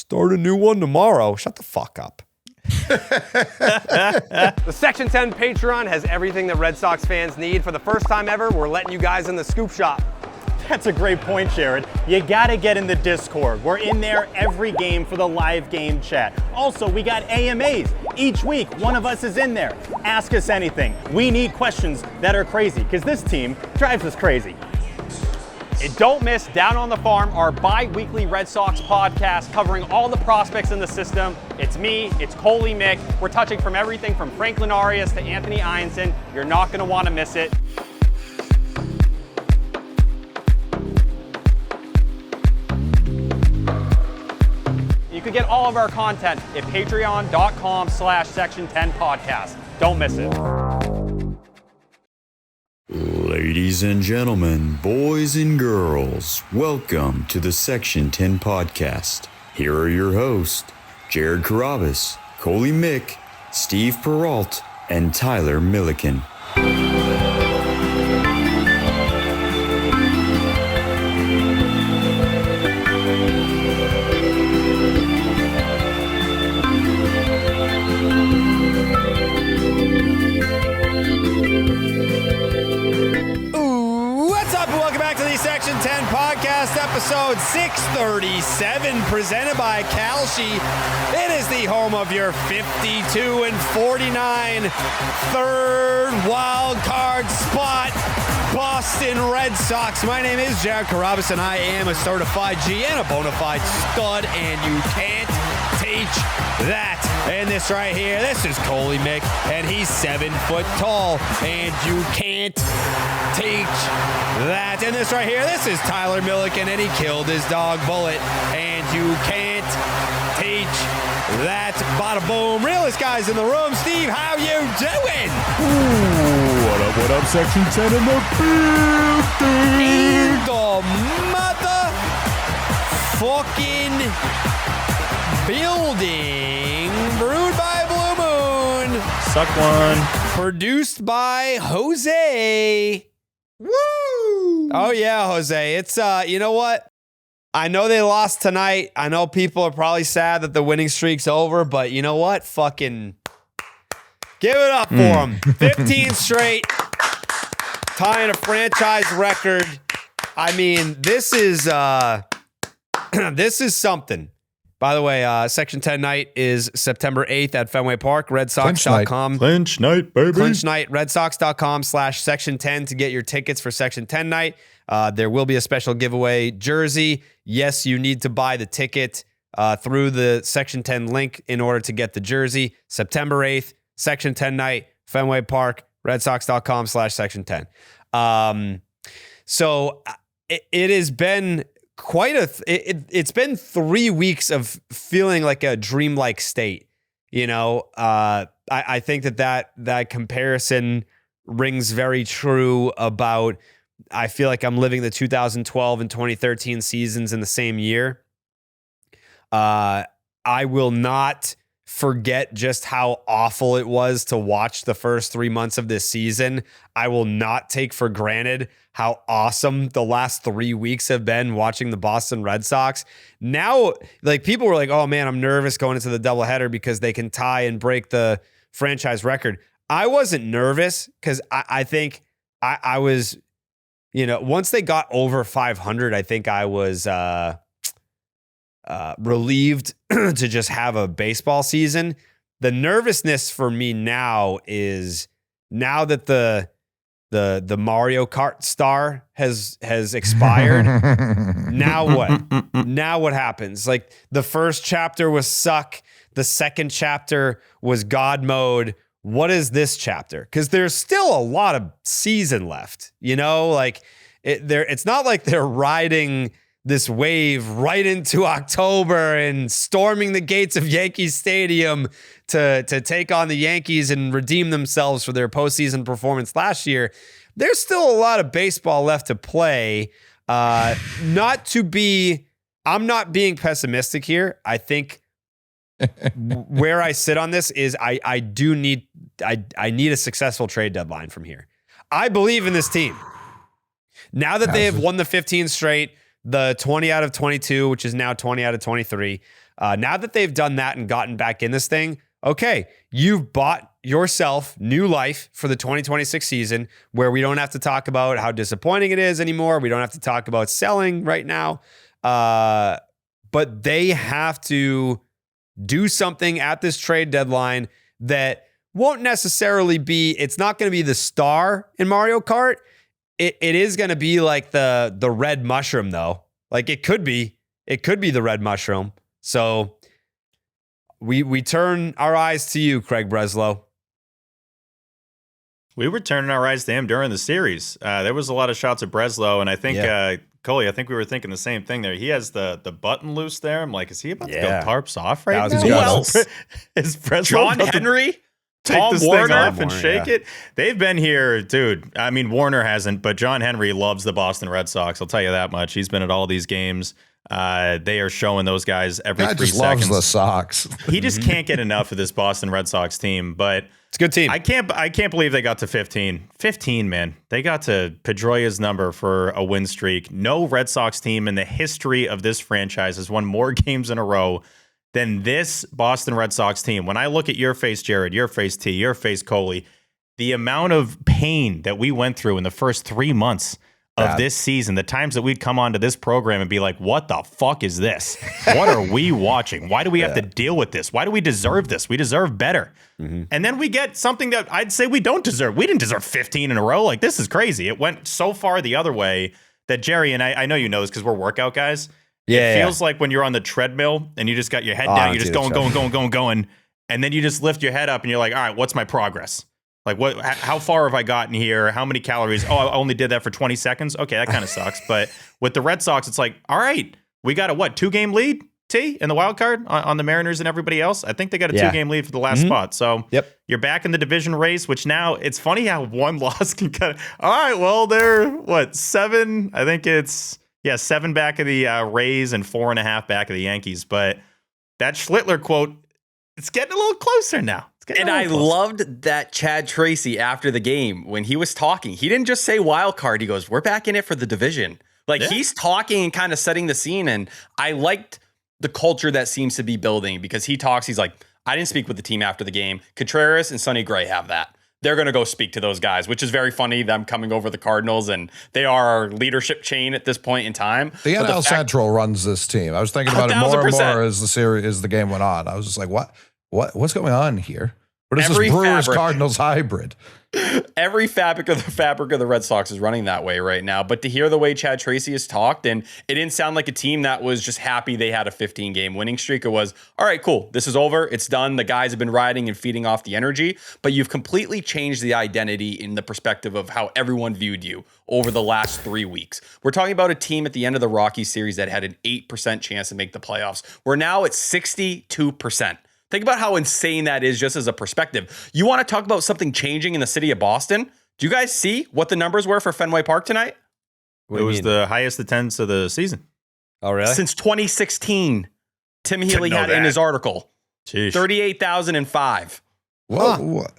Start a new one tomorrow. Shut the fuck up. The Section 10 Patreon has everything that Red Sox fans need. For the first time ever, we're letting you guys in the scoop shop. That's a great point, Jared. You gotta get in the Discord. We're in there every game for the live game chat. Also, we got AMAs. Each week, one of us is in there. Ask us anything. We need questions that are crazy, because this team drives us crazy. And don't miss Down on the Farm, our bi-weekly Red Sox podcast covering all the prospects in the system. It's me, it's Coley Mick. We're touching from everything from Franklin Arias to Anthony Einson. You're not gonna wanna miss it. You can get all of our content at patreon.com/section10podcast. Don't miss it. Ladies and gentlemen, boys and girls, welcome to the Section 10 podcast. Here are your hosts, Jared Carabas, Coley Mick, Steve Peralt, and Tyler Milliken. Episode 637, presented by Kalshi. It is the home of your 52-49 third wild card spot, Boston Red Sox. My name is Jared Carabas, and I am a certified G and a bona fide stud, and you can't teach that. And this right here, this is Coley Mick, and he's 7 foot tall, and you can't teach that. And this right here, this is Tyler Milliken, and he killed his dog Bullet, and you can't teach that. Bada boom. Realest guys in the room. Steve, how you doing? Ooh, what up, Section 10 in the building? In the motherfucking building. Brewed by Blue Moon. Suck one. Produced by Jose. Woo! Oh yeah, Jose. It's you know what? I know they lost tonight. I know people are probably sad that the winning streak's over, but you know what? Fucking give it up for them. 15 straight, tying a franchise record. I mean, this is this is something. By the way, Section 10 night is September 8th at Fenway Park, redsox.com. Clinch night, baby. Clinch night, redsox.com/section10 to get your tickets for Section 10 night. There will be a special giveaway jersey. Yes, you need to buy the ticket through the Section 10 link in order to get the jersey. September 8th, Section 10 night, Fenway Park, redsox.com/section10. So it has been quite it's been 3 weeks of feeling like a dreamlike state. You know, I think that comparison rings very true about, I feel like I'm living the 2012 and 2013 seasons in the same year. I will not forget just how awful it was to watch the first 3 months of this season. I will not take for granted how awesome the last 3 weeks have been watching the Boston Red Sox. Now, like, people were like, oh man, I'm nervous going into the doubleheader because they can tie and break the franchise record. I wasn't nervous because I think I was, you know, once they got over 500, I think I was relieved to just have a baseball season. The nervousness for me now is, now that the Mario Kart star has expired. Now what? Now what happens? Like, the first chapter was suck. The second chapter was God mode. What is this chapter? Because there's still a lot of season left. You know, like it's not like they're riding this wave right into October and storming the gates of Yankee Stadium to take on the Yankees and redeem themselves for their postseason performance last year. There's still a lot of baseball left to play. I'm not being pessimistic here. I think where I sit on this is I need a successful trade deadline from here. I believe in this team. Now that they have won the 15 straight, the 20 out of 22, which is now 20 out of 23, Now that they've done that and gotten back in this thing, okay, you've bought yourself new life for the 2026 season where we don't have to talk about how disappointing it is anymore. We don't have to talk about selling right now. But they have to do something at this trade deadline that won't necessarily be, it's not going to be the star in Mario Kart. It is going to be like the red mushroom though. Like it could be the red mushroom. So we turn our eyes to you, Craig Breslow. We were turning our eyes to him during the series. There was a lot of shots of Breslow, and I think Coley, I think we were thinking the same thing there. He has the button loose there. I'm like, is he about to go tarps off right now? Who else? Is Breslow John Henry? Take Tom this Warner? thing off and shake it? They've been here, dude. I mean, Warner hasn't, but John Henry loves the Boston Red Sox. I'll tell you that much. He's been at all these games. They are showing those guys every 3 just seconds. loves the Sox. He just can't get enough of this Boston Red Sox team, but It's a good team. I can't believe they got to 15. 15, man. They got to Pedroia's number for a win streak. No Red Sox team in the history of this franchise has won more games in a row than this Boston Red Sox team. When I look at your face, Jared, your face, T, your face, Coley, the amount of pain that we went through in the first 3 months of this season, the times that we'd come onto this program and be like, what the fuck is this? What are we watching? Why do we have to deal with this? Why do we deserve this? We deserve better. And then we get something that I'd say we don't deserve. We didn't deserve 15 in a row. Like, this is crazy. It went so far the other way that Jerry, and I know you know this because we're workout guys. It feels like when you're on the treadmill and you just got your head down, you're just going. And then you just lift your head up and you're like, all right, what's my progress? Like, what? How far have I gotten here? How many calories? Oh, I only did that for 20 seconds. Okay, that kind of sucks. But with the Red Sox, it's like, all right, we got a 2-game lead, T, in the wild card on the Mariners and everybody else. I think they got a 2-game lead for the last spot. So you're back in the division race, which now it's funny how one loss can kind of. All right, well, they're 7? I think it's 7 back of the Rays and 4.5 back of the Yankees. But that Schlittler quote, it's getting a little closer now. And I loved that Chad Tracy after the game when he was talking. He didn't just say wild card. He goes, we're back in it for the division. Like he's talking and kind of setting the scene. And I liked the culture that seems to be building because he talks. He's like, I didn't speak with the team after the game. Contreras and Sonny Gray have that. They're going to go speak to those guys, which is very funny, them coming over the Cardinals. And they are our leadership chain at this point in time. The NL Central runs this team. I was thinking about it more and more as the game went on. I was just like, what's going on here? What is this Brewers Cardinals hybrid? Every fabric of the Red Sox is running that way right now. But to hear the way Chad Tracy has talked, and it didn't sound like a team that was just happy they had a 15-game winning streak. It was, all right, cool. This is over. It's done. The guys have been riding and feeding off the energy. But you've completely changed the identity in the perspective of how everyone viewed you over the last 3 weeks. We're talking about a team at the end of the Rockies series that had an 8% chance to make the playoffs. We're now at 62%. Think about how insane that is just as a perspective. You want to talk about something changing in the city of Boston? Do you guys see what the numbers were for Fenway Park tonight? It was the highest attendance of the season. Oh, really? Since 2016. Tim Healy had in his article. 38,005. What?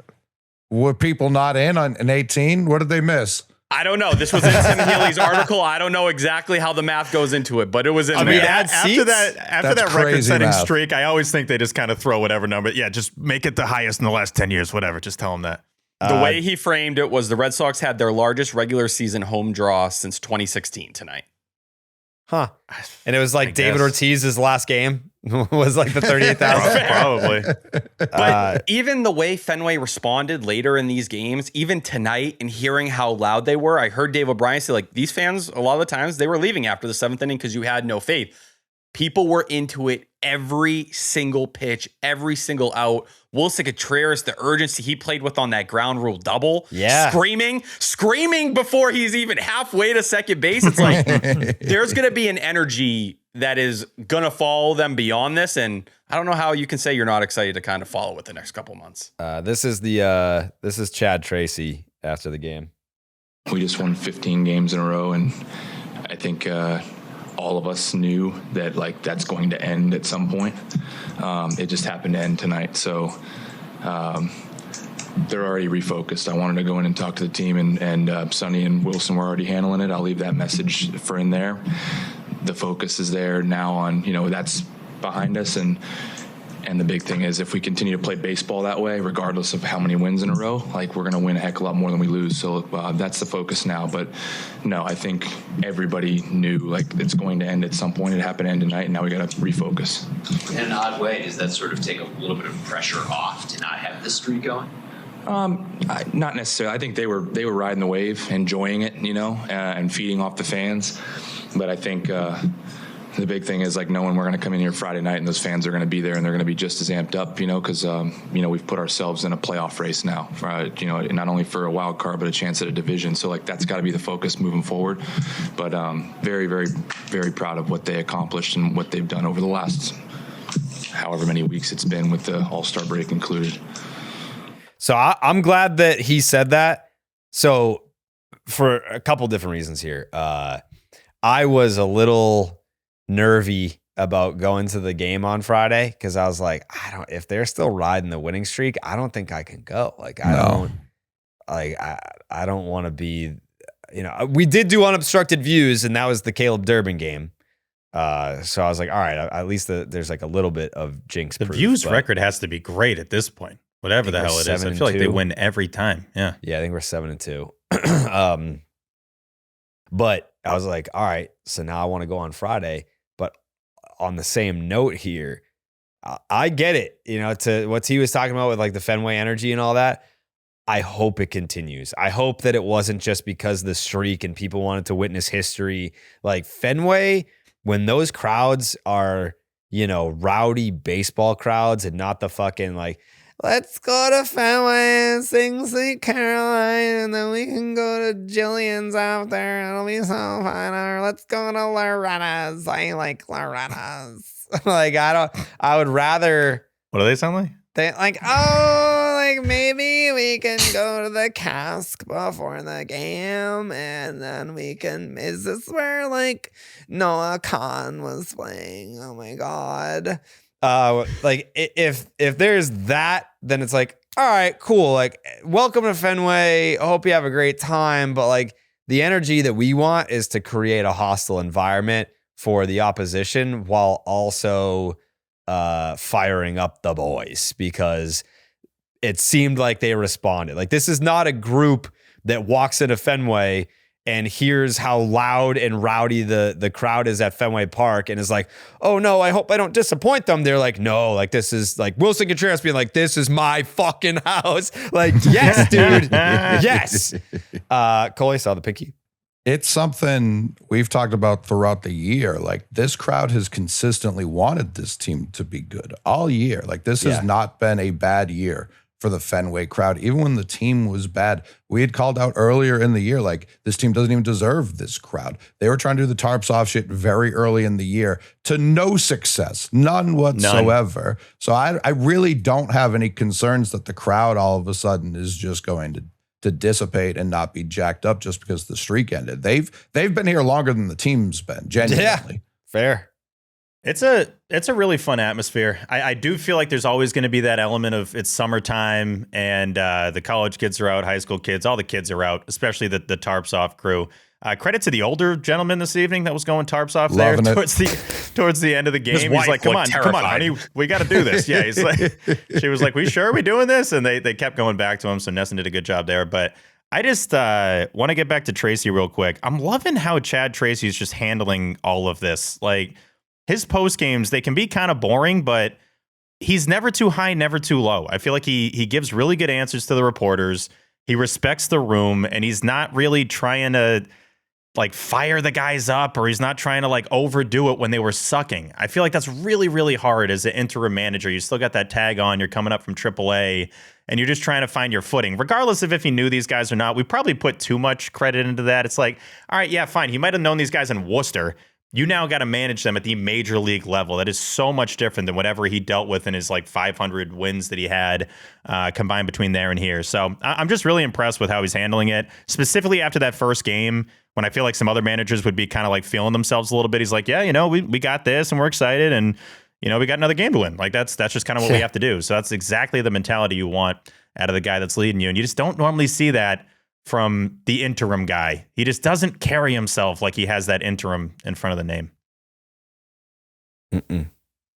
Were people not in on 18? What did they miss? I don't know. This was in Tim Healy's article. I don't know exactly how the math goes into it, but it was in there. After that record-setting streak, I always think they just kind of throw whatever number. Yeah, just make it the highest in the last 10 years, whatever. Just tell them that. The way he framed it was the Red Sox had their largest regular season home draw since 2016 tonight. Huh. And it was like David Ortiz's last game was like the 38,000. Probably. But even the way Fenway responded later in these games, even tonight, and hearing how loud they were, I heard Dave O'Brien say, like, these fans, a lot of the times, they were leaving after the 7th inning because you had no faith. People were into it every single pitch, every single out. Willson Contreras, the urgency he played with on that ground rule double. Yeah. Screaming before he's even halfway to second base. It's like there's going to be an energy that is going to follow them beyond this. And I don't know how you can say you're not excited to kind of follow it the next couple months. This is Chad Tracy after the game. We just won 15 games in a row. And I think, all of us knew that that's going to end at some point. It just happened to end tonight. So they're already refocused. I wanted to go in and talk to the team, and Sonny and Willson were already handling it. I'll leave that message for in there. The focus is there now on, that's behind us. And the big thing is, if we continue to play baseball that way, regardless of how many wins in a row, like, we're going to win a heck of a lot more than we lose. So that's the focus now. But no, I think everybody knew, like, it's going to end at some point. It happened to end tonight, and now we got to refocus. In an odd way, does that sort of take a little bit of pressure off to not have this streak going? Not necessarily. I think they were riding the wave, enjoying it, and feeding off the fans. But I think the big thing is, like, knowing we're going to come in here Friday night and those fans are going to be there and they're going to be just as amped up, because we've put ourselves in a playoff race now, for, not only for a wild card but a chance at a division. So, like, that's got to be the focus moving forward. But very, very, very proud of what they accomplished and what they've done over the last however many weeks it's been, with the All-Star break included. So I'm glad that he said that. So for a couple different reasons here, I was a little nervy about going to the game on Friday, because I was like, if they're still riding the winning streak, I don't think I can go. Like, I don't want to be, we did do unobstructed views, and that was the Caleb Durbin game. So I was like, all right, at least there's like a little bit of jinx proof. The views record has to be great at this point, whatever the hell it is. I feel like they win every time. Yeah. Yeah, I think we're 7-2. But I was like, all right, so now I want to go on Friday. But on the same note here, I get it, to what he was talking about with, like, the Fenway energy and all that. I hope it continues. I hope that it wasn't just because of the streak and people wanted to witness history. Like, Fenway, when those crowds are, rowdy baseball crowds and not the fucking, like, let's go to Fenway and sing Sweet Caroline, and then we can go to Jillian's after. It'll be so fun. Or let's go to Loretta's. I like Loretta's. Like, I would rather. What do they sound like? They like maybe we can go to the Cask before the game, and then we can. Is this where, like, Noah Khan was playing? Oh my God. Like, if there's that, then it's like, all right, cool. Like, welcome to Fenway. I hope you have a great time. But, like, the energy that we want is to create a hostile environment for the opposition while also firing up the boys, because it seemed like they responded. Like, this is not a group that walks into Fenway and hears how loud and rowdy the crowd is at Fenway Park and is like, oh no, I hope I don't disappoint them. They're like, no, like, this is like Willson Contreras being like, this is my fucking house. Like, yes, dude. Yes. Coley saw the pinky. It's something we've talked about throughout the year. Like, this crowd has consistently wanted this team to be good all year. Like, this has not been a bad year for the Fenway crowd. Even when the team was bad, we had called out earlier in the year, like, this team doesn't even deserve this crowd. They were trying to do the tarps off shit very early in the year to no success, none whatsoever. None. So I really don't have any concerns that the crowd all of a sudden is just going to dissipate and not be jacked up just because the streak ended. They've been here longer than the team's been, genuinely. Yeah, fair. It's a really fun atmosphere. I do feel like there's always going to be that element of it's summertime and the college kids are out, high school kids, all the kids are out, especially the tarps off crew. Credit to the older gentleman this evening that was going tarps off Loving there towards the end of the game. He's like, come on, honey, we got to do this. Yeah, he's like, she was like, we sure are we doing this? And they kept going back to him. So Nesson did a good job there. But I just want to get back to Tracy real quick. I'm loving how Chad Tracy is just handling all of this. Like, his post games, they can be kind of boring, but he's never too high, never too low. I feel like he gives really good answers to the reporters. He respects the room, and he's not really trying to, like, fire the guys up, or he's not trying to, like, overdo it when they were sucking. I feel like that's really, really hard as an interim manager. You still got that tag on. You're coming up from AAA, and you're just trying to find your footing. Regardless of if he knew these guys or not, we probably put too much credit into that. It's like, all right, yeah, fine. He might have known these guys in Worcester. You now got to manage them at the major league level. That is so much different than whatever he dealt with in his, like, 500 wins that he had combined between there and here. So I'm just really impressed with how he's handling it, specifically after that first game, when I feel like some other managers would be kind of like feeling themselves a little bit. He's like, yeah, we got this and we're excited, and we got another game to win. Like, that's just kind of what we have to do. So that's exactly the mentality you want out of the guy that's leading you. And you just don't normally see that from the interim guy. He just doesn't carry himself like he has that interim in front of the name.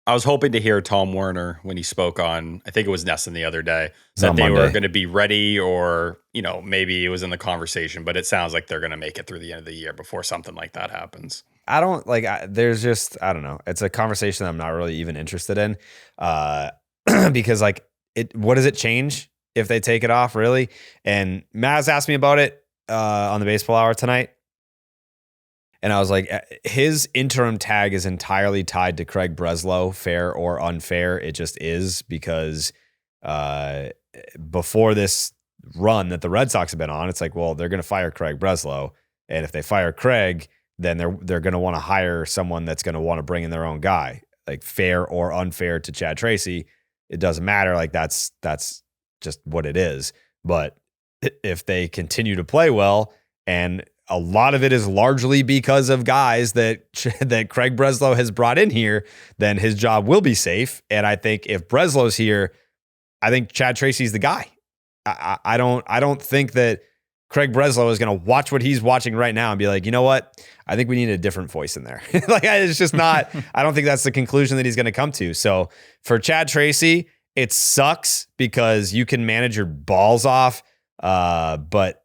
I was hoping to hear Tom Werner when he spoke on, I think it was Nesson the other day, that they were going to be ready, or, maybe it was in the conversation, but it sounds like they're going to make it through the end of the year before something like that happens. I don't there's just, I don't know. It's a conversation that I'm not really even interested in. Because what does it change if they take it off, really? And Maz asked me about it on the Baseball Hour tonight. And I was like, his interim tag is entirely tied to Craig Breslow, fair or unfair. It just is, because before this run that the Red Sox have been on, it's like, well, they're going to fire Craig Breslow. And if they fire Craig, then they're going to want to hire someone that's going to want to bring in their own guy. Like, fair or unfair to Chad Tracy, it doesn't matter. Like, that's just what it is. But if they continue to play well, and a lot of it is largely because of guys that Craig Breslow has brought in here, then his job will be safe. And I think if Breslow's here, I think Chad Tracy's the guy. I don't think that Craig Breslow is going to watch what he's watching right now and be like, you know what? I think we need a different voice in there. It's just not, I don't think that's the conclusion that he's going to come to. So for Chad Tracy, it sucks because you can manage your balls off. But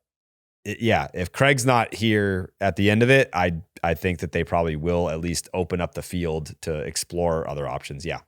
yeah, if Craig's not here at the end of it, I think that they probably will at least open up the field to explore other options. Yeah.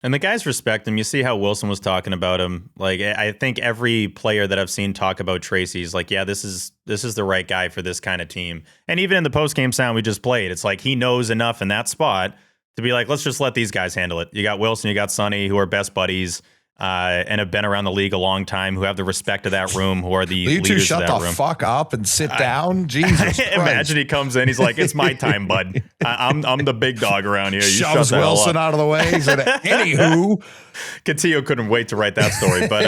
And the guys respect him. You see how Willson was talking about him. Like, I think every player that I've seen talk about Tracy's like, yeah, this is the right guy for this kind of team. And even in the post-game sound we just played, it's like he knows enough in that spot to be like, let's just let these guys handle it. You got Willson, you got Sonny, who are best buddies. And have been around the league a long time, who have the respect of that room, who are the leaders of that room. You two shut the fuck up and sit down? Jesus Christ. Imagine he comes in, he's like, it's my time, bud. I'm the big dog around here. You shoves Willson out of the way. He said, anywho. Castillo couldn't wait to write that story. But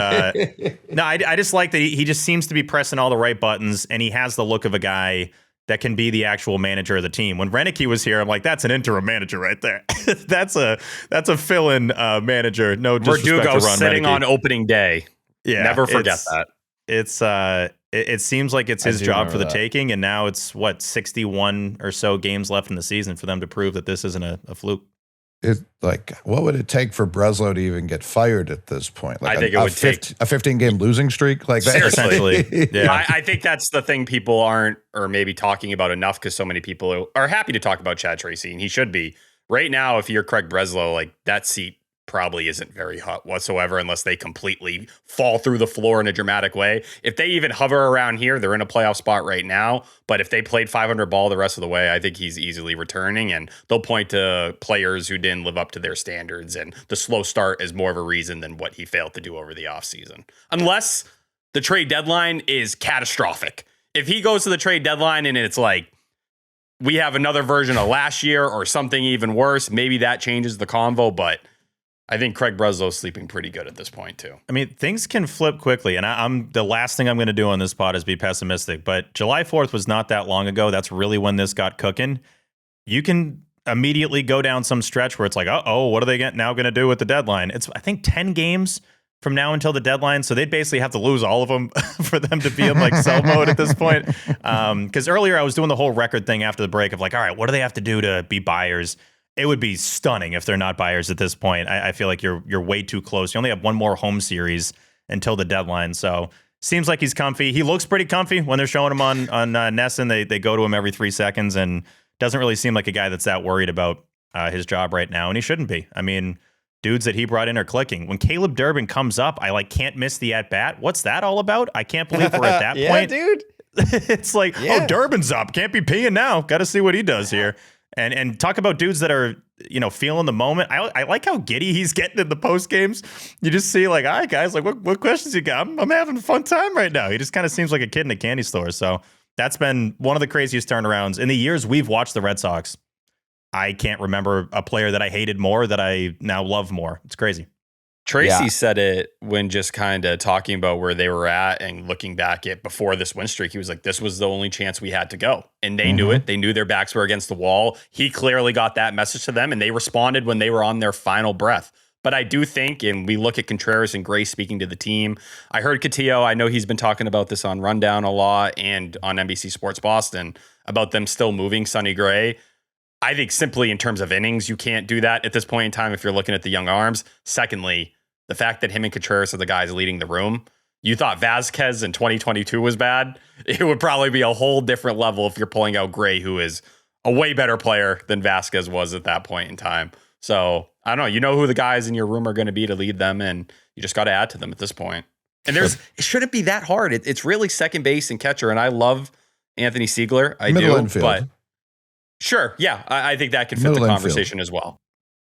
no, I just like that he just seems to be pressing all the right buttons, and he has the look of a guy that can be the actual manager of the team. When Renicky was here, I'm like, that's an interim manager right there. that's a fill-in manager. No disrespect Verdugo to Ron sitting Renicky. on opening day. Yeah, never forget that. It seems like it's his job for the taking, and now it's 61 or so games left in the season for them to prove that this isn't a fluke. What would it take for Breslow to even get fired at this point? I think it would take a 15-game losing streak like that. Essentially, yeah. I think that's the thing people aren't, or maybe talking about enough, because so many people are happy to talk about Chad Tracy, and he should be. Right now, if you're Craig Breslow, like, that seat probably isn't very hot whatsoever, unless they completely fall through the floor in a dramatic way. If they even hover around here, they're in a playoff spot right now. But if they played 500 ball the rest of the way, I think he's easily returning, and they'll point to players who didn't live up to their standards, and the slow start is more of a reason than what he failed to do over the offseason. Unless the trade deadline is catastrophic. If he goes to the trade deadline and it's like, we have another version of last year or something even worse, maybe that changes the convo, but I think Craig Breslow's sleeping pretty good at this point, too. I mean, things can flip quickly, and I'm the last thing I'm going to do on this pod is be pessimistic, but July 4th was not that long ago. That's really when this got cooking. You can immediately go down some stretch where it's like, uh-oh, what are they now going to do with the deadline? It's, I think, 10 games from now until the deadline, so they'd basically have to lose all of them for them to be in like sell mode at this point. Because earlier I was doing the whole record thing after the break of like, all right, what do they have to do to be buyers? It would be stunning if they're not buyers at this point. I feel like you're way too close. You only have one more home series until the deadline, so seems like he's comfy. He looks pretty comfy when they're showing him on Nesson. They go to him every 3 seconds, and doesn't really seem like a guy that's that worried about his job right now, and he shouldn't be. I mean, dudes that he brought in are clicking. When Caleb Durbin comes up, I can't miss the at-bat. What's that all about? I can't believe we're at that point. Yeah, dude. It's like, oh, Durbin's up. Can't be peeing now. Got to see what he does here. And talk about dudes that are, feeling the moment. I like how giddy he's getting in the post games. You just see like, all right, guys, like what questions you got? I'm having a fun time right now. He just kind of seems like a kid in a candy store. So that's been one of the craziest turnarounds in the years we've watched the Red Sox. I can't remember a player that I hated more that I now love more. It's crazy. Tracy said it when just kind of talking about where they were at and looking back at before this win streak. He was like, this was the only chance we had to go. And they knew it. They knew their backs were against the wall. He clearly got that message to them, and they responded when they were on their final breath. But I do think, and we look at Contreras and Gray speaking to the team. I heard Castillo, I know he's been talking about this on Rundown a lot and on NBC Sports Boston, about them still moving Sonny Gray. I think simply in terms of innings, you can't do that at this point in time if you're looking at the young arms. Secondly, the fact that him and Contreras are the guys leading the room. You thought Vasquez in 2022 was bad. It would probably be a whole different level if you're pulling out Gray, who is a way better player than Vasquez was at that point in time. So I don't know. You know who the guys in your room are going to be to lead them, and you just got to add to them at this point. And it shouldn't be that hard. It's really second base and catcher, and I love Anthony Siegler. I Middle do, infield. but sure, yeah, I think that can fit Middle the infield. conversation as well.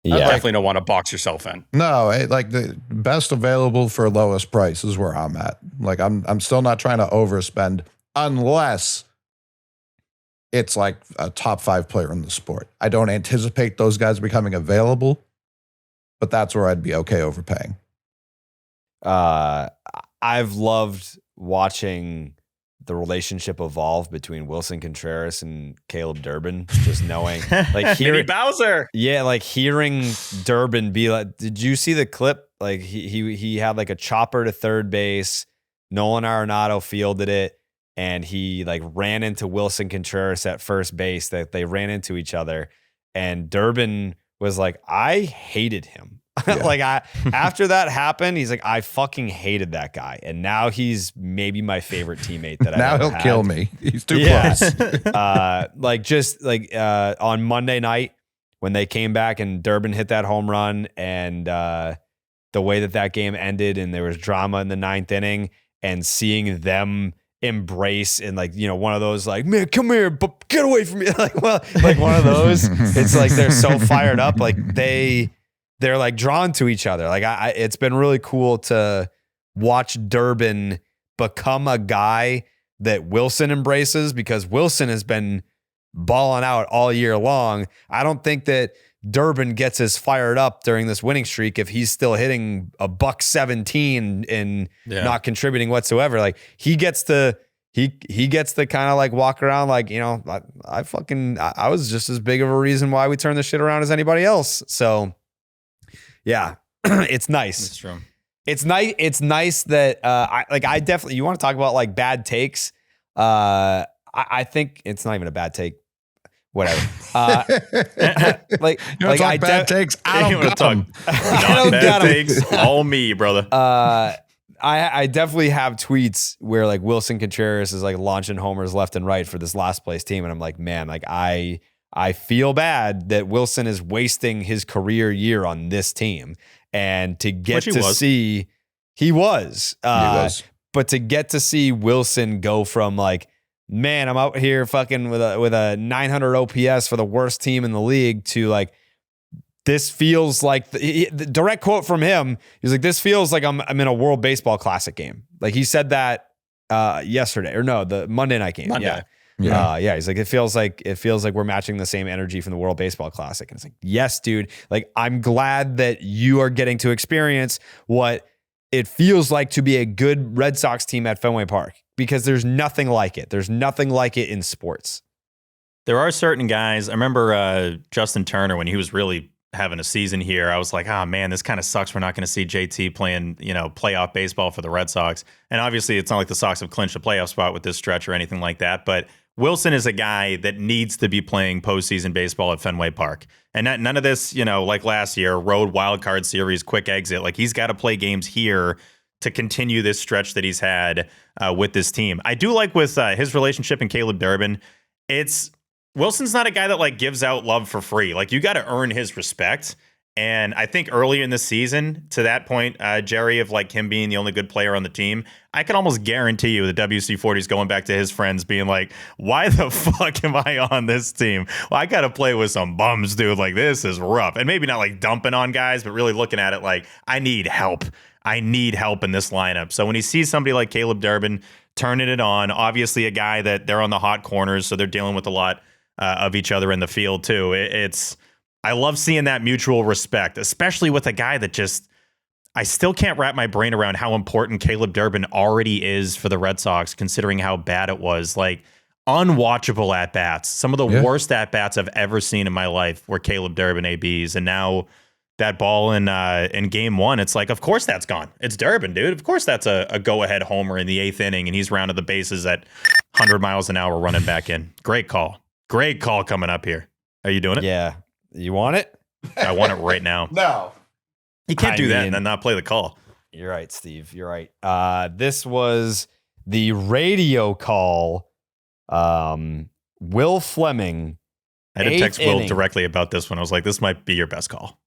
Yeah. I definitely don't want to box yourself in. No, like the best available for lowest price is where I'm at. Like I'm still not trying to overspend unless it's like a top 5 player in the sport. I don't anticipate those guys becoming available, but that's where I'd be okay overpaying. I've loved watching the relationship evolve between Willson Contreras and Caleb Durbin. Just knowing, like, Mini Bowser. Yeah, like hearing Durbin be like, did you see the clip? Like he had like a chopper to third base. Nolan Arenado fielded it, and he like ran into Willson Contreras at first base. That they ran into each other, and Durbin was like, I hated him. Yeah. Like after that happened, he's like, I fucking hated that guy, and now he's maybe my favorite teammate that Now I've ever he'll had. kill me. He's too Yeah. close. On Monday night when they came back and Durbin hit that home run, and the way that game ended, and there was drama in the 9th inning, and seeing them embrace and like, you know, one of those like, man, come here, but get away from me. like one of those. It's like they're so fired up, like they're like drawn to each other. Like it's been really cool to watch Durbin become a guy that Willson embraces, because Willson has been balling out all year long. I don't think that Durbin gets as fired up during this winning streak if he's still hitting a $117 and not contributing whatsoever. Like he gets to kind of like walk around like, you know, I was just as big of a reason why we turned this shit around as anybody else. So yeah, it's nice. That's true. It's nice. It's nice that I definitely, you want to talk about like bad takes. I think it's not even a bad take. Whatever. Bad takes. I don't got them. Not bad takes. All me, brother. I definitely have tweets where like Willson Contreras is like launching homers left and right for this last place team, and I'm like, man, like I feel bad that Willson is wasting his career year on this team, and to get to see he was. But to get to see Willson go from like, man, I'm out here fucking with a 900 OPS for the worst team in the league, to like, this feels like the direct quote from him. He's like, this feels like I'm in a World Baseball Classic game. Like he said that yesterday, or no, the Monday night game. Monday. Yeah. He's like, it feels like we're matching the same energy from the World Baseball Classic. And it's like, yes, dude. Like, I'm glad that you are getting to experience what it feels like to be a good Red Sox team at Fenway Park, because there's nothing like it. There's nothing like it in sports. There are certain guys. I remember Justin Turner, when he was really having a season here, I was like, oh man, this kind of sucks. We're not going to see JT playing, you know, playoff baseball for the Red Sox. And obviously it's not like the Sox have clinched a playoff spot with this stretch or anything like that. But Willson is a guy that needs to be playing postseason baseball at Fenway Park. And none of this, you know, like last year, road wild card series, quick exit. Like, he's got to play games here to continue this stretch that he's had with this team. I do like with his relationship and Caleb Durbin, Wilson's not a guy that like gives out love for free. Like, you got to earn his respect. And I think early in the season, to that point, Jerry, of like him being the only good player on the team, I can almost guarantee you the WC-40 is going back to his friends being like, why the fuck am I on this team? Well, I got to play with some bums, dude. Like, this is rough. And maybe not like dumping on guys, but really looking at it like, I need help. I need help in this lineup. So when he sees somebody like Caleb Durbin turning it on, obviously a guy that they're on the hot corners, so they're dealing with a lot of each other in the field too. I love seeing that mutual respect, especially with a guy that just, I still can't wrap my brain around how important Caleb Durbin already is for the Red Sox, considering how bad it was. Like, unwatchable at-bats. Some of the worst at-bats I've ever seen in my life were Caleb Durbin ABs. And now that ball in game one, it's like, of course that's gone. It's Durbin, dude. Of course that's a go-ahead homer in the 8th inning, and he's rounded the bases at 100 miles an hour running back in. Great call. Great call coming up here. Are you doing it? Yeah. You want it? I want it right now. No. You can't do that mean, and then not play the call. You're right, Steve. You're right. This was the radio call. Will Fleming. I had to text Will inning. directly about this one. I was like, this might be your best call.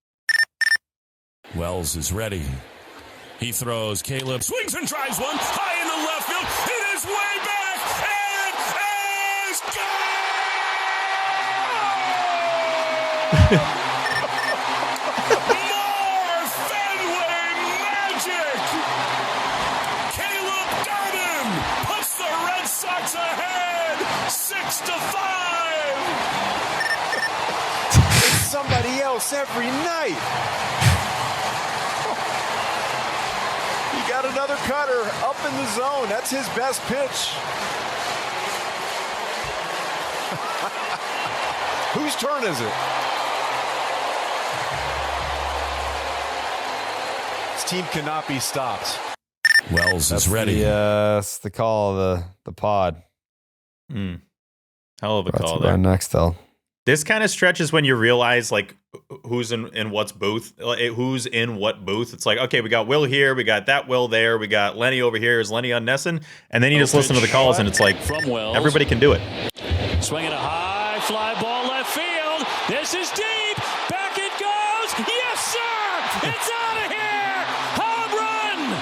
Wells is ready. He throws. Caleb swings and drives one high in the left field. It is way back. It is gone! More Fenway magic! Caleb Durbin puts the Red Sox ahead 6-5. It's somebody else every night. He got another cutter up in the zone. That's his best pitch. Whose turn is it? This team cannot be stopped. Wells is ready. That's the call of the pod. Hell of a Brought call to you by there. Nextel. This kind of stretches when you realize like who's in what's booth, who's in what booth. It's like, okay, we got Will here, we got that Will there, we got Lenny over here. Is Lenny on Nesson? And then you just listen to the calls, and it's like From Wells. everybody can do it. Swinging a high fly ball left field. This is deep. Back it goes. Yes, sir. It's out of here. Home run.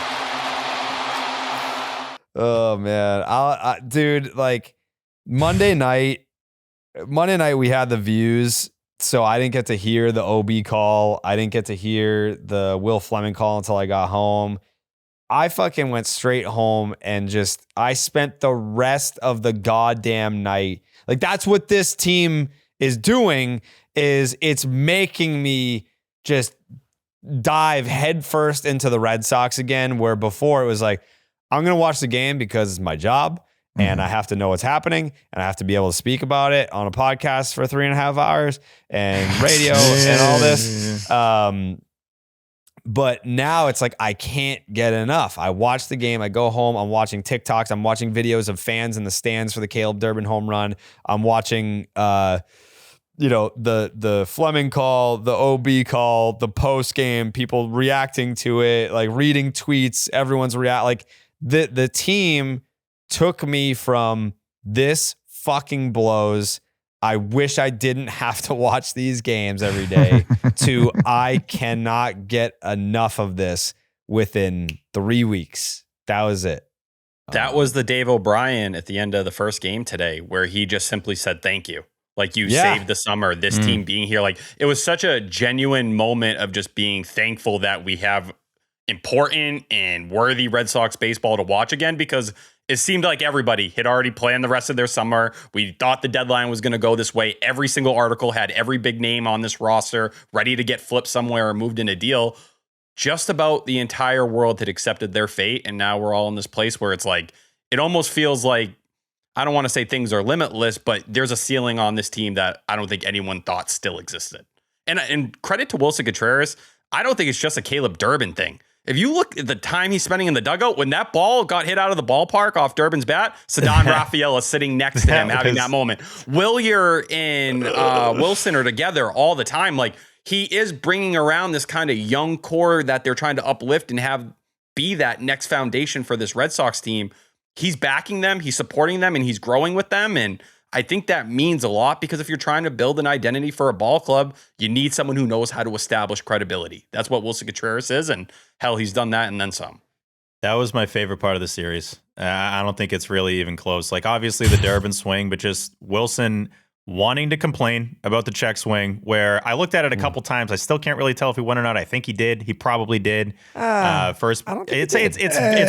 Oh man, dude, like Monday night we had the views, so I didn't get to hear the OB call. I didn't get to hear the Will Fleming call until I got home. I fucking went straight home and I spent the rest of the goddamn night. Like, that's what this team is doing, is it's making me just dive headfirst into the Red Sox again, where before it was like, I'm going to watch the game because it's my job and I have to know what's happening and I have to be able to speak about it on a podcast for 3.5 hours and radio and all this. But now it's like, I can't get enough. I watch the game. I go home. I'm watching TikToks. I'm watching videos of fans in the stands for the Caleb Durbin home run. I'm watching, the Fleming call, the OB call, the post game, people reacting to it, like reading tweets. Everyone's like the team took me from this fucking blows, I wish I didn't have to watch these games every day, to I cannot get enough of this within 3 weeks. That was it. That was the Dave O'Brien at the end of the first game today, where he just simply said, thank you. Like, you saved the summer, this team being here. Like, it was such a genuine moment of just being thankful that we have important and worthy Red Sox baseball to watch again, because it seemed like everybody had already planned the rest of their summer. We thought the deadline was going to go this way. Every single article had every big name on this roster ready to get flipped somewhere or moved in a deal. Just about the entire world had accepted their fate. And now we're all in this place where it's like, it almost feels like, I don't want to say things are limitless, but there's a ceiling on this team that I don't think anyone thought still existed. And credit to Willson Contreras, I don't think it's just a Caleb Durbin thing. If you look at the time he's spending in the dugout, when that ball got hit out of the ballpark off Durbin's bat, Ceddanne Raphael is sitting next to him having that moment. Willier and Willson are together all the time. Like, he is bringing around this kind of young core that they're trying to uplift and have be that next foundation for this Red Sox team. He's backing them, he's supporting them, and he's growing with them. And I think that means a lot, because if you're trying to build an identity for a ball club, you need someone who knows how to establish credibility. That's what Willson Contreras is, and hell, he's done that and then some. That was my favorite part of the series. I don't think it's really even close. Like, obviously the Durbin swing, but just Willson wanting to complain about the check swing, where I looked at it a couple times. I still can't really tell if he won or not. I think he did. He probably did. First, it's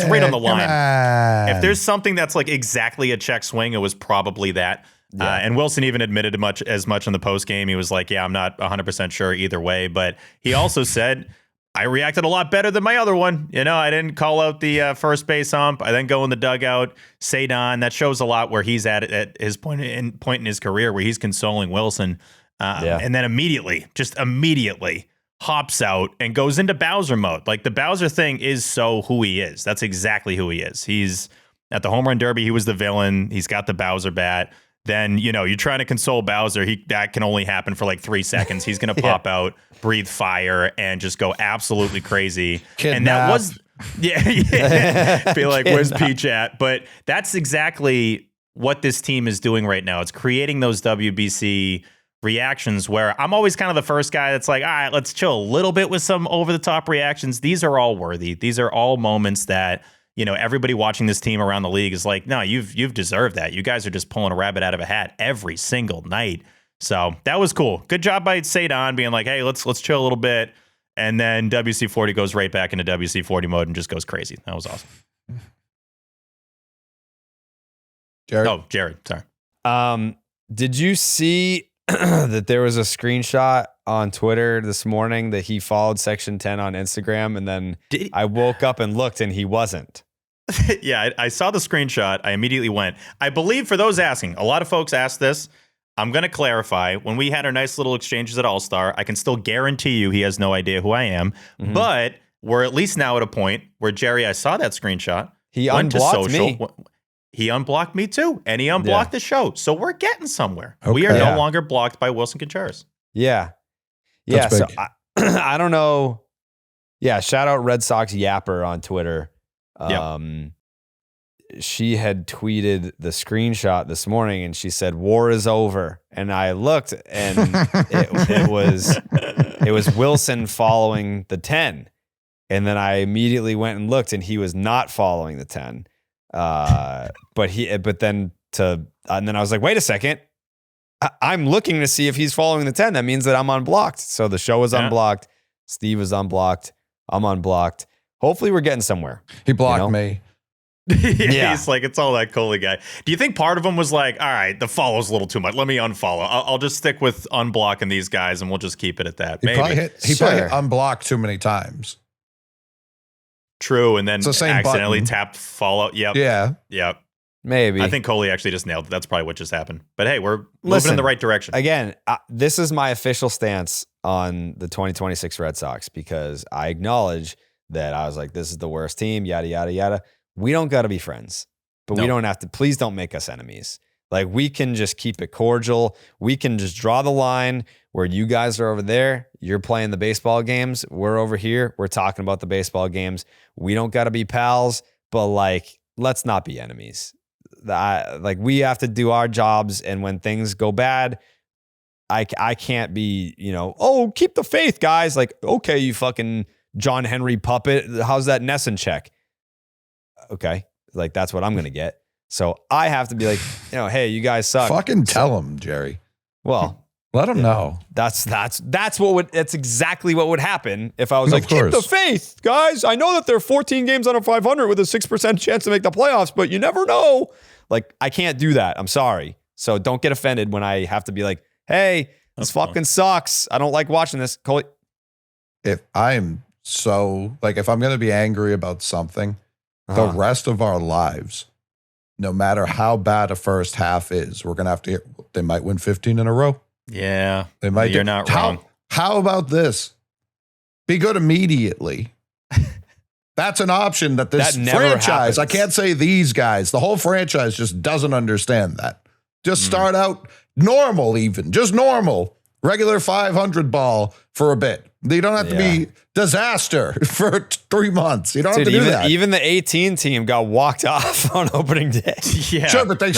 right on the line. If there's something that's like exactly a check swing, it was probably that. Yeah. And Willson even admitted as much in the post game. He was like, yeah, I'm not 100% sure either way. But he also said, I reacted a lot better than my other one. You know, I didn't call out the first base hump. I then go in the dugout, say Don. That shows a lot where he's at his point in his career, where he's consoling Willson. And then immediately hops out and goes into Bowser mode. Like, the Bowser thing is so who he is. That's exactly who he is. He's at the home run derby. He was the villain. He's got the Bowser bat. then, you're trying to console Bowser. That can only happen for like 3 seconds. He's going to pop out, breathe fire, and just go absolutely crazy. And that was, be like, where's Peach at? But that's exactly what this team is doing right now. It's creating those WBC reactions where I'm always kind of the first guy that's like, all right, let's chill a little bit with some over the top reactions. These are all worthy. These are all moments that, everybody watching this team around the league is like, no, you've deserved that. You guys are just pulling a rabbit out of a hat every single night. So that was cool. Good job by Sadon being like, hey, let's chill a little bit. And then WC-40 goes right back into WC-40 mode and just goes crazy. That was awesome. Jared? Oh, Jared, sorry. Did you see that there was a screenshot on Twitter this morning that he followed Section 10 on Instagram, and then I woke up and looked and he wasn't? Yeah, I saw the screenshot. I immediately went. I believe, for those asking, a lot of folks asked this. I'm going to clarify. When we had our nice little exchanges at All-Star, I can still guarantee you he has no idea who I am. Mm-hmm. But we're at least now at a point where, Jerry, I saw that screenshot. He unblocked me. He unblocked me too, and he unblocked the show. So we're getting somewhere. Okay. We are no longer blocked by Willson Contreras. Yeah. That's So big. I don't know. Yeah. Shout out Red Sox Yapper on Twitter. She had tweeted the screenshot this morning and she said, "War is over." And I looked and it was Willson following the 10. And then I immediately went and looked and he was not following the 10. And then I was like, wait a second. I'm looking to see if he's following the 10. That means that I'm unblocked. So the show is unblocked. Steve is unblocked. I'm unblocked. Hopefully we're getting somewhere. He blocked me. He's like, it's all that Coley guy. Do you think part of him was like, all right, the follow's a little too much. Let me unfollow. I'll just stick with unblocking these guys and we'll just keep it at that. He Maybe. probably hit unblock too many times. True. And then accidentally button. tapped follow. Yep. Yeah. Yep. Maybe. I think Coley actually just nailed it. That's probably what just happened. But hey, we're moving in the right direction. Again, this is my official stance on the 2026 Red Sox because I acknowledge that I was like, this is the worst team, yada, yada, yada. We don't got to be friends, but we don't have to. Please don't make us enemies. Like, we can just keep it cordial. We can just draw the line where you guys are over there. You're playing the baseball games. We're over here. We're talking about the baseball games. We don't got to be pals, but like, let's not be enemies. We have to do our jobs. And when things go bad, I can't be, keep the faith, guys. Like, okay, you fucking John Henry puppet. How's that Nesson check? Okay. Like, that's what I'm going to get. So I have to be like, hey, you guys suck. Fucking tell him, Jerry. Well, let him know. That's exactly what would happen if I was like, keep the faith, guys. I know that they're 14 games under 500 with a 6% chance to make the playoffs, but you never know. Like, I can't do that. I'm sorry. So don't get offended when I have to be like, hey, this fucking sucks. I don't like watching this. Coley. If I'm if I'm going to be angry about something, the rest of our lives, no matter how bad a first half is, we're going to have to they might win 15 in a row. Yeah. They might. You're not wrong. How about this? Be good immediately. That's an option that this franchise, I can't say these guys, the whole franchise just doesn't understand that. Just start out normal, just normal, regular 500 ball for a bit. You don't have to be disaster for 3 months. You don't have to do that. Even the 18 team got walked off on opening day. Yeah. Sure, but they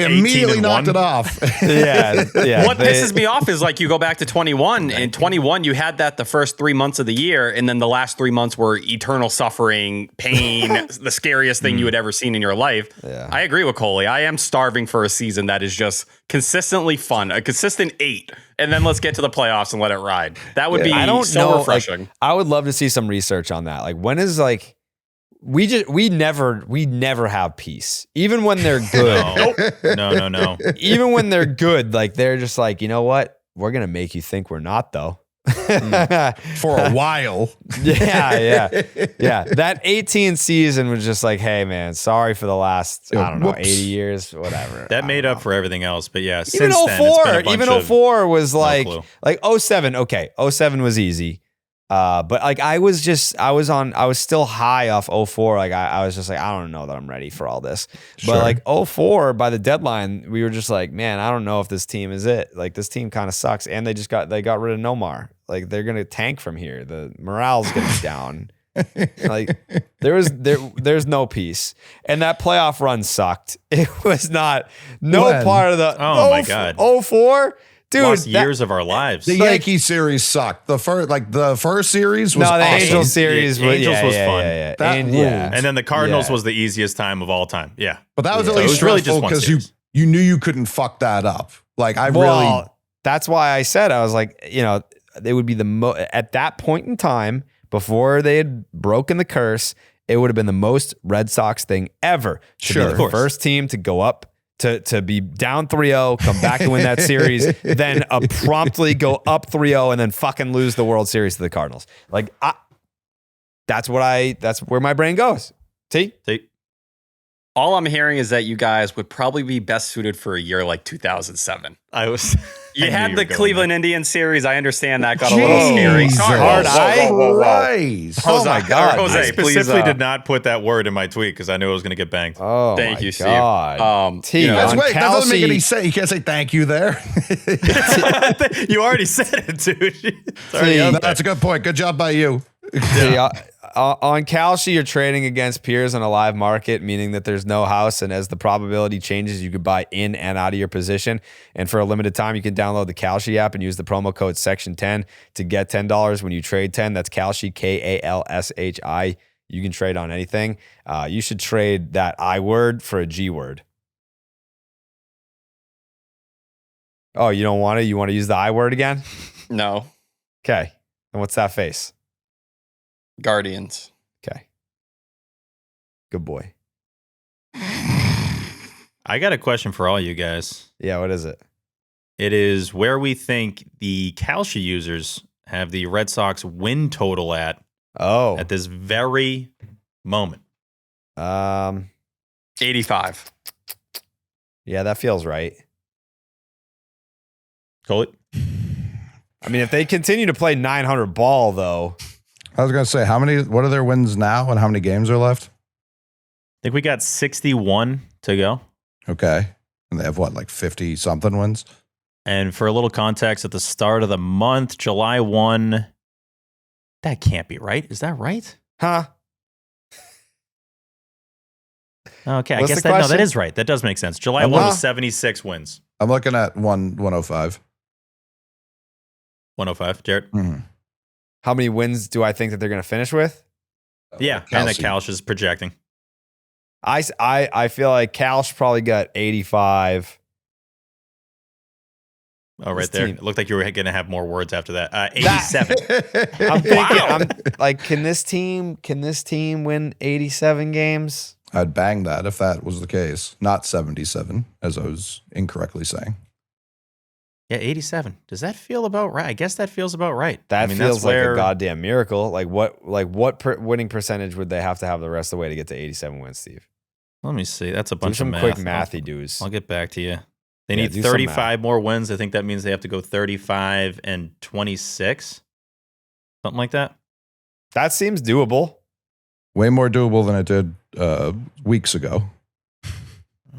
immediately knocked it off. Yeah. What pisses me off is like you go back to 21. In 21, you had that the first 3 months of the year, and then the last 3 months were eternal suffering, pain, the scariest thing you had ever seen in your life. Yeah. I agree with Coley. I am starving for a season that is just consistently fun, a consistent 8, and then let's get to the playoffs and let it ride. That would be so refreshing. Like, I would love to see some research on that. Like, when is we never have peace, even when they're good. No. Even when they're good, like, they're just like, you know what? We're gonna make you think we're not, though. For a while. Yeah. That 18 season was just like, hey man, sorry for the last, I don't know, 80 years, whatever. That made up for everything else. But yeah, even since 04, then, even 04 was like, clue. like 07. Okay. 07 was easy. But like I was still high off 04. Like I was just like, I don't know that I'm ready for all this. Sure. But like 04 by the deadline, we were just like, man, I don't know if this team is it. Like this team kind of sucks. And they got rid of Nomar. Like they're gonna tank from here. The morale's gonna be down. Like there's no peace. And that playoff run sucked. It was not part of the my God. 04. Dude, lost years of our lives. The Yankee series sucked. The first series was the awesome. Angels series Angels was fun. Yeah. That ruled. And then the Cardinals was the easiest time of all time. Yeah. But that was at So it least was really stressful just one because series. you knew you couldn't fuck that up. Like that's why I said, I was like, they would be at that point in time before they had broken the curse, it would have been the most Red Sox thing ever. To be the first team to go up to be down 3-0, come back and win that series, then promptly go up 3-0 and then fucking lose the World Series to the Cardinals. Like that's where my brain goes. T? All I'm hearing is that you guys would probably be best suited for a year like 200007. You had the Cleveland Indians series. I understand that got a little scary. Hard eye. Oh my God. Jose, I specifically please, did not put that word in my tweet because I knew it was going to get banged. Oh, thank you, Steve. T, that doesn't make any sense. You can't say thank you there. You already said it, dude. That's a good point. Good job by you. On Kalshi, you're trading against peers on a live market, meaning that there's no house, and as the probability changes, you could buy in and out of your position. And for a limited time, you can download the Kalshi app and use the promo code Section10 to get $10 when you trade 10. That's Kalshi, Kalshi. You can trade on anything. You should trade that I word for a G word. Oh, you don't want to? You want to use the I word again? No. Okay. And what's that face? Guardians. Okay. Good boy. I got a question for all you guys. Yeah, what is it? It is where we think the Kalshi users have the Red Sox win total at this very moment. 85. Yeah, that feels right. Coley? I mean, if they continue to play 900 ball, though. I was going to say, what are their wins now and how many games are left? I think we got 61 to go. Okay. And they have like 50 something wins? And for a little context, at the start of the month, July 1, that can't be right. Is that right? Huh? Okay, What's I guess the that question? that is right. That does make sense. July 1 was 76 wins. I'm looking at 105. 105, Jared? Mm-hmm. How many wins do I think that they're going to finish with? Yeah, and that Kalshi is projecting. I feel like Kalsh probably got 85. Oh, right This there. team- It looked like you were going to have more words after that. 87. I'm thinking, can this team win 87 games? I'd bang that if that was the case. Not 77, as I was incorrectly saying. Yeah, 87. Does that feel about right? I guess that feels about right. That that's feels like where- a goddamn miracle. Like what winning percentage would they have to have the rest of the way to get to 87 wins, Steve? Let me see. That's a Do bunch some of math. quick mathy do's. I'll get back to you. They Yeah, need do some 35 more wins. I think that means they have to go 35 and 26. Something like that. That seems doable. Way more doable than it did weeks ago.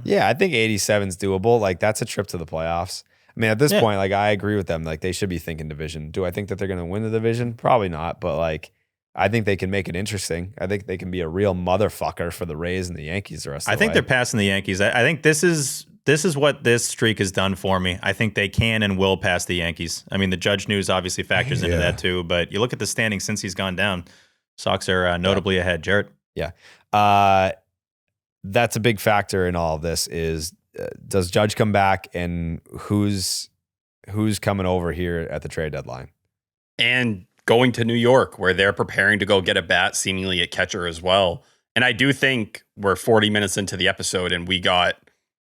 Yeah, I think 87 is doable. Like that's a trip to the playoffs. I mean, at this point, like I agree with them. Like they should be thinking division. Do I think that they're going to win the division? Probably not. But like, I think they can make it interesting. I think they can be a real motherfucker for the Rays and the Yankees the rest of the way. I think they're passing the Yankees. I think this is what this streak has done for me. I think they can and will pass the Yankees. I mean, the Judge news obviously factors into that too. But you look at the standings since he's gone down. Sox are notably ahead. Jarrett? Yeah. That's a big factor in all of this is does Judge come back and who's coming over here at the trade deadline? And going to New York where they're preparing to go get a bat seemingly at catcher as well. And I do think we're 40 minutes into the episode and we got,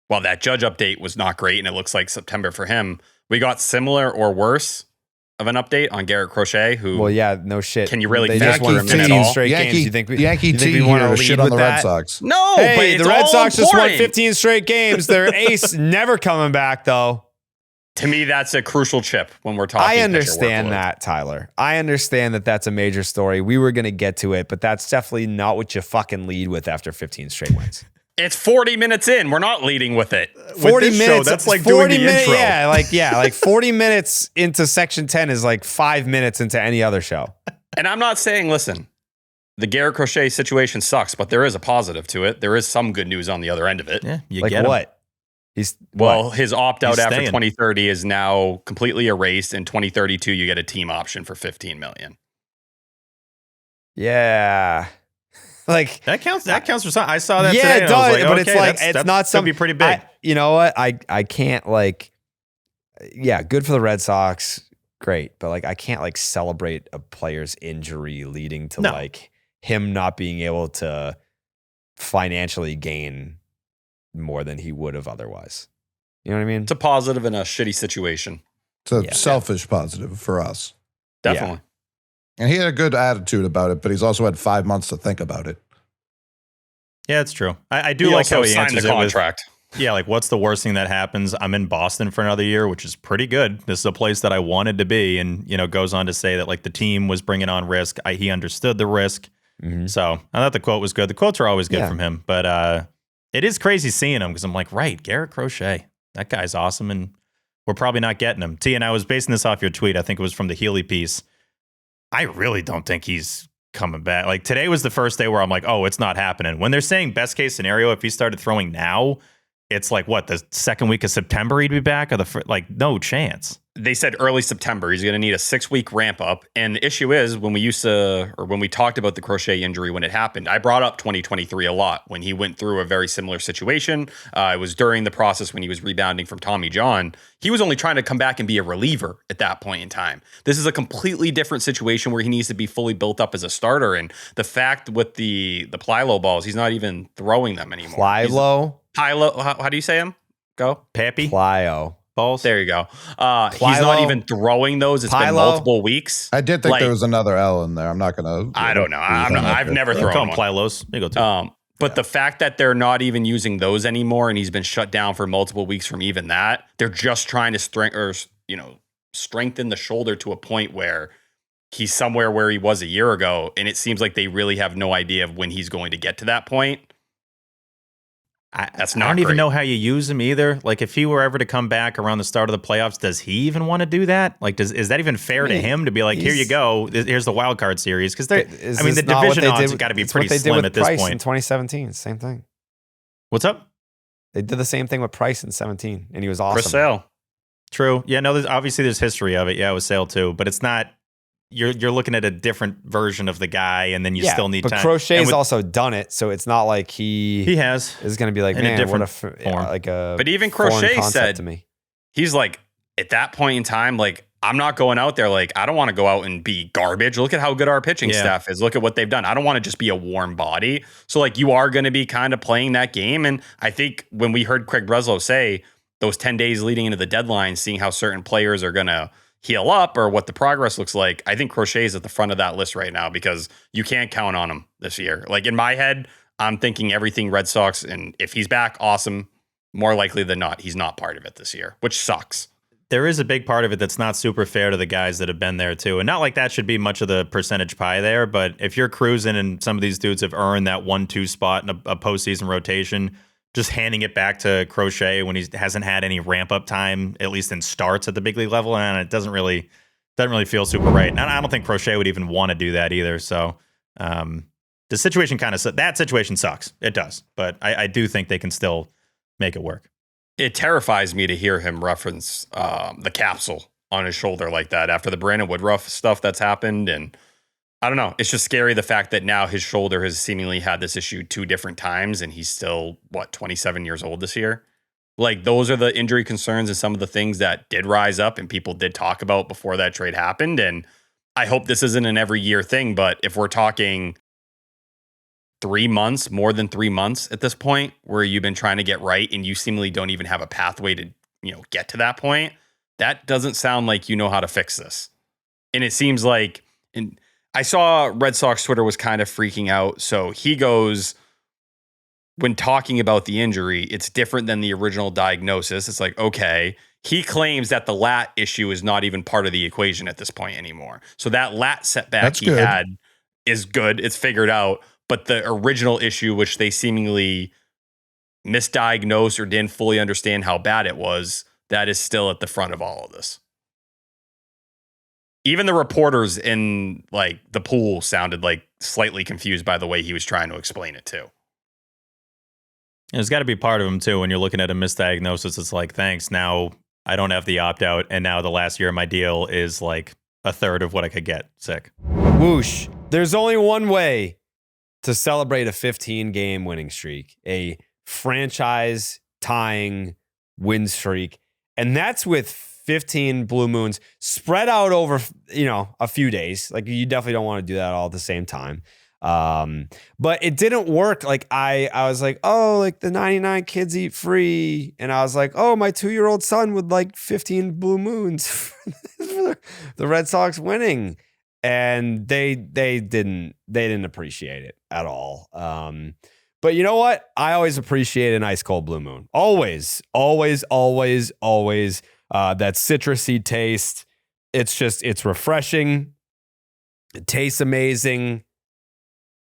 while that Judge update was not great and it looks like September for him, we got similar or worse of an update on Garrett Crochet, who... Well, yeah, no shit. Can you really they back just won for him 15 at all? straight games. You think Yankee T we want to here to lead shit on with the that? Red Sox. No, but Hey, it's the Red all Sox just won important. 15 straight games. Their ace never coming back, though. To me, that's a crucial chip when we're talking. I understand that, Tyler. I understand that that's a major story. We were going to get to it, but that's definitely not what you fucking lead with after 15 straight wins. It's 40 minutes in. We're not leading with it. 40 minutes. Show, that's like doing the intro. Like 40 minutes into Section 10 is like 5 minutes into any other show. And I'm not saying, listen, the Garrett Crochet situation sucks, but there is a positive to it. There is some good news on the other end of it. Yeah, you like get what? His opt-out after staying. 2030 is now completely erased. In 2032, you get a team option for $15 million. Yeah. Like that counts for something. I saw that yeah, today. It does, I was like, but okay, it's like that's not something be pretty big. You know what? I can't like. Yeah, good for the Red Sox. Great, but like I can't like celebrate a player's injury leading to like him not being able to financially gain more than he would have otherwise. You know what I mean? It's a positive in a shitty situation. It's a selfish positive for us. Definitely. Yeah. And he had a good attitude about it, but he's also had 5 months to think about it. Yeah, it's true. I do He like how also he signed answers the it with, contract. yeah, like what's the worst thing that happens? I'm in Boston for another year, which is pretty good. This is a place that I wanted to be, and goes on to say that like the team was bringing on risk. He understood the risk. Mm-hmm. So I thought the quote was good. The quotes are always good from him, but it is crazy seeing him because I'm like, right, Garrett Crochet, that guy's awesome, and we're probably not getting him. T, and I was basing this off your tweet. I think it was from the Healy piece. I really don't think he's coming back. Like today was the first day where I'm like, oh, it's not happening. When they're saying best case scenario, if he started throwing now, it's like what, the second week of September he'd be back, or no chance. They said early September. He's going to need a 6-week ramp up. And the issue is when we talked about the Crochet injury when it happened, I brought up 2023 a lot when he went through a very similar situation. It was during the process when he was rebounding from Tommy John. He was only trying to come back and be a reliever at that point in time. This is a completely different situation where he needs to be fully built up as a starter. And the fact with the Plylo balls, he's not even throwing them anymore. Plylo? How do you say him? Go. Pappy? Plyo. Balls? There you go. He's not even throwing those. It's been multiple weeks. I did think there was another L in there. I'm not going to. I don't know. I've never thrown call one. them Plylos. There you go too. But the fact that they're not even using those anymore, and he's been shut down for multiple weeks from even that, they're just trying to strengthen the shoulder to a point where he's somewhere where he was a year ago, and it seems like they really have no idea of when he's going to get to that point. I don't even know how you use him either. Like if he were ever to come back around the start of the playoffs, does he even want to do that? Like, is that even fair to him to be like, here you go, here's the wild card series? Because the division odds have got to be pretty slim at this Price point. In 2017, same thing. What's up? They did the same thing with Price in 17, and he was awesome. Chris Sale. True. Yeah, no, there's history of it. Yeah, it was Sale too, but it's not. You're looking at a different version of the guy, and then you still need time. But Crochet's also done it, so it's not like he has is going to be like, in a man, different what a like a. But even Crochet said to me, he's like at that point in time, like I'm not going out there. Like I don't want to go out and be garbage. Look at how good our pitching staff is. Look at what they've done. I don't want to just be a warm body. So like you are going to be kind of playing that game. And I think when we heard Craig Breslow say those 10 days leading into the deadline, seeing how certain players are going to heal up or what the progress looks like, I think Crochet is at the front of that list right now because you can't count on him this year. Like in my head, I'm thinking everything Red Sox, and if he's back, awesome. More likely than not, he's not part of it this year, which sucks. There is a big part of it that's not super fair to the guys that have been there too. And not like that should be much of the percentage pie there, but if you're cruising and some of these dudes have earned that 1-2 spot in a postseason rotation, just handing it back to Crochet when he hasn't had any ramp up time, at least in starts at the big league level, and it doesn't really feel super right. And I don't think Crochet would even want to do that either. So the situation that situation sucks. It does, but I do think they can still make it work. It terrifies me to hear him reference the capsule on his shoulder like that after the Brandon Woodruff stuff that's happened. And I don't know. It's just scary the fact that now his shoulder has seemingly had this issue 2 different times and he's still, 27 years old this year? Like, those are the injury concerns and some of the things that did rise up and people did talk about before that trade happened. And I hope this isn't an every year thing, but if we're talking 3 months, more than 3 months at this point, where you've been trying to get right and you seemingly don't even have a pathway to, get to that point, that doesn't sound like you know how to fix this. And it seems like, and I saw Red Sox Twitter was kind of freaking out. So he goes, when talking about the injury, it's different than the original diagnosis. It's like, okay, he claims that the lat issue is not even part of the equation at this point anymore. So that lat setback That's he good. had is good. It's figured out. But the original issue, which they seemingly misdiagnosed or didn't fully understand how bad it was, that is still at the front of all of this. Even the reporters in like the pool sounded like slightly confused by the way he was trying to explain it too. There's got to be part of them too. When you're looking at a misdiagnosis, it's like, thanks. Now I don't have the opt out. And now the last year of my deal is like a third of what I could get. Sick. Whoosh. There's only one way to celebrate a 15-game winning streak, a franchise tying win streak. And that's with 15 blue moons spread out over, a few days. Like, you definitely don't want to do that all at the same time. But it didn't work. Like, I was like, oh, like the 99 kids eat free. And I was like, oh, my 2-year-old son would like 15 blue moons for the Red Sox winning. And they didn't appreciate it at all. But you know what? I always appreciate an ice cold blue moon. Always, always, always, always. That citrusy taste. It's refreshing. It tastes amazing.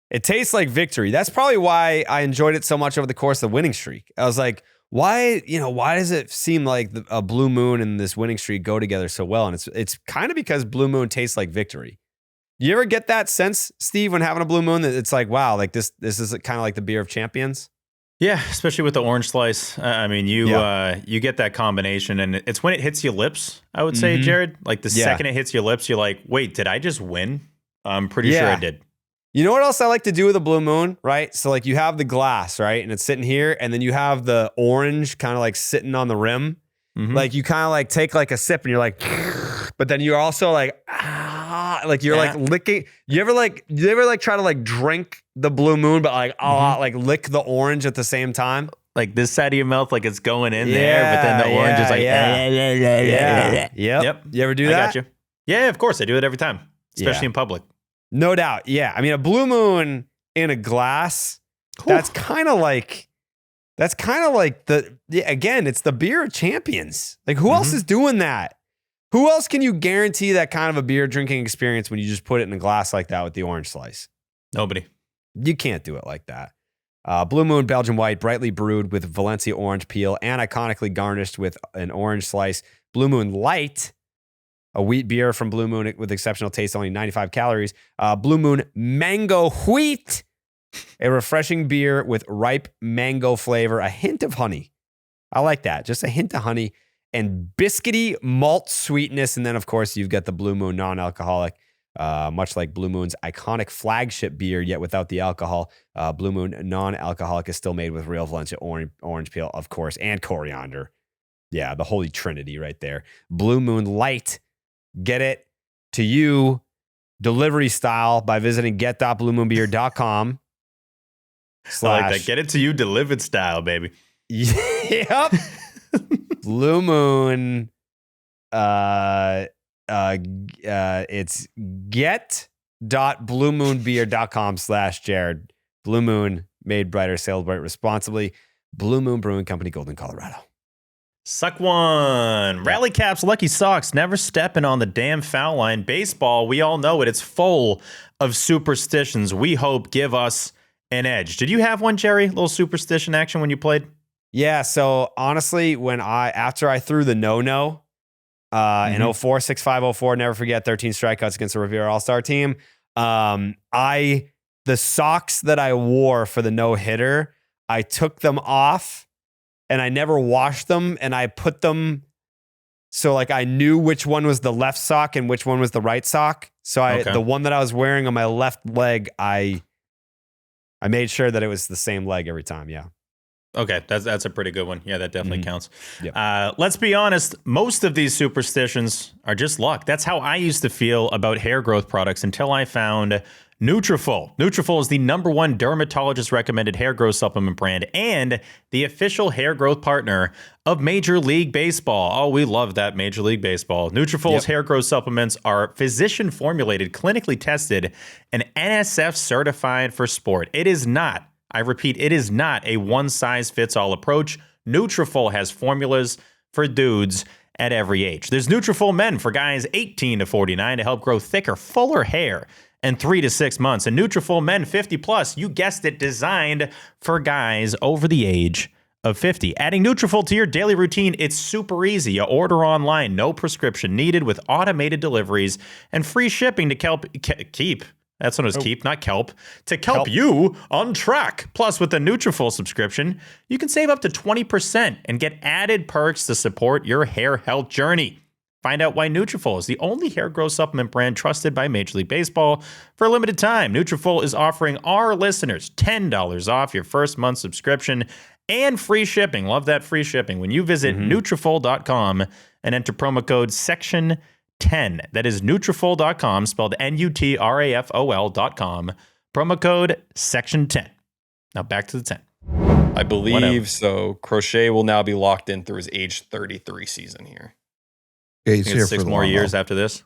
It tastes like victory. That's probably why I enjoyed it so much over the course of the winning streak. I was like, why does it seem like a blue moon and this winning streak go together so well? And it's kind of because blue moon tastes like victory. You ever get that sense, Steve, when having a blue moon, that it's like, wow, like this is kind of like the beer of champions? Yeah, especially with the orange slice. I mean, you get that combination, and it's when it hits your lips, I would say, Jared. Like the second it hits your lips, you're like, wait, did I just win? I'm pretty sure I did. You know what else I like to do with a blue moon, right? So like you have the glass, right? And it's sitting here, and then you have the orange kind of like sitting on the rim. Like you kind of like take like a sip and you're like, but then you're also like, like you're like licking. You ever try to like drink the blue moon, but like, like lick the orange at the same time? Like this side of your mouth, like it's going in there, but then the orange is like, Yep. You ever do that? I got you. Yeah, of course. I do it every time, especially in public. No doubt. Yeah. I mean, a blue moon in a glass, that's kind of like again, it's the beer of champions. Like who else is doing that? Who else can you guarantee that kind of a beer drinking experience when you just put it in a glass like that with the orange slice? Nobody. You can't do it like that. Blue Moon Belgian White, brightly brewed with Valencia orange peel and iconically garnished with an orange slice. Blue Moon Light, a wheat beer from Blue Moon with exceptional taste, only 95 calories. Blue Moon Mango Wheat, a refreshing beer with ripe mango flavor, a hint of honey. I like that. Just a hint of honey and biscuity malt sweetness. And then, of course, you've got the Blue Moon non-alcoholic, much like Blue Moon's iconic flagship beer, yet without the alcohol. Blue Moon non-alcoholic is still made with real Valencia orange peel, of course, and coriander. Yeah, the holy trinity right there. Blue Moon Light. Get it to you delivery style by visiting get.bluemoonbeer.com. I like that. Get it to you delivered style, baby. Yep. Blue Moon. It's get.bluemoonbeer.com/Jared. Blue Moon, made brighter, sailed bright responsibly. Blue Moon Brewing Company, Golden, Colorado. Suck one. Rally caps, lucky socks, never stepping on the damn foul line. Baseball, we all know it. It's full of superstitions. We hope give us an edge. Did you have one, Jerry? A little superstition action when you played? Yeah. So honestly, after I threw the no-no in 04, 6-5-04, never forget 13 strikeouts against the Revere All-Star team. The socks that I wore for the no-hitter, I took them off. And I never washed them, and I put them so like I knew which one was the left sock and which one was the right sock. So the one that I was wearing on my left leg, I made sure that it was the same leg every time. Yeah. Okay, that's a pretty good one. Yeah, that definitely counts. Yep. Let's be honest. Most of these superstitions are just luck. That's how I used to feel about hair growth products until I found Nutrafol. Nutrafol is the #1 dermatologist-recommended hair growth supplement brand and the official hair growth partner of Major League Baseball. Oh, we love that, Major League Baseball. Nutrafol's hair growth supplements are physician-formulated, clinically tested, and NSF certified for sport. It is not, I repeat, it is not a one-size-fits-all approach. Nutrafol has formulas for dudes at every age. There's Nutrafol Men for guys 18 to 49 to help grow thicker, fuller hair in 3 to 6 months. And Nutrafol Men 50 plus, you guessed it, designed for guys over the age of 50. Adding Nutrafol to your daily routine, it's super easy. You order online, no prescription needed, with automated deliveries and free shipping to keep. That's what it was, keep, not kelp. To kelp you on track. Plus, with the Nutrafol subscription, you can save up to 20% and get added perks to support your hair health journey. Find out why Nutrafol is the only hair growth supplement brand trusted by Major League Baseball. For a limited time, Nutrafol is offering our listeners $10 off your first month subscription and free shipping. Love that free shipping when you visit Nutrafol.com and enter promo code SECTION10. That is Nutrafol.com, spelled Nutrafol.com. Promo code SECTION10. Now back to the 10. I believe so. Crochet will now be locked in through his age 33 season here. Yeah, he's here 6 for more the years after this.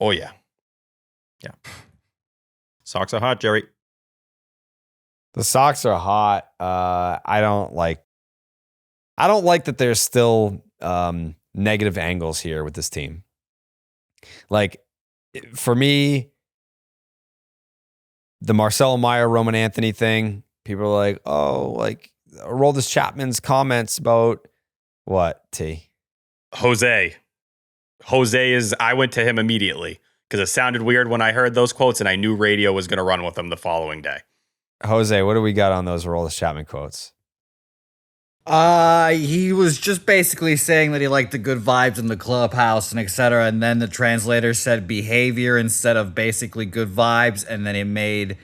Oh, yeah. Yeah. Sox are hot, Jerry. The Sox are hot. I don't like that there's still negative angles here with this team. Like, for me, the Marcelo Meyer, Roman Anthony thing, people are like, oh, like Aroldis Chapman's comments about what, T? Jose is, I went to him immediately because it sounded weird when I heard those quotes and I knew radio was going to run with them the following day. Jose, what do we got on those Aroldis Chapman quotes? He was just basically saying that he liked the good vibes in the clubhouse and etc. And then the translator said behavior instead of basically good vibes, and then it made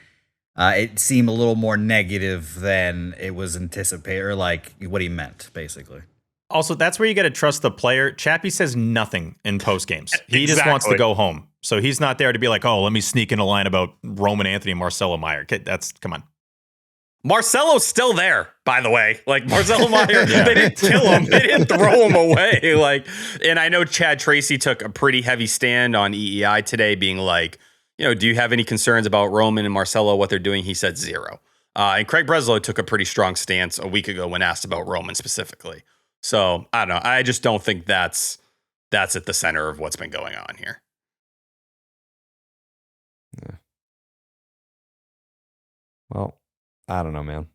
it seem a little more negative than it was anticipated, or like what he meant, basically. Also, that's where you got to trust the player. Chappie says nothing in post games. He just wants to go home. So he's not there to be like, oh, let me sneak in a line about Roman Anthony and Marcelo Meyer. Come on. Marcelo's still there, by the way. Like, Marcelo Meyer, they didn't kill him. They didn't throw him away. Like, and I know Chad Tracy took a pretty heavy stand on EEI today, being like, do you have any concerns about Roman and Marcelo, what they're doing? He said zero. And Craig Breslow took a pretty strong stance a week ago when asked about Roman specifically. So, I don't know. I just don't think that's at the center of what's been going on here. Yeah. Well, I don't know, man.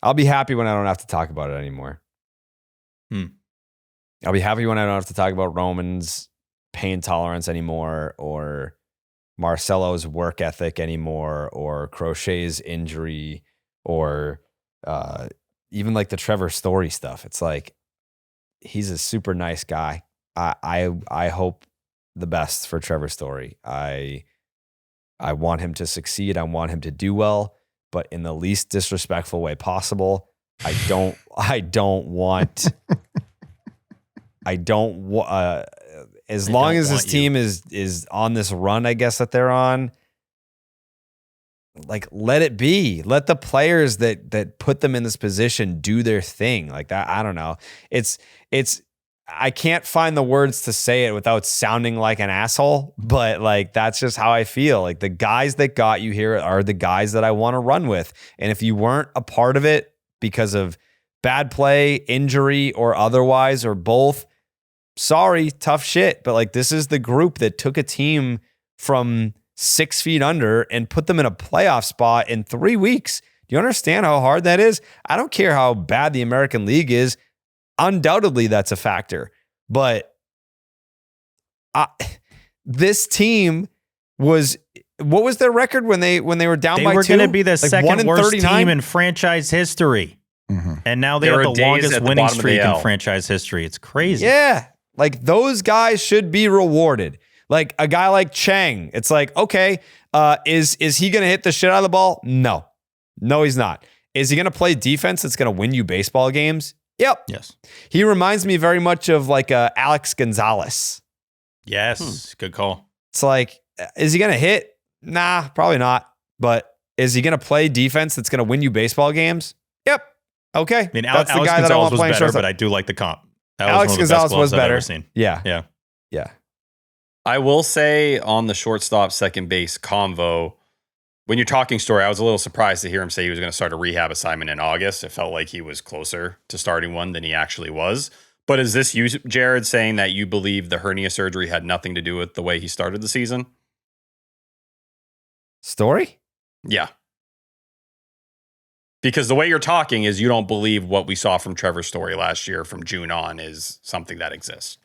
I'll be happy when I don't have to talk about it anymore. I'll be happy when I don't have to talk about Roman's pain tolerance anymore, or Marcelo's work ethic anymore, or Crochet's injury, or even like the Trevor Story stuff. It's like, he's a super nice guy. I hope the best for Trevor Story. I want him to succeed. I want him to do well, but in the least disrespectful way possible. I don't want as long as this team is on this run, I guess, that they're on, like, let it be. Let the players that put them in this position do their thing. Like that. I don't know. It's I can't find the words to say it without sounding like an asshole, but like, that's just how I feel. Like, the guys that got you here are the guys that I want to run with. And if you weren't a part of it because of bad play, injury, or otherwise, or both, sorry, tough shit. But like, this is the group that took a team from 6 feet under and put them in a playoff spot in 3 weeks. Do you understand how hard that is? I don't care how bad the American League is. Undoubtedly, that's a factor. But this team was, what was their record when they were down by 2? They were going to be the like second worst team in franchise history. Mm-hmm. And now they have the longest winning streak in franchise history. It's crazy. Yeah. Like, those guys should be rewarded. Like a guy like Chang, it's like, okay, is he going to hit the shit out of the ball? No, he's not. Is he going to play defense that's going to win you baseball games? Yep. Yes. He reminds me very much of like Alex Gonzalez. Yes. Good call. It's like, is he going to hit? Nah, probably not. But is he going to play defense that's going to win you baseball games? Yep. Okay. I mean, that's the guy Gonzalez that I want playing better, but I do like the comp. Alex Gonzalez was better. I've ever seen. Yeah. I will say on the shortstop, second base convo, when you're talking Story, I was a little surprised to hear him say he was going to start a rehab assignment in August. It felt like he was closer to starting one than he actually was. But is this you, Jared, saying that you believe the hernia surgery had nothing to do with the way he started the season? Story? Yeah. Because the way you're talking is you don't believe what we saw from Trevor Story last year from June on is something that exists.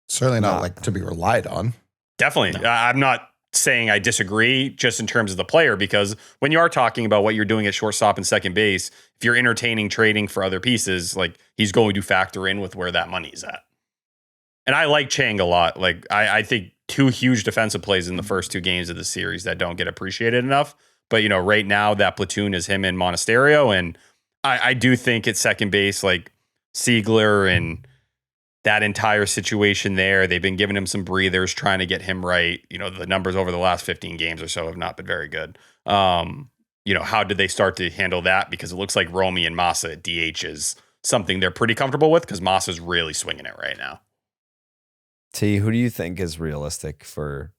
Certainly not like to be relied on. Definitely. No. I'm not saying I disagree just in terms of the player, because when you are talking about what you're doing at shortstop and second base, if you're entertaining trading for other pieces, like he's going to factor in with where that money is at. And I like Chang a lot. Like I think 2 huge defensive plays in the first 2 games of the series that don't get appreciated enough. But, you know, right now that platoon is him and Monasterio. And I do think at second base, like Siegler and that entire situation there, they've been giving him some breathers, trying to get him right. You know, the numbers over the last 15 games or so have not been very good. You know, how did they start to handle that? Because it looks like Romy and Massa at DH is something they're pretty comfortable with, because Massa's really swinging it right now. T, who do you think is realistic for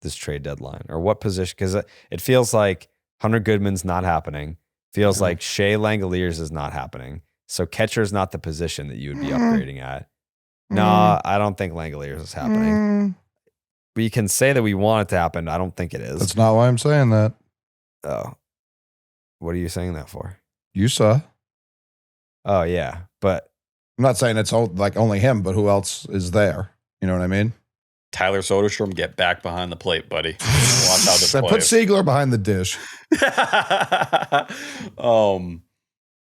this trade deadline, or what position? Because it feels like Hunter Goodman's not happening. Feels like Shea Langoliers is not happening. So catcher's not the position that you would be upgrading at. No, I don't think Langoliers is happening. We can say that we want it to happen. I don't think it is. That's not why I'm saying that. Oh, what are you saying that for? You saw. Oh yeah, but I'm not saying it's like only him, but who else is there? You know what I mean? Tyler Soderstrom, get back behind the plate, buddy. Watch how this Put Siegler behind the dish.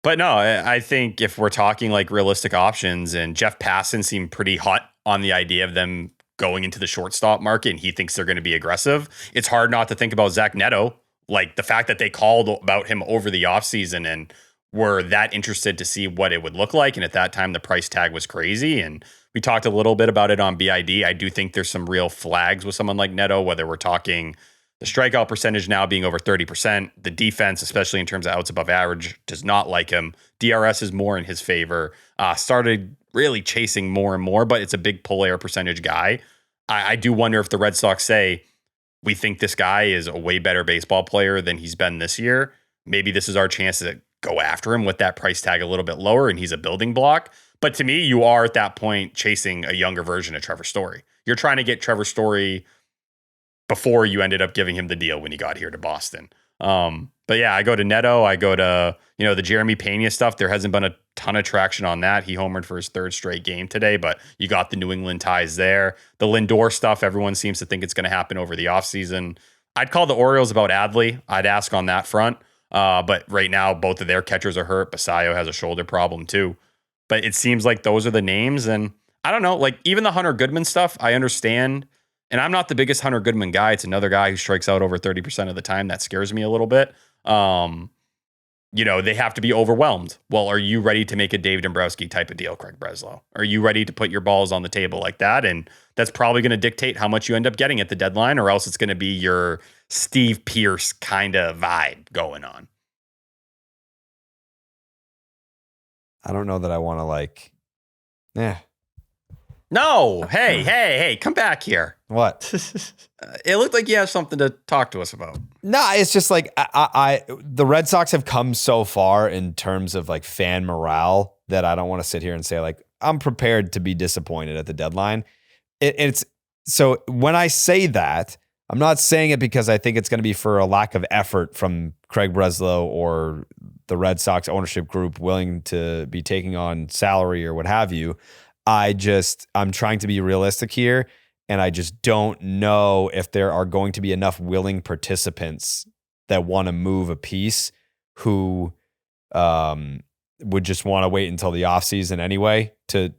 But no, I think if we're talking like realistic options, and Jeff Passan seemed pretty hot on the idea of them going into the shortstop market, and he thinks they're going to be aggressive, it's hard not to think about Zach Neto. Like the fact that they called about him over the offseason and were that interested to see what it would look like. And at that time, the price tag was crazy. And we talked a little bit about it on BID. I do think there's some real flags with someone like Neto, whether we're talking the strikeout percentage now being over 30%, the defense, especially in terms of outs above average, does not like him. DRS is more in his favor. Started really chasing more and more, but it's a big pull air percentage guy. I do wonder if the Red Sox say, we think this guy is a way better baseball player than he's been this year. Maybe this is our chance to go after him with that price tag a little bit lower, and he's a building block. But to me, you are at that point chasing a younger version of Trevor Story. You're trying to get Trevor Story before you ended up giving him the deal when he got here to Boston. But yeah, I go to Neto. I go to, the Jeremy Pena stuff. There hasn't been a ton of traction on that. He homered for his 3rd straight game today, but you got the New England ties there. The Lindor stuff, everyone seems to think it's going to happen over the offseason. I'd call the Orioles about Adley. I'd ask on that front. But right now, both of their catchers are hurt. Basayo has a shoulder problem too. But it seems like those are the names. And I don't know, like even the Hunter Goodman stuff, I understand. And I'm not the biggest Hunter Goodman guy. It's another guy who strikes out over 30% of the time. That scares me a little bit. They have to be overwhelmed. Well, are you ready to make a Dave Dombrowski type of deal, Craig Breslow? Are you ready to put your balls on the table like that? And that's probably going to dictate how much you end up getting at the deadline, or else it's going to be your Steve Pearce kind of vibe going on. I don't know that I want to No. Hey, come back here. What? It looked like you have something to talk to us about. No, it's just like the Red Sox have come so far in terms of like fan morale that I don't want to sit here and say like I'm prepared to be disappointed at the deadline. It's so when I say that, I'm not saying it because I think it's going to be for a lack of effort from Craig Breslow or the Red Sox ownership group willing to be taking on salary or what have you. I'm trying to be realistic here, and I just don't know if there are going to be enough willing participants that want to move a piece who would just want to wait until the offseason anyway to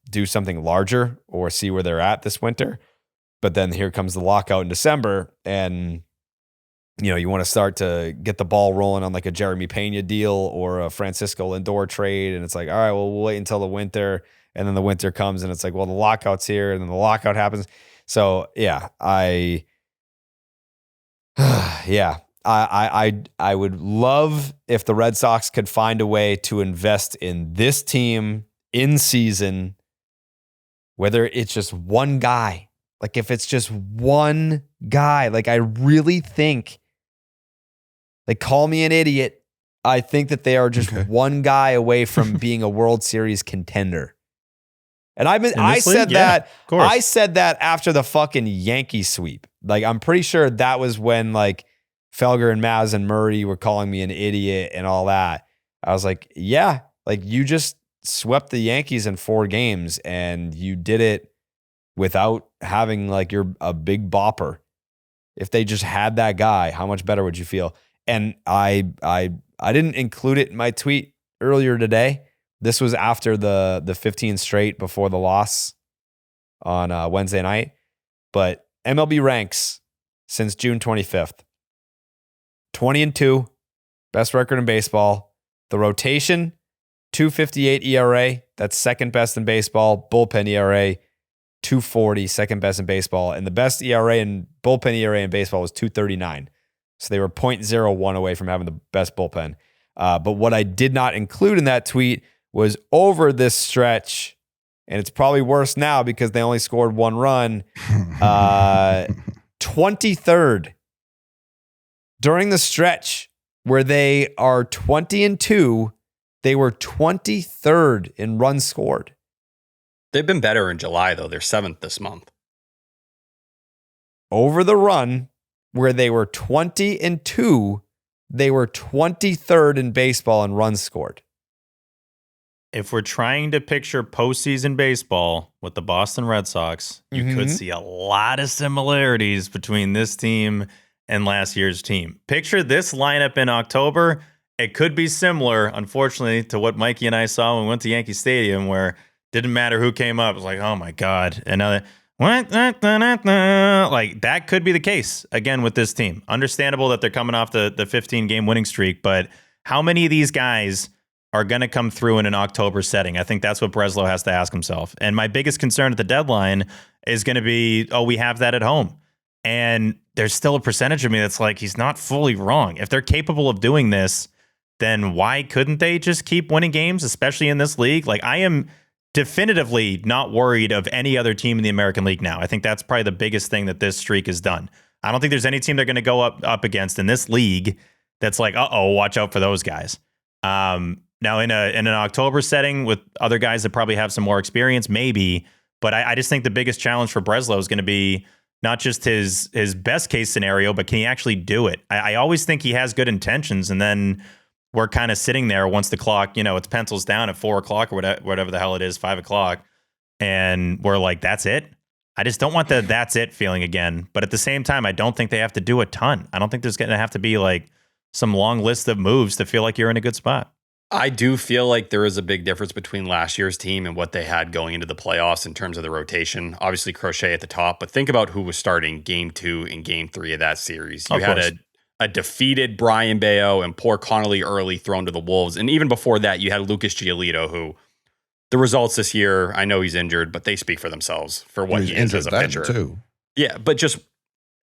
do something larger or see where they're at this winter. But then here comes the lockout in December, and you want to start to get the ball rolling on like a Jeremy Pena deal or a Francisco Lindor trade, and it's like, all right, well, we'll wait until the winter. And then the winter comes and it's like, well, the lockout's here, and then the lockout happens. So yeah, I would love if the Red Sox could find a way to invest in this team in season, whether it's just one guy, Like if it's just one guy, like I really think, like call me an idiot, I think that they are just one guy away from being a World Series contender. And I said that after the fucking Yankee sweep. Like I'm pretty sure that was when like Felger and Maz and Murray were calling me an idiot and all that. I was like, yeah, like you just swept the Yankees in 4 games and you did it without having like a big bopper. If they just had that guy, how much better would you feel? And I didn't include it in my tweet earlier today. This was after the 15 straight before the loss on Wednesday night. But MLB ranks since June 25th. 20-2, best record in baseball. The rotation, 2.58 ERA. That's second best in baseball. Bullpen ERA, 2.40, second best in baseball. And the best ERA and bullpen ERA in baseball was 2.39. So they were 0.01 away from having the best bullpen. But what I did not include in that tweet was over this stretch, and it's probably worse now because they only scored 1 run, 23rd. During the stretch where they are 20-2, they were 23rd in runs scored. They've been better in July, though. They're 7th this month. Over the run where they were 20-2, they were 23rd in baseball in runs scored. If we're trying to picture postseason baseball with the Boston Red Sox, you could see a lot of similarities between this team and last year's team. Picture this lineup in October. It could be similar, unfortunately, to what Mikey and I saw when we went to Yankee Stadium, where it didn't matter who came up. It was like, oh my God. Another, like that could be the case again with this team. Understandable that they're coming off the 15-game winning streak, but how many of these guys are going to come through in an October setting? I think that's what Breslow has to ask himself. And my biggest concern at the deadline is going to be, we have that at home. And there's still a percentage of me that's like, he's not fully wrong. If they're capable of doing this, then why couldn't they just keep winning games, especially in this league? Like, I am definitively not worried of any other team in the American League now. I think that's probably the biggest thing that this streak has done. I don't think there's any team they're going to go up against in this league that's like, watch out for those guys. Now, in an October setting with other guys that probably have some more experience, maybe. But I just think the biggest challenge for Breslow is going to be not just his best case scenario, but can he actually do it? I always think he has good intentions, and then we're kind of sitting there once the clock, it's pencils down at 4 o'clock or whatever the hell it is, 5 o'clock, and we're like, that's it? I just don't want the that's it feeling again. But at the same time, I don't think they have to do a ton. I don't think there's going to have to be like some long list of moves to feel like you're in a good spot. I do feel like there is a big difference between last year's team and what they had going into the playoffs in terms of the rotation. Obviously, Crochet at the top, but think about who was starting Game 2 and Game 3 of that series. You had a defeated Brian Bello and poor Connolly early thrown to the Wolves. And even before that, you had Lucas Giolito, who the results this year, I know he's injured, but they speak for themselves for what he is as a pitcher. Too. Yeah, but just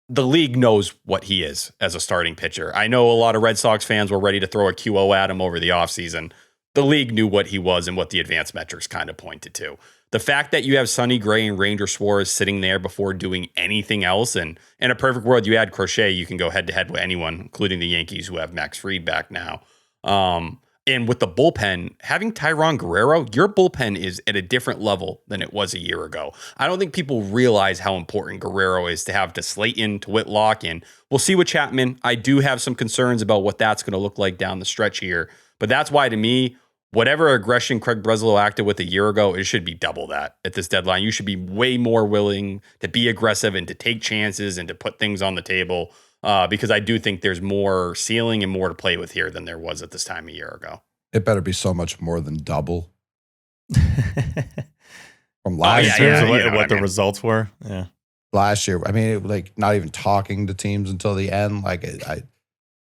the league knows what he is as a starting pitcher. I know a lot of Red Sox fans were ready to throw a QO at him over the offseason. The league knew what he was and what the advanced metrics kind of pointed to. The fact that you have Sonny Gray and Ranger Suarez sitting there before doing anything else, and in a perfect world, you add Crochet, you can go head-to-head with anyone, including the Yankees, who have Max Fried back now. And with the bullpen, having Tyron Guerrero, your bullpen is at a different level than it was a year ago. I don't think people realize how important Guerrero is to have to Slayton, to Whitlock, and we'll see with Chapman. I do have some concerns about what that's going to look like down the stretch here. But that's why, to me, whatever aggression Craig Breslow acted with a year ago, it should be double that at this deadline. You should be way more willing to be aggressive and to take chances and to put things on the table. Because I do think there's more ceiling and more to play with here than there was at this time a year ago. It better be so much more than double. From last year. What the results were. Yeah. Last year, I mean, not even talking to teams until the end.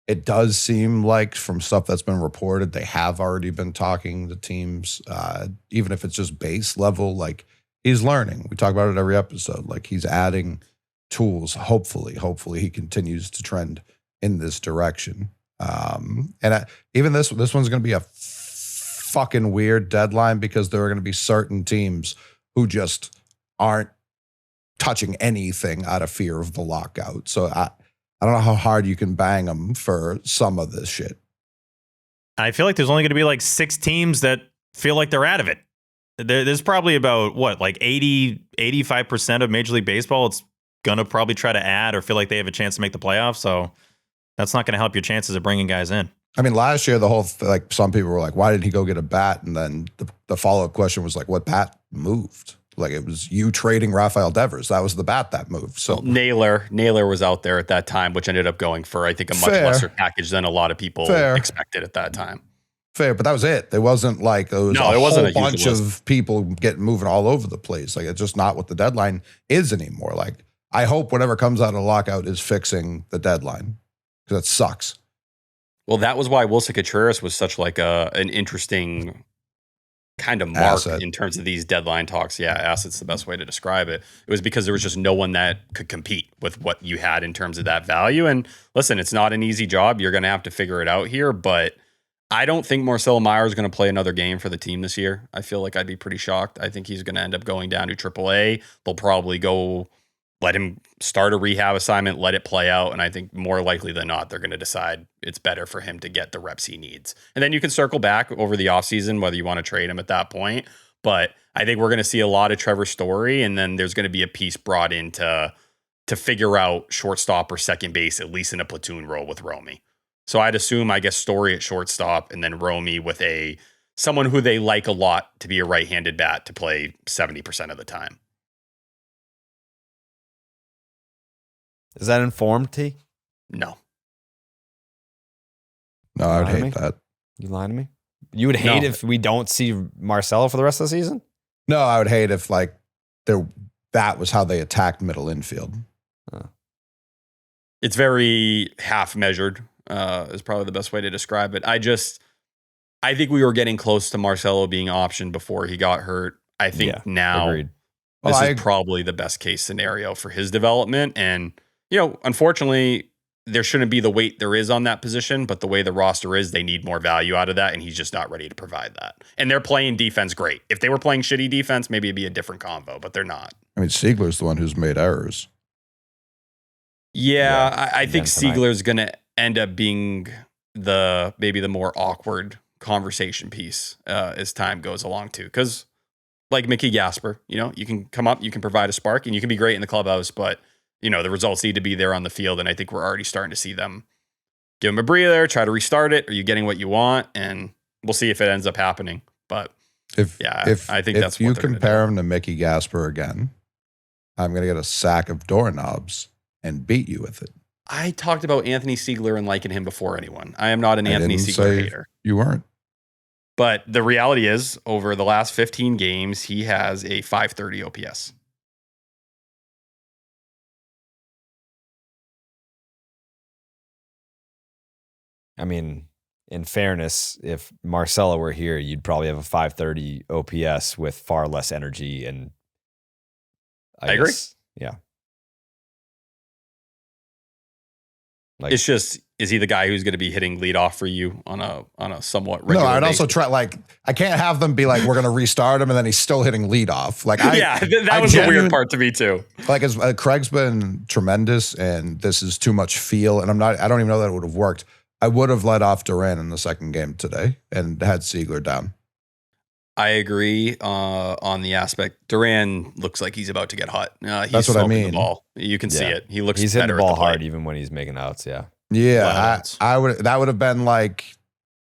It does seem like from stuff that's been reported, they have already been talking to teams, even if it's just base level. Like, he's learning. We talk about it every episode. Like, he's adding tools. Hopefully he continues to trend in this direction. Even this one's going to be a fucking weird deadline because there are going to be certain teams who just aren't touching anything out of fear of the lockout. So I don't know how hard you can bang them for some of this shit. I feel like there's only going to be like 6 teams that feel like they're out of it. There's probably about, like 85% of Major League Baseball it's going to probably try to add or feel like they have a chance to make the playoffs. So that's not going to help your chances of bringing guys in. I mean, last year, like some people were like, why did he go get a bat? And then the follow-up question was like, what bat moved? Like, it was you trading Rafael Devers. That was the bat that moved. So Naylor was out there at that time, which ended up going for, I think, a much lesser package than a lot of people expected at that time. Fair, but that was it. There wasn't like a whole bunch of people moving all over the place. Like, it's just not what the deadline is anymore. Like, I hope whatever comes out of lockout is fixing the deadline because it sucks. Well, that was why Willson Contreras was such like an interesting kind of mark asset in terms of these deadline talks. Yeah, asset's the best way to describe it. It was because there was just no one that could compete with what you had in terms of that value. And listen, it's not an easy job. You're going to have to figure it out here, but I don't think Marcelo Meyer is going to play another game for the team this year. I feel like I'd be pretty shocked. I think he's going to end up going down to AAA. They'll probably let him start a rehab assignment, let it play out. And I think more likely than not, they're going to decide it's better for him to get the reps he needs. And then you can circle back over the offseason, whether you want to trade him at that point. But I think we're going to see a lot of Trevor Story. And then there's going to be a piece brought in to figure out shortstop or second base, at least in a platoon role with Romy. So I'd assume, I guess, Story at shortstop and then Romy with someone who they like a lot to be a right-handed bat to play 70% of the time. Is that informed, T? No. No, I would hate that. You lying to me? You would hate if we don't see Marcelo for the rest of the season? No, I would hate if like that was how they attacked middle infield. It's very half measured, is probably the best way to describe it. I think we were getting close to Marcelo being optioned before he got hurt. I think now agreed. This is probably the best case scenario for his development. And, unfortunately, there shouldn't be the weight there is on that position, but the way the roster is, they need more value out of that, and he's just not ready to provide that. And they're playing defense great. If they were playing shitty defense, maybe it'd be a different convo, but they're not. I mean, Siegler's the one who's made errors. Yeah, I think Siegler's going to end up being maybe the more awkward conversation piece as time goes along too. Because like Mickey Gasper, you can come up, you can provide a spark, and you can be great in the clubhouse, but the results need to be there on the field. And I think we're already starting to see them give him a breather, try to restart it. Are you getting what you want? And we'll see if it ends up happening. But I think that's what you compare him to Mickey Gasper again, I'm going to get a sack of doorknobs and beat you with it. I talked about Anthony Siegler and liking him before anyone. I am not an Anthony Siegler hater. You weren't. But the reality is, over the last 15 games, he has a .530 OPS. I mean, in fairness, if Marcelo were here, you'd probably have a .530 OPS with far less energy. And I agree. Yeah. Like, it's just, is he the guy who's going to be hitting leadoff for you on a somewhat regular I'd basis? also try, I can't have them be like, we're going to restart him and then he's still hitting leadoff. Like, that was the weird part to me too. Like, Craig's been tremendous, and this is too much feel, and I don't even know that it would have worked. I would have let off Duran in the second game today and had Siegler down. I agree on the aspect. Duran looks like he's about to get hot. That's what I mean. The ball. You can see it. He's hitting better the ball at the hard even when he's making outs. Yeah. Yeah, I would. That would have been like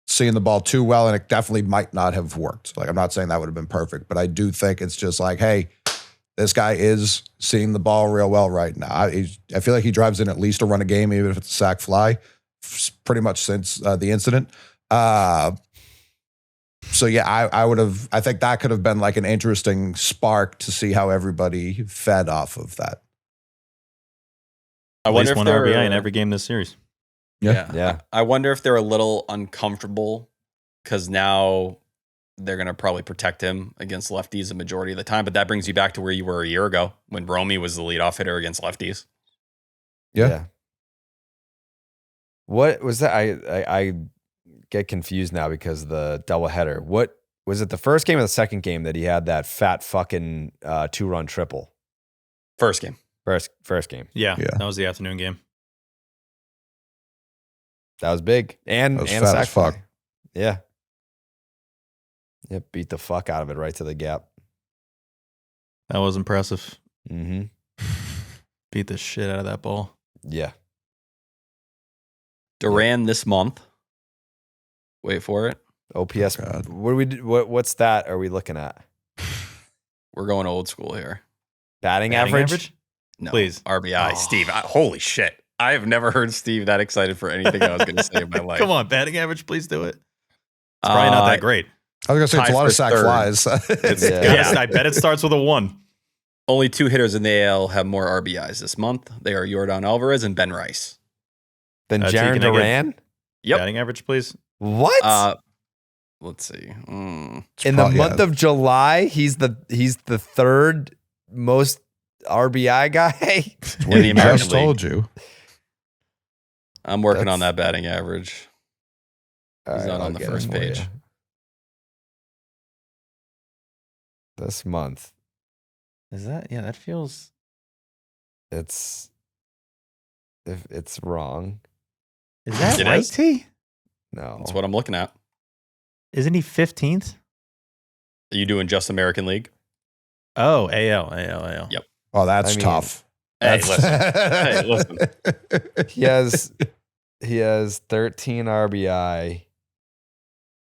seeing the ball too well, and it definitely might not have worked. Like, I'm not saying that would have been perfect, but I do think it's just like, hey, this guy is seeing the ball real well right now. I feel like he drives in at least a run a game, even if it's a sac fly, pretty much since the incident. So yeah, I would have. I think that could have been like an interesting spark to see how everybody fed off of that. At least one RBI in every game this series. Yeah. I wonder if they're a little uncomfortable because now they're going to probably protect him against lefties the majority of the time. But that brings you back to where you were a year ago when Romy was the leadoff hitter against lefties. Yeah. What was that? I get confused now because of the doubleheader. What was it? The first game or the second game that he had that fat fucking 2-run triple? First game. First game. Yeah, Yeah. that was the afternoon game. That was big. And That was and a fat sac as fuck. fly. Yeah. Yep, beat the fuck out of it right to the gap. That was impressive. Mm-hmm. Beat the shit out of that ball. Yeah. Duran this month. Wait for it. OPS. God. What stat are we looking at? We're going old school here. Batting Batting average? No, Please. RBI. Oh. Steve, holy shit. I have never heard Steve that excited for anything I was going to say in my life. Come on, batting average, please do it. It's probably not that great. I was gonna say it's a Tied lot for of sack third. flies. Yeah. I bet it starts with a 1. Only 2 hitters in the AL have more RBIs this month. They are Yordan Alvarez and Ben Rice. Then T, Jaron can I get- Duran? Yep. Batting average, please. What? Let's see. In the month of July, he's the third most RBI guy. What he in the American just told you. I'm working on That's- that batting average. He's not on the first page. This month, Is that? Yeah, that feels. it's wrong. Is that It right, is? T? No, That's what I'm looking at. Isn't he 15th? Are you doing just American League? Oh, AL. Yep. Oh, that's I mean- tough. Hey, That's- listen. he has 13 RBI,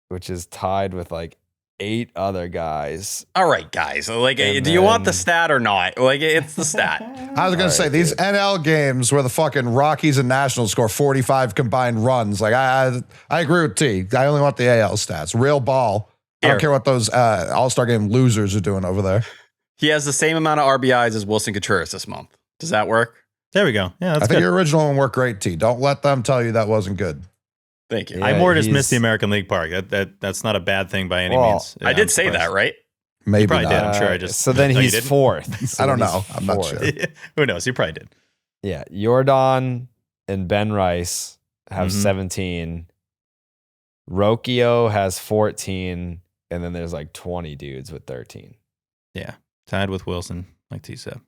which is tied with like 8 other guys. All right, guys. Like, And do you want the then- stat or not? Like, it's the stat. I was gonna say these NL games where the fucking Rockies and Nationals score 45 combined runs. Like I agree with T. I only want the AL stats. Real ball. I Here. don't care what those All-Star game losers are doing over there. He has the same amount of RBIs as Willson Contreras this month. Does that work? There we go. Yeah, I that's think good. your original one worked great, T. Don't let them tell you that wasn't good. Thank you. Yeah, I more just he's- missed the American League part. That's not a bad thing by any Well, means. I I'm did say surprised. that, right? Maybe probably not. did. I'm sure I just- So then No, you he's didn't? fourth. So I don't then he's know. I'm not fourth. sure. Who knows? You probably did. Yeah, Yordan and Ben Rice have Mhm. 17. Rocchio has 14, and then there's like 20 dudes with 13. Yeah, tied with Willson, like T said.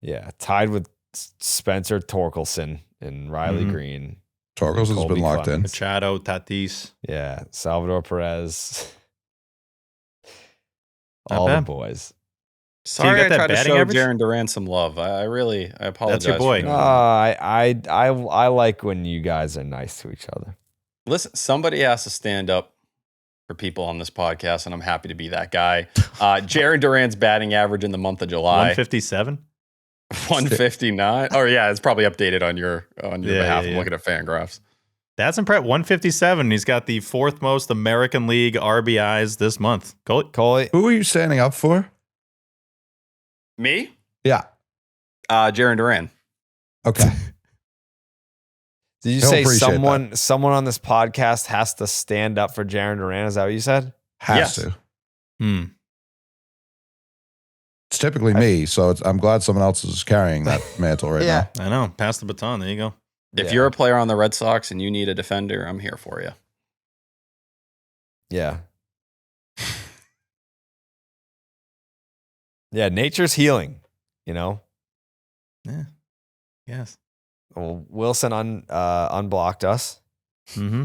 Yeah, tied with Spencer Torkelson and Riley Mhm. Green. Torgos has Colby been locked Clark. in. Machado, Tatis. Yeah, Salvador Perez. Not All the bad. boys. Sorry, got I that tried to batting show average? Jaron Duran some love. I apologize. your boy. for No, doing that. I like when you guys are nice to each other. Listen, somebody has to stand up for people on this podcast, and I'm happy to be that guy. Jaron Duran's batting average in the month of July, 157. 159. Oh yeah, it's probably updated on your behalf. yeah. I'm looking at Fangraphs. That's impressive. 157. He's got the 4th most American League RBIs this month. Coley, Who are you standing up for? Me? Yeah. Jaron Duran. Okay. did you He'll say appreciate someone on this podcast has to stand up for Jaron Duran? Is that what you said? Has Yes. to. Hmm. It's typically me, so I'm glad someone else is carrying that mantle right Yeah. now. I know. Pass the baton. There you go. If Yeah. you're a player on the Red Sox and you need a defender, I'm here for you. Yeah. Yeah, nature's healing, you know? Yeah. Yes. Well, Willson unblocked us. Mm-hmm.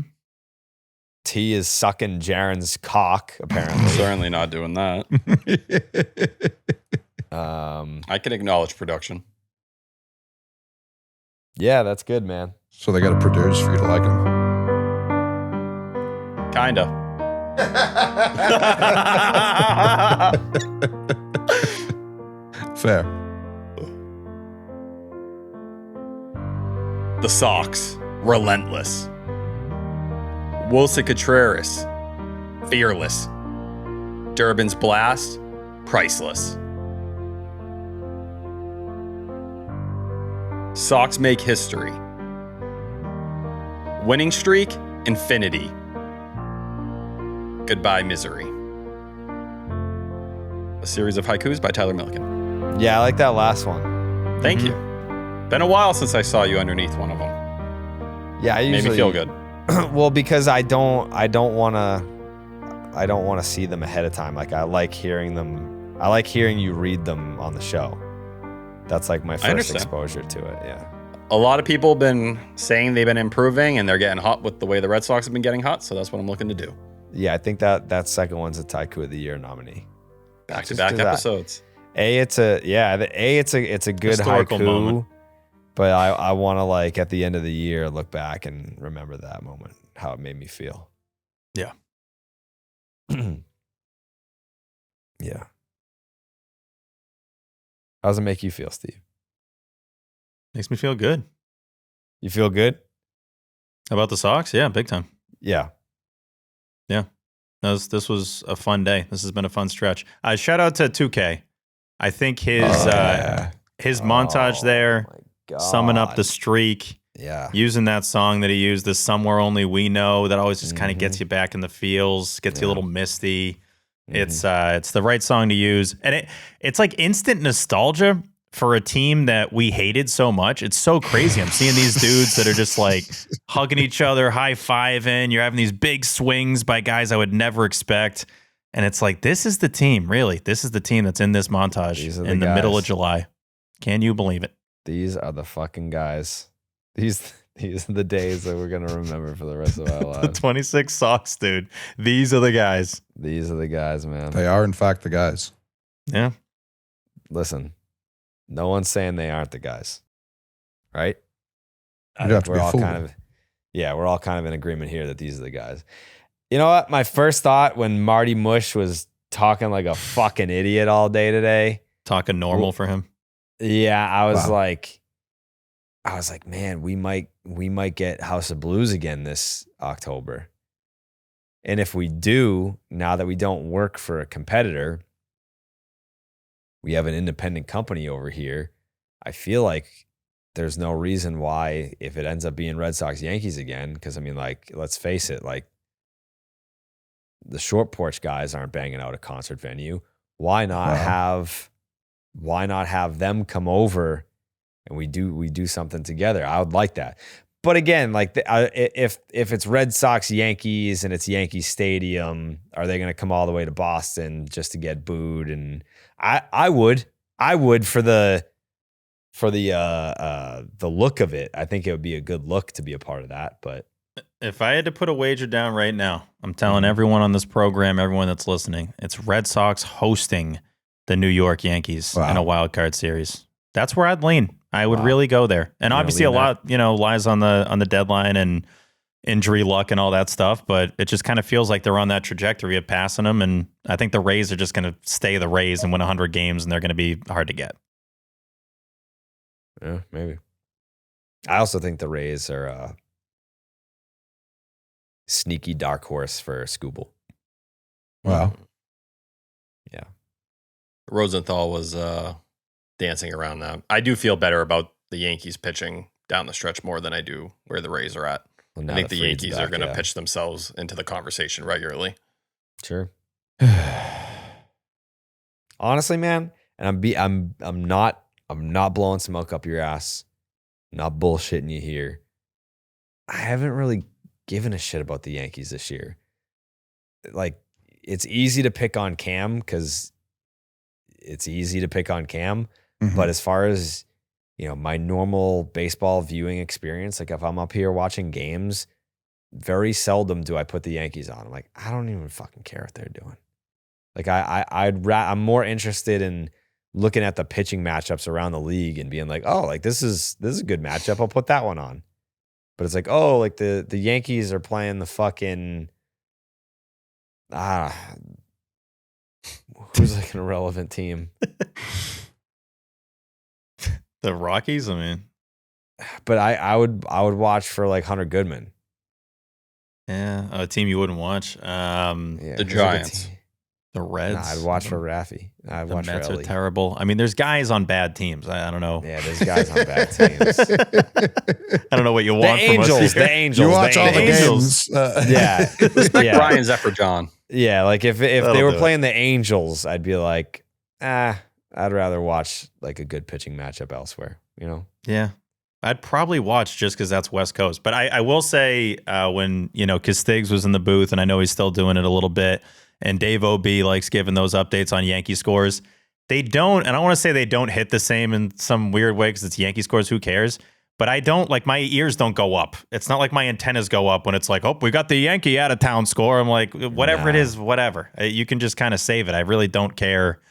T is sucking Jaron's cock, apparently. Certainly not doing that. I can acknowledge production. Yeah, that's good, man. So they got to produce for you to like him. Kinda. Fair. The Sox, relentless. Willson Contreras, fearless. Durbin's blast, priceless. Sox make history. Winning streak, infinity. Goodbye, misery. A series of haikus by Tyler Milliken. Yeah, I like that last one. Thank you. Been a while since I saw you underneath one of them. Yeah, I Made usually me feel good. Well, because I don't want to see them ahead of time. Like I like hearing them. I like hearing you read them on the show. That's like my first exposure to it. Yeah. A lot of people have been saying they've been improving and they're getting hot with the way the Red Sox have been getting hot. So that's what I'm looking to do. Yeah, I think that second one's a Taiku of the Year nominee. Back-to-back episodes. It's a good historical haiku moment. But I want to, like, at the end of the year, look back and remember that moment, how it made me feel. Yeah. Yeah. How does it make you feel, Steve? Makes me feel good. You feel good? About the Sox? Yeah, big time. Yeah. Yeah. This was a fun day. This has been a fun stretch. Shout out to 2K. I think his montage there, summing up the streak. Yeah. Using that song that he used, the Somewhere Only We Know, that always just kind of gets you back in the feels, gets you a little misty. It's the right song to use. And it's like instant nostalgia for a team that we hated so much. It's so crazy. I'm seeing these dudes that are just like hugging each other, high-fiving. You're having these big swings by guys I would never expect. And it's like, this is the team, really. This is the team that's in this montage in the middle of July. Can you believe it? These are the fucking guys. These are the days that we're going to remember for the rest of our lives. The 26 Sox, dude. These are the guys. These are the guys, man. They are, in fact, the guys. Yeah. Listen, no one's saying they aren't the guys, right? You'd have to be a fool. We're all kind of in agreement here that these are the guys. You know what? My first thought when Marty Mush was talking like a fucking idiot all day today. Talking normal for him. Yeah, I was like, man, we might get House of Blues again this October. And if we do, now that we don't work for a competitor, we have an independent company over here. I feel like there's no reason why, if it ends up being Red Sox Yankees again, because I mean, like, let's face it, like, the Short Porch guys aren't banging out a concert venue. Why not have them come over and we do something together? I would like that. But again, like, if it's Red Sox Yankees and it's Yankee Stadium, are they going to come all the way to Boston just to get booed? And I would for the look of it. I think it would be a good look to be a part of that. But if I had to put a wager down right now, I'm telling everyone on this program, everyone that's listening, it's Red Sox hosting the New York Yankees in a wild card series. That's where I'd lean. I would really go there. And obviously a lot, lies on the deadline and injury luck and all that stuff, but it just kind of feels like they're on that trajectory of passing them. And I think the Rays are just going to stay the Rays and win 100 games, and they're going to be hard to get. Yeah, maybe. I also think the Rays are a sneaky dark horse for Scooble. Wow. Yeah. Rosenthal was dancing around that. I do feel better about the Yankees pitching down the stretch more than I do where the Rays are at. Well, I think the Yankees are going to pitch themselves into the conversation regularly. Sure. Honestly, man, and I'm not blowing smoke up your ass. I'm not bullshitting you here. I haven't really given a shit about the Yankees this year. Like, it's easy to pick on Cam because it's easy to pick on Cam. But as far as, my normal baseball viewing experience, like if I'm up here watching games, very seldom do I put the Yankees on. I'm like, I don't even fucking care what they're doing. Like I'm more interested in looking at the pitching matchups around the league and being like, oh, like this is a good matchup. I'll put that one on. But it's like, oh, like the Yankees are playing the fucking who's like an irrelevant team? The Rockies, I mean. But I would watch for like Hunter Goodman. Yeah, a team you wouldn't watch. The Giants. The Reds. Nah, I'd watch for Raffy. I'd watch Mets for are Ellie. terrible. I mean, there's guys on bad teams. I don't know. Yeah, there's guys on bad teams. I don't know what you want from us here. The Angels. You watch all the Angels. games. Yeah. Respect Brian's effort, John. Yeah, like if they were playing the Angels, I'd be like, I'd rather watch like a good pitching matchup elsewhere, Yeah. I'd probably watch just because that's West Coast. But I will say when, Castiggs was in the booth, and I know he's still doing it a little bit, and Dave O.B. likes giving those updates on Yankee scores, they don't, and I don't want to say they don't hit the same in some weird way because it's Yankee scores, who cares? But I don't, like, my ears don't go up. It's not like my antennas go up when it's like, oh, we got the Yankee out of town score. I'm like, whatever it is, whatever. You can just kind of save it. I really don't care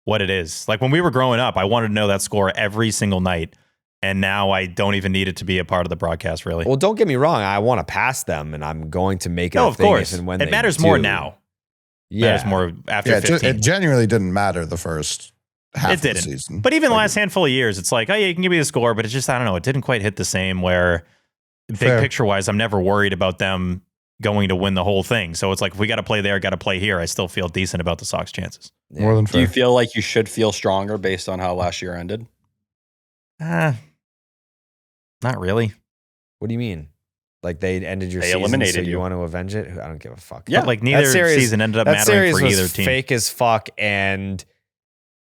what it is. Like when we were growing up, I wanted to know that score every single night. And now I don't even need it to be a part of the broadcast, really. Well, don't get me wrong. I want to pass them, and I'm going to make it no, a of thing course. if and when it they matters do. more now. Yeah. Matters more after 15. It genuinely didn't matter the first half of the didn't. season. But even the last handful of years, it's like, oh, yeah, you can give me the score, but it's just, I don't know, it didn't quite hit the same where big picture wise, I'm never worried about them going to win the whole thing. So it's like, if we got to play there, got to play here, I still feel decent about the Sox chances. Yeah. More than Do fair. you feel like you should feel stronger based on how last year ended? Not really. What do you mean? Like they ended your They season, eliminated so you you. want to avenge it? I don't give a fuck. Yeah, but like neither season ended up that mattering series for either was team. fake as fuck, and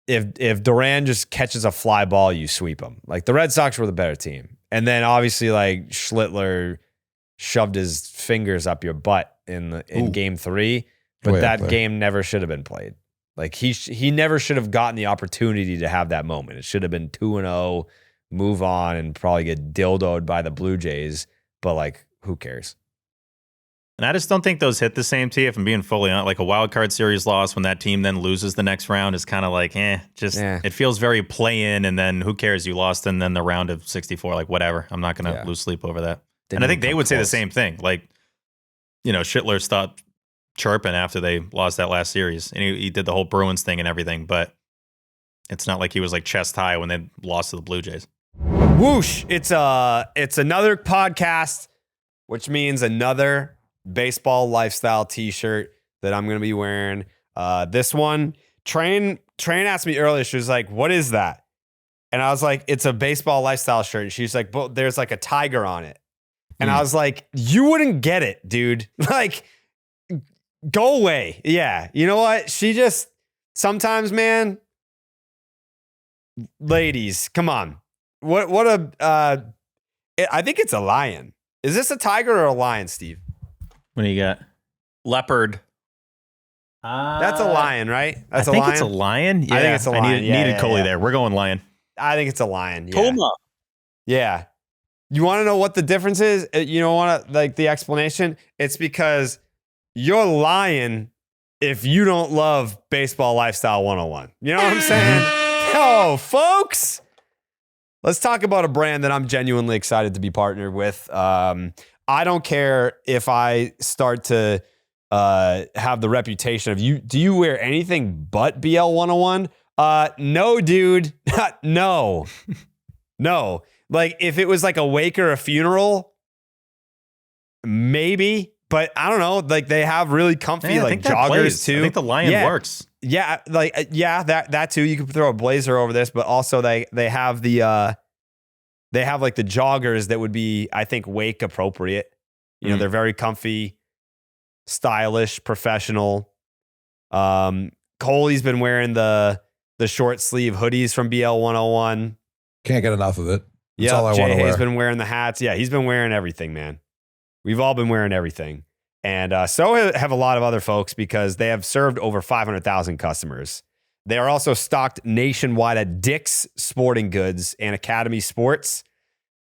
if Duran just catches a fly ball, you sweep them. Like the Red Sox were the better team, and then obviously like Schlittler shoved his fingers up your butt in Game 3, but that game never should have been played. Like he never should have gotten the opportunity to have that moment. It should have been 2-0, move on, and probably get dildoed by the Blue Jays. But like, who cares? And I just don't think those hit the same, T, if I'm being fully honest. Like a wild card series loss when that team then loses the next round is kind of like, it feels very play-in, and then who cares? You lost, and then the round of 64, like whatever. I'm not going to lose sleep over that. And I think they would say the same thing. Like, Schlittler stopped chirping after they lost that last series, and he did the whole Bruins thing and everything, but it's not like he was like chest high when they lost to the Blue Jays. Whoosh! It's another podcast, which means another baseball lifestyle T-shirt that I'm gonna be wearing. This one, Train asked me earlier. She was like, "What is that?" And I was like, "It's a baseball lifestyle shirt." And she's like, "But there's like a tiger on it." And I was like, "You wouldn't get it, dude. Like, go away." Yeah, you know what? She just sometimes, man. Ladies, come on. What I think it's a lion. Is this a tiger or a lion, Steve? What do you got? Leopard. That's a lion, right? That's I think a lion. it's a lion. Yeah, I think it's a lion. Needed Coley there. We're going lion. I think it's a lion. Yeah. Puma. Yeah. You want to know what the difference is? You don't want to like the explanation? It's because you're lying if you don't love baseball lifestyle 101. You know what I'm saying? Oh, folks. Let's talk about a brand that I'm genuinely excited to be partnered with. I don't care if I start to have the reputation of you. Do you wear anything but BL 101? No, dude. No. No. Like if it was like a wake or a funeral, maybe. But I don't know. Like they have really comfy like joggers too. I think the lion works. Yeah, like that too. You could throw a blazer over this, but also they have the they have like the joggers that would be, I think, wake appropriate. You know, they're very comfy, stylish, professional. Coley's been wearing the short sleeve hoodies from BL 101. Can't get enough of it. That's Yeah, all I want to Jay wear. has been wearing the hats. Yeah, he's been wearing everything, man. We've all been wearing everything. And so have a lot of other folks because they have served over 500,000 customers. They are also stocked nationwide at Dick's Sporting Goods and Academy Sports.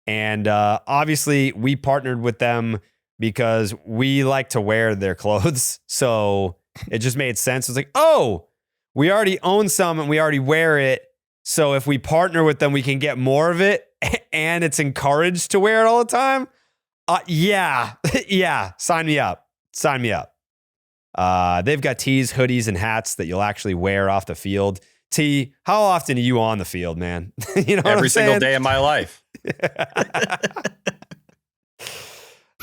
And obviously, we partnered with them because we like to wear their clothes. So it just made sense. It's like, oh, we already own some and we already wear it. So if we partner with them, we can get more of it and it's encouraged to wear it all the time. Yeah. Yeah. Sign me up. Sign me up. They've got tees, hoodies, and hats that you'll actually wear off the field. T, how often are you on the field, man? You know, every single day of my life.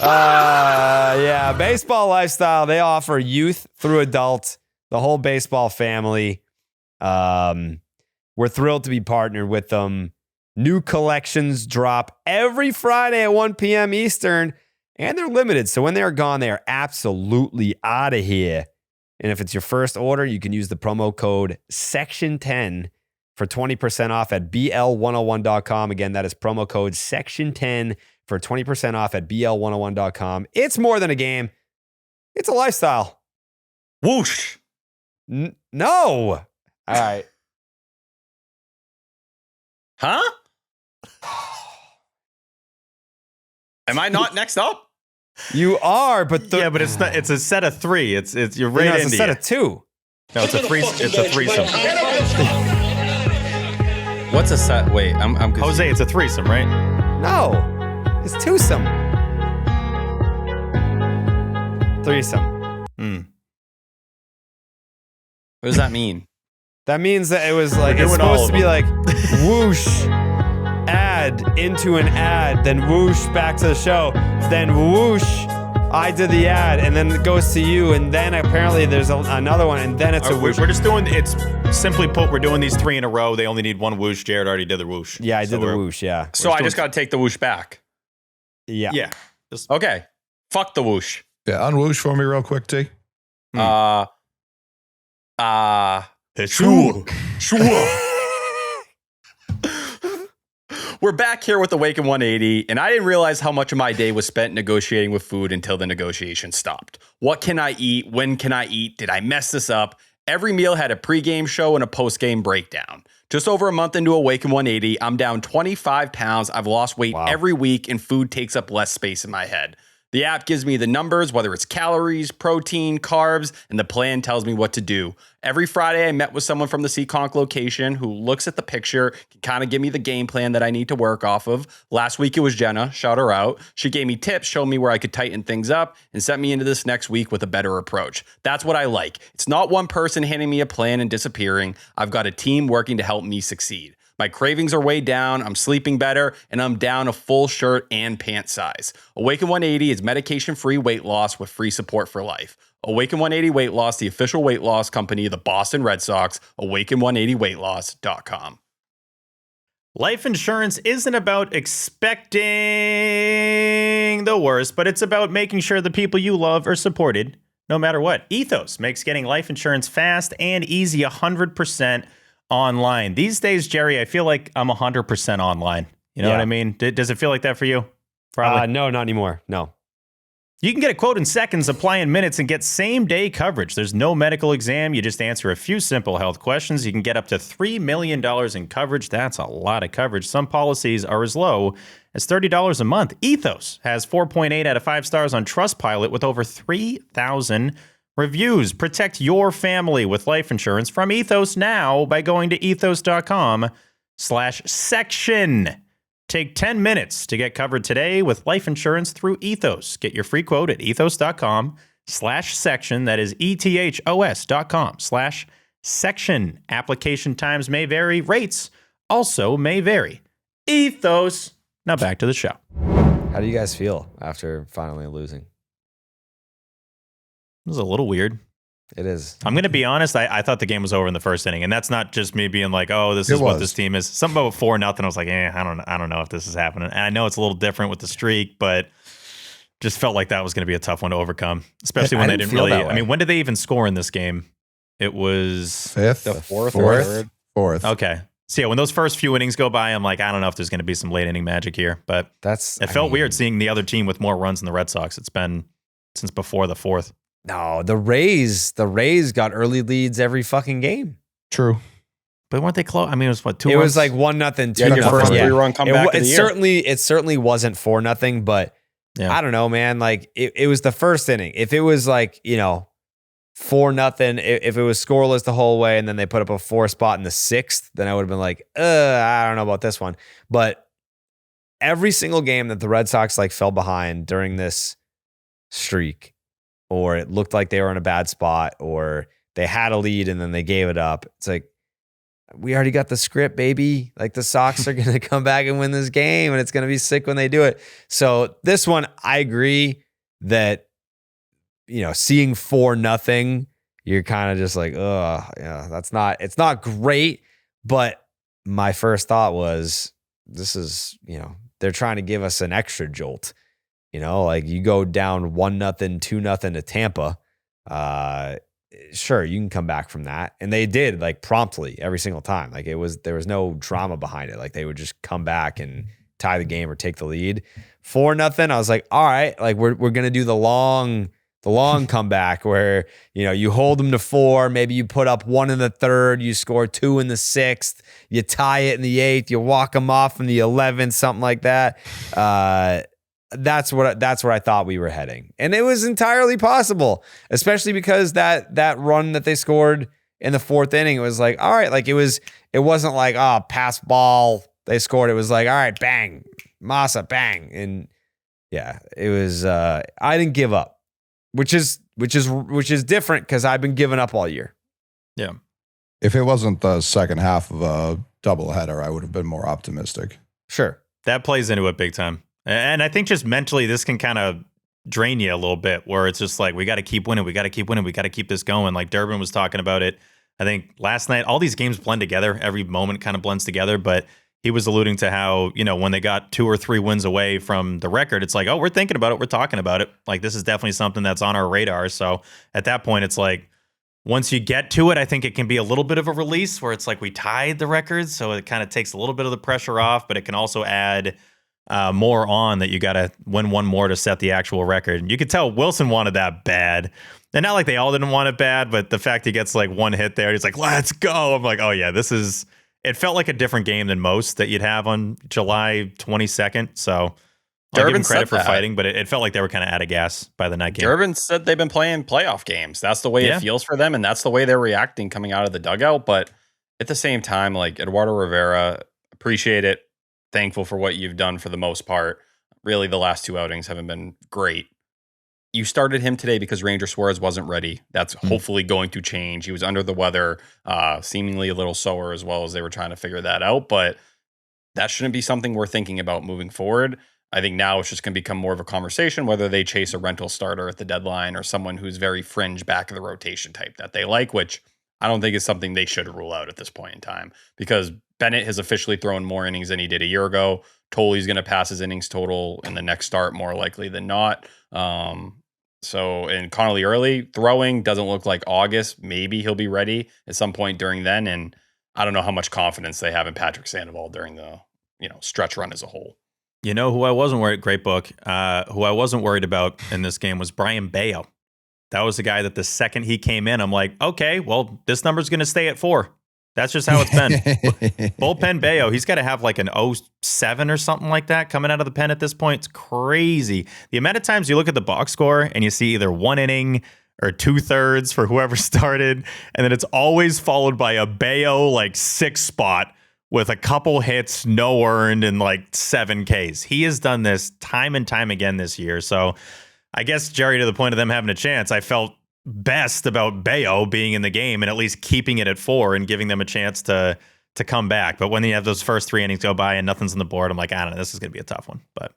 Yeah, baseball lifestyle. They offer youth through adult, the whole baseball family. We're thrilled to be partnered with them. New collections drop every Friday at 1 p.m. Eastern, and they're limited. So when they're gone, they are absolutely out of here. And if it's your first order, you can use the promo code SECTION10 for 20% off at BL101.com. Again, that is promo code SECTION10 for 20% off at BL101.com. It's more than a game. It's a lifestyle. Whoosh. No. All right. Huh? Am I not next up? You are, but Yeah, but it's not. It's a set of 3. It's you're right it's into a set it. of 2. No, it's a threesome. What's a set? Wait, I'm confused. Jose, it's a threesome, right? No, it's twosome. Threesome. What does that mean? That means that it was like, We're it's doing all supposed to of be like whoosh, ad into an ad, then whoosh back to the show, then whoosh, I did the ad, and then it goes to you, and then apparently there's another one, and then it's a whoosh. We're just doing, it's simply put, we're doing these 3 in a row. They only need 1 whoosh. Jared already did the whoosh. Yeah, I did the whoosh, yeah. So I just got to take the whoosh back. Yeah. Yeah. Okay. Fuck the whoosh. Yeah, unwhoosh for me real quick, T. Sure. We're back here with Awaken 180, and I didn't realize how much of my day was spent negotiating with food until the negotiation stopped. What can I eat? When can I eat? Did I mess this up? Every meal had a pregame show and a postgame breakdown. Just over a month into Awaken 180, I'm down 25 pounds. I've lost weight every week, and food takes up less space in my head. The app gives me the numbers, whether it's calories, protein, carbs, and the plan tells me what to do. Every Friday, I met with someone from the Seekonk location who looks at the picture, can kind of give me the game plan that I need to work off of. Last week, it was Jenna. Shout her out. She gave me tips, showed me where I could tighten things up, and sent me into this next week with a better approach. That's what I like. It's not one person handing me a plan and disappearing. I've got a team working to help me succeed. My cravings are way down, I'm sleeping better, and I'm down a full shirt and pant size. Awaken 180 is medication-free weight loss with free support for life. Awaken 180 Weight Loss, the official weight loss company of the Boston Red Sox, awaken180weightloss.com. Life insurance isn't about expecting the worst, but it's about making sure the people you love are supported no matter what. Ethos makes getting life insurance fast and easy 100% online. These days, Jerry, I feel like I'm 100% online. You know what I mean? Does it feel like that for you? Probably. No, not anymore. No. You can get a quote in seconds, apply in minutes, and get same-day coverage. There's no medical exam. You just answer a few simple health questions. You can get up to $3 million in coverage. That's a lot of coverage. Some policies are as low as $30 a month. Ethos has 4.8 out of 5 stars on Trustpilot with over 3,000 reviews. Protect your family with life insurance from Ethos now by going to ethos.com/section. Take 10 minutes to get covered today with life insurance through Ethos. Get your free quote at ethos.com/section. That is ethos.com/section. Application times may vary. Rates also may vary. Ethos. Now back to the show. How do you guys feel after finally losing? It was a little weird. It is. I'm going to be honest. I thought the game was over in the first inning, and that's not just me being like, "Oh, this is what this team is." Something about 4-0. I was like, I don't know if this is happening. And I know it's a little different with the streak, but just felt like that was going to be a tough one to overcome, especially when they didn't really. I mean, when did they even score in this game? It was fifth, the fourth. Okay. So yeah, when those first few innings go by, I'm like, I don't know if there's going to be some late inning magic here, but it felt weird seeing the other team with more runs than the Red Sox. It's been since before the fourth. No, the Rays got early leads every fucking game. True. But weren't they close? I mean, it was what, 2 It runs? was like 1-0, 2-0. Yeah, your first 3-run comeback of the year. It certainly wasn't 4-0, but I don't know, man. Like it was the first inning. If it was like, 4-0, if it was scoreless the whole way and then they put up a 4 spot in the 6th, then I would have been like, I don't know about this one. But every single game that the Red Sox like fell behind during this streak, or it looked like they were in a bad spot, or they had a lead and then they gave it up. It's like, we already got the script, baby. Like the Sox are going to come back and win this game, and it's going to be sick when they do it. So this one, I agree that, seeing 4-0, you're kind of just like, it's not great. But my first thought was, this is, they're trying to give us an extra jolt. Like you go down 1-0, 2-0 to Tampa. Sure, you can come back from that. And they did, like, promptly every single time. Like there was no drama behind it. Like they would just come back and tie the game or take the lead. 4-0, I was like, all right, like we're gonna do the long The long comeback where, you hold them to 4, maybe you put up 1 in the 3rd, you score 2 in the 6th, you tie it in the 8th, you walk them off in the 11th, something like that. That's where I thought we were heading. And it was entirely possible, especially because that run that they scored in the 4th inning, it was like, all right, like it wasn't like, pass ball, they scored. It was like, all right, bang, Massa, bang. And yeah, it was, I didn't give up. Which is different because I've been giving up all year. Yeah. If it wasn't the second half of a doubleheader, I would have been more optimistic. Sure. That plays into it big time. And I think just mentally, this can kind of drain you a little bit where it's just like, we got to keep winning. We got to keep winning. We got to keep this going. Like Durbin was talking about it. I think last night, all these games blend together. Every moment kind of blends together. But he was alluding to how, when they got 2 or 3 wins away from the record, it's like, oh, we're thinking about it. We're talking about it. Like, this is definitely something that's on our radar. So at that point, it's like, once you get to it, I think it can be a little bit of a release where it's like we tied the record. So it kind of takes a little bit of the pressure off, but it can also add more on that you got to win 1 more to set the actual record. You could tell Willson wanted that bad. And not like they all didn't want it bad, but the fact he gets like 1 hit there, he's like, let's go. I'm like, oh yeah, it felt like a different game than most that you'd have on July 22nd. So I'll give him credit for fighting, but it felt like they were kind of out of gas by the night game. Durbin said they've been playing playoff games. That's the way it feels for them, and that's the way they're reacting coming out of the dugout. But at the same time, like Eduardo Rivera, appreciate it. Thankful for what you've done for the most part. Really, the last 2 outings haven't been great. You started him today because Ranger Suarez wasn't ready. That's hopefully going to change. He was under the weather, seemingly a little sore as well as they were trying to figure that out. But that shouldn't be something we're thinking about moving forward. I think now it's just going to become more of a conversation whether they chase a rental starter at the deadline or someone who's very fringe back of the rotation type that they like, which I don't think is something they should rule out at this point in time because Bennett has officially thrown more innings than he did a year ago. Toley's going to pass his innings total in the next start more likely than not. And Connolly early throwing doesn't look like August. Maybe he'll be ready at some point during then. And I don't know how much confidence they have in Patrick Sandoval during the stretch run as a whole. You know who I wasn't worried? Great book. Who I wasn't worried about in this game was Brian Bello. That was the guy that the second he came in, I'm like, okay, well, this number's going to stay at 4. That's just how it's been. Bullpen Bello, he's got to have like an 07 or something like that coming out of the pen at this point. It's crazy. The amount of times you look at the box score and you see either 1 inning or 2/3 for whoever started, and then it's always followed by a Bello like 6 spot with a couple hits, no earned, and like 7 Ks. He has done this time and time again this year. So I guess, Jerry, to the point of them having a chance, I felt best about Bello being in the game and at least keeping it at 4 and giving them a chance to come back. But when you have those first 3 innings go by and nothing's on the board, I'm like, I don't know, this is going to be a tough one. But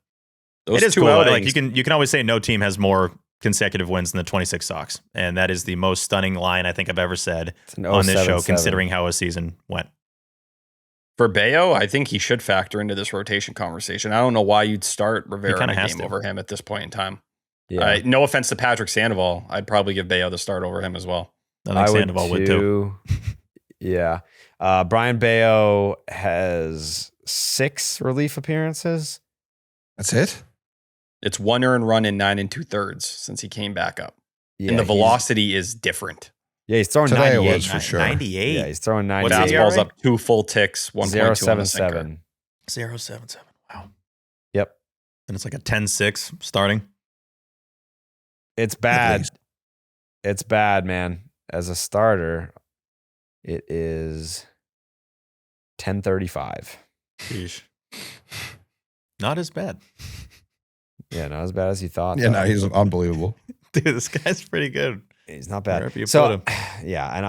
it is cool. Like you can always say no team has more consecutive wins than the 26 Sox, and that is the most stunning line I think I've ever said on this show, considering how a season went. For Bello, I think he should factor into this rotation conversation. I don't know why you'd start Rivera in a game over him at this point in time. Yeah. No offense to Patrick Sandoval. I'd probably give Bello the start over him as well. I think Sandoval would too. Yeah. Brian Bello has 6 relief appearances. That's it? It's 1 earned run in 9 2/3 since he came back up. Yeah, and the velocity is different. Yeah, he's throwing Today 98. It was for sure. 98. Yeah, he's throwing 98. Fastball's up 2 full ticks, 1.2 on the sinker. 0.77. Wow. Yep. And it's like a 10-6 starting. It's bad. It's bad, man. As a starter, it is 10.35. Sheesh. Not as bad. Yeah, not as bad as you thought. Yeah, no, he's unbelievable. Dude, this guy's pretty good. He's not bad. Wherever you So, put him. yeah, and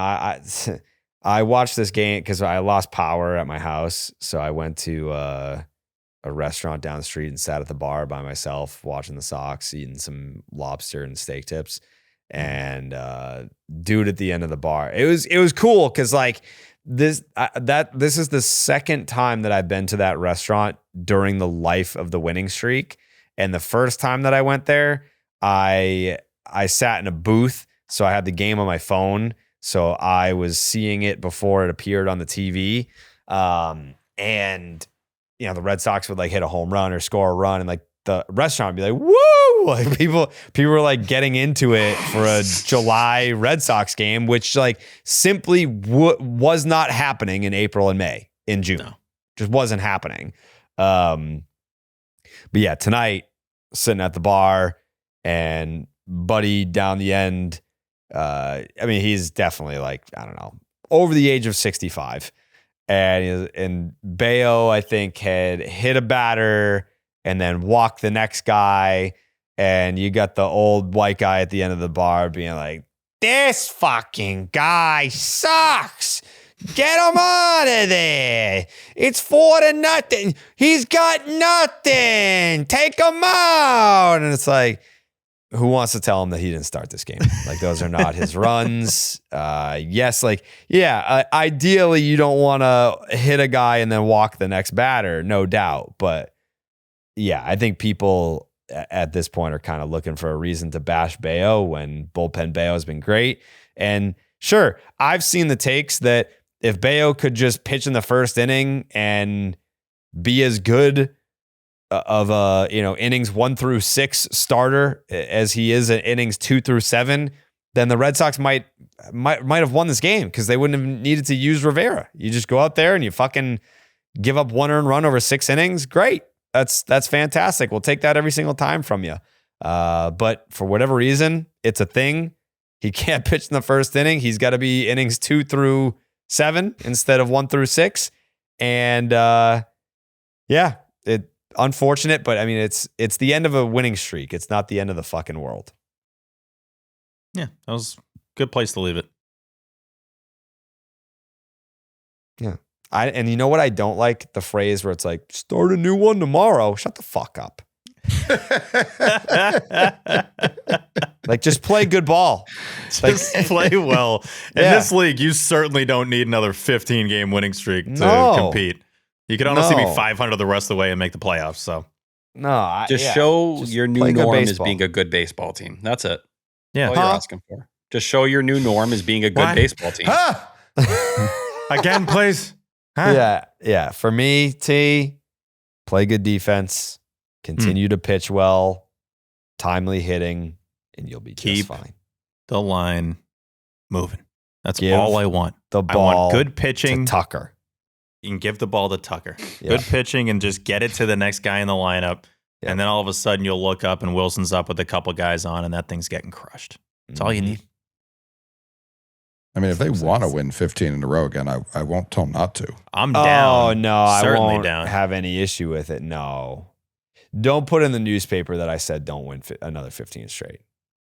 I watched this game because I lost power at my house. So I went to a restaurant down the street and sat at the bar by myself, watching the Sox, eating some lobster and steak tips. And dude at the end of the bar, it was cool because like this is the second time that I've been to that restaurant during the life of the winning streak. And the first time that I went there, I sat in a booth, so I had the game on my phone, so I was seeing it before it appeared on the TV. And you know, the Red Sox would like hit a home run or score a run, and like the restaurant would be like, "Woo, too. Like people were like getting into it for a July Red Sox game, which like simply was not happening in April and May, in June. No. Just wasn't happening. But yeah, tonight, sitting at the bar and Buddy down the end. I mean, he's definitely like, I don't know, over the age of 65. And Bello, I think, had hit a batter and then walked the next guy. And you got the old white guy at the end of the bar being like, this fucking guy sucks. Get him out of there. It's 4-0. He's got nothing. Take him out. And it's like, who wants to tell him that he didn't start this game? Like, those are not his runs. Yes, like, yeah, ideally you don't want to hit a guy and then walk the next batter, no doubt. But yeah, I think people at this point are kind of looking for a reason to bash Bello when bullpen Bello has been great. And sure, I've seen the takes that if Bello could just pitch in the first inning and be as good of a, innings 1 through 6 starter as he is at innings 2 through 7, then the Red Sox might have won this game because they wouldn't have needed to use Rivera. You just go out there and you fucking give up 1 earned run over 6 innings. Great. That's fantastic. We'll take that every single time from you. But for whatever reason, it's a thing. He can't pitch in the first inning. He's got to be innings 2 through 7 instead of 1 through 6. And yeah, unfortunate, but I mean, it's the end of a winning streak. It's not the end of the fucking world. Yeah, that was a good place to leave it. Yeah. And you know what I don't like? The phrase where it's like, start a new one tomorrow. Shut the fuck up. Like, just play good ball. Just play well. In this league, you certainly don't need another 15-game winning streak to compete. You can honestly be 500 the rest of the way and make the playoffs. So show your new norm is being a good baseball team. That's it. Yeah, all you're asking for. Just show your new norm is being a good baseball team. Again, please. Yeah. For me, T, play good defense, continue to pitch well, timely hitting, and you'll be just fine. The line moving. That's all I want. The ball. I want good pitching. To Tucker. You can give the ball to Tucker. Yeah. Good pitching and just get it to the next guy in the lineup. Yeah. And then all of a sudden you'll look up and Willson's up with a couple guys on and that thing's getting crushed. That's all you need. I mean, if they want to win 15 in a row again, I won't tell them not to. I'm down. Oh, no, Certainly I won't down. have any issue with it. No. Don't put in the newspaper that I said don't win another 15 straight.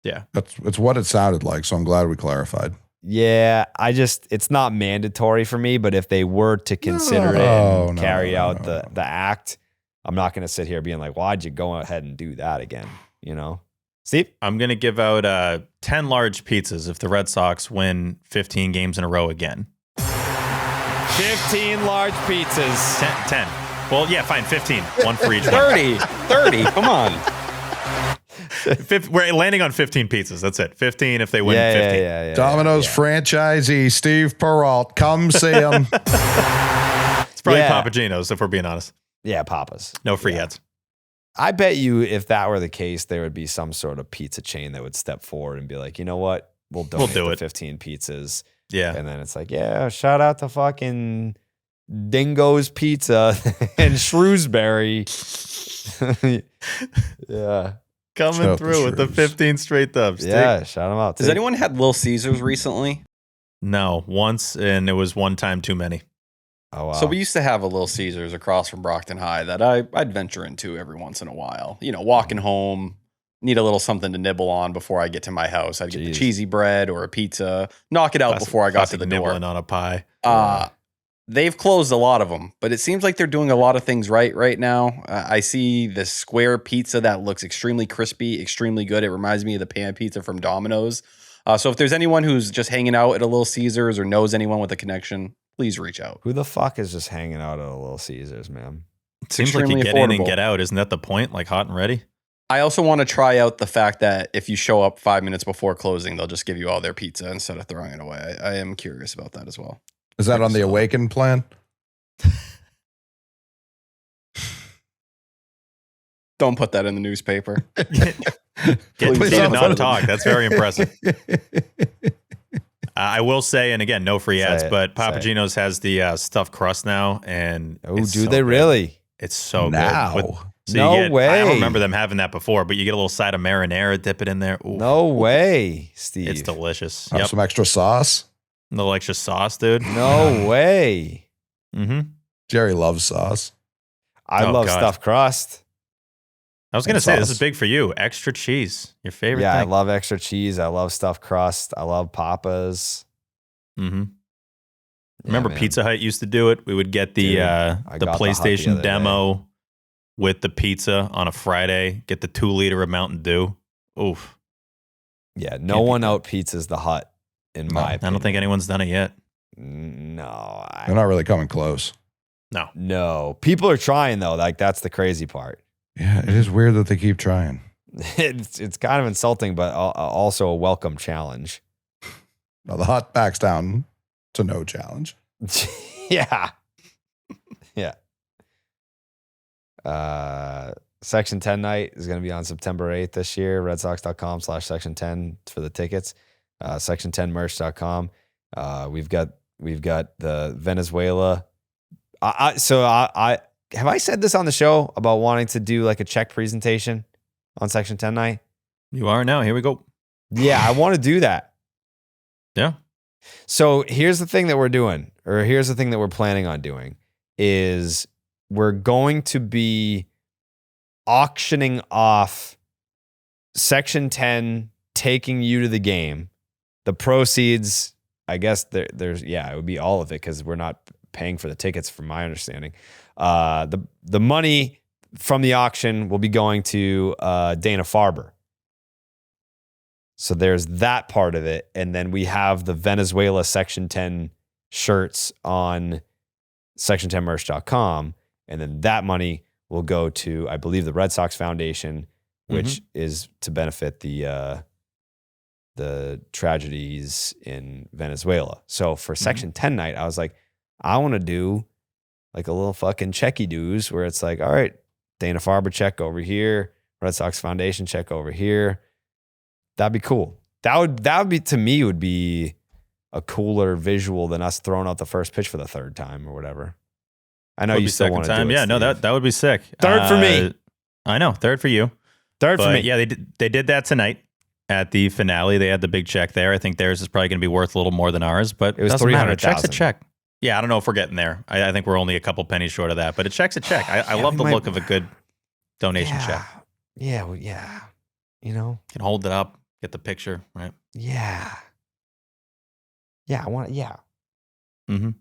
Yeah. It's what it sounded like, so I'm glad we clarified. Yeah, it's not mandatory for me, but if they were to consider it and carry out the act, I'm not going to sit here being like, why'd you go ahead and do that again? Steve? I'm going to give out 10 large pizzas if the Red Sox win 15 games in a row again. 15 large pizzas. 10. Well, yeah, fine, 15. One for each 30, come on. We're landing on 15 pizzas. That's it. 15 if they win 15. Yeah. Domino's franchisee Steve Peralt. Come see him. It's probably Papagino's, if we're being honest. Yeah, Papa's. No free ads. I bet you if that were the case, there would be some sort of pizza chain that would step forward and be like, you know what? We'll donate the 15 pizzas. Yeah. And then it's like, yeah, shout out to fucking Dingo's Pizza and Shrewsbury. Yeah. Coming through with the 15 straight dubs. Yeah, shout them out. Has anyone had Little Caesars recently? No, once, and it was one time too many. Oh, wow. So we used to have a Little Caesars across from Brockton High that I'd venture into every once in a while. Walking home, need a little something to nibble on before I get to my house. I'd get the cheesy bread or a pizza, knock it out before I got to the door. Nibbling on a pie. They've closed a lot of them, but it seems like they're doing a lot of things right now. I see this square pizza that looks extremely crispy, extremely good. It reminds me of the pan pizza from Domino's. So if there's anyone who's just hanging out at a Little Caesars or knows anyone with a connection, please reach out. Who the fuck is just hanging out at a Little Caesars, man? It seems like you get in and get out. Isn't that the point? Like hot and ready? I also want to try out the fact that if you show up 5 minutes before closing, they'll just give you all their pizza instead of throwing it away. I am curious about that as well. Is that on the Awaken plan? Don't put that in the newspaper. He did not talk. That's very impressive. I will say, and again, no free ads, but Papagino's has the stuffed crust now, and do they really? It's so now. good. No way. I don't remember them having that before, but you get a little side of marinara, dip it in there. Ooh. No way, Steve. It's delicious. Have some extra sauce. A little extra sauce, dude. No way. Mm-hmm. Jerry loves sauce. I love stuffed crust. I was going to say, this is big for you. Extra cheese. Your favorite thing. I love extra cheese. I love stuffed crust. I love Papa's. Mm-hmm. Remember Pizza Hut used to do it? We would get the PlayStation demo with the pizza on a Friday, get the 2-liter of Mountain Dew. Oof. Yeah, no one out pizzas the Hut, in my opinion. I don't think anyone's done it yet. No. They're not really coming close. No. People are trying, though. Like, that's the crazy part. Yeah, it is weird that they keep trying. It's kind of insulting, but also a welcome challenge. No, the Hut backs down to no challenge. Yeah. Section 10 night is going to be on September 8th this year. RedSox.com/Section 10 for the tickets. Section10merch.com. We've got the Venezuela. Have I said this on the show about wanting to do like a check presentation on Section 10 night? You are now. Here we go. Yeah, I want to do that. Yeah. So here's the thing that we're doing, or here's the thing that we're planning on doing, is we're going to be auctioning off Section 10, taking you to the game. The proceeds, I guess there's it would be all of it because we're not paying for the tickets from my understanding. The money from the auction will be going to Dana-Farber. So there's that part of it. And then we have the Venezuela Section 10 shirts on section10merch.com. And then that money will go to, I believe, the Red Sox Foundation, which is to benefit the tragedies in Venezuela. So for Section 10 night, I was like, I want to do like a little fucking checky doos where it's like, all right, Dana-Farber check over here, Red Sox Foundation check over here. That'd be cool. That would be, to me, would be a cooler visual than us throwing out the first pitch for the third time or whatever. I know you still want to do it. Yeah, no, that would be sick. Third for me. I know, third for you. Third for me. Yeah, they did that tonight at the finale. They had the big check there. I think theirs is probably going to be worth a little more than ours, but it was $300,000. Check's a 300,000. check. Yeah, I don't know if we're getting there. I think we're only a couple pennies short of that, but a check's a check. I love the look of a good donation check. Yeah, well, yeah. You know? You can hold it up, get the picture, right? Yeah. Yeah, I want to, yeah. Mm-hmm.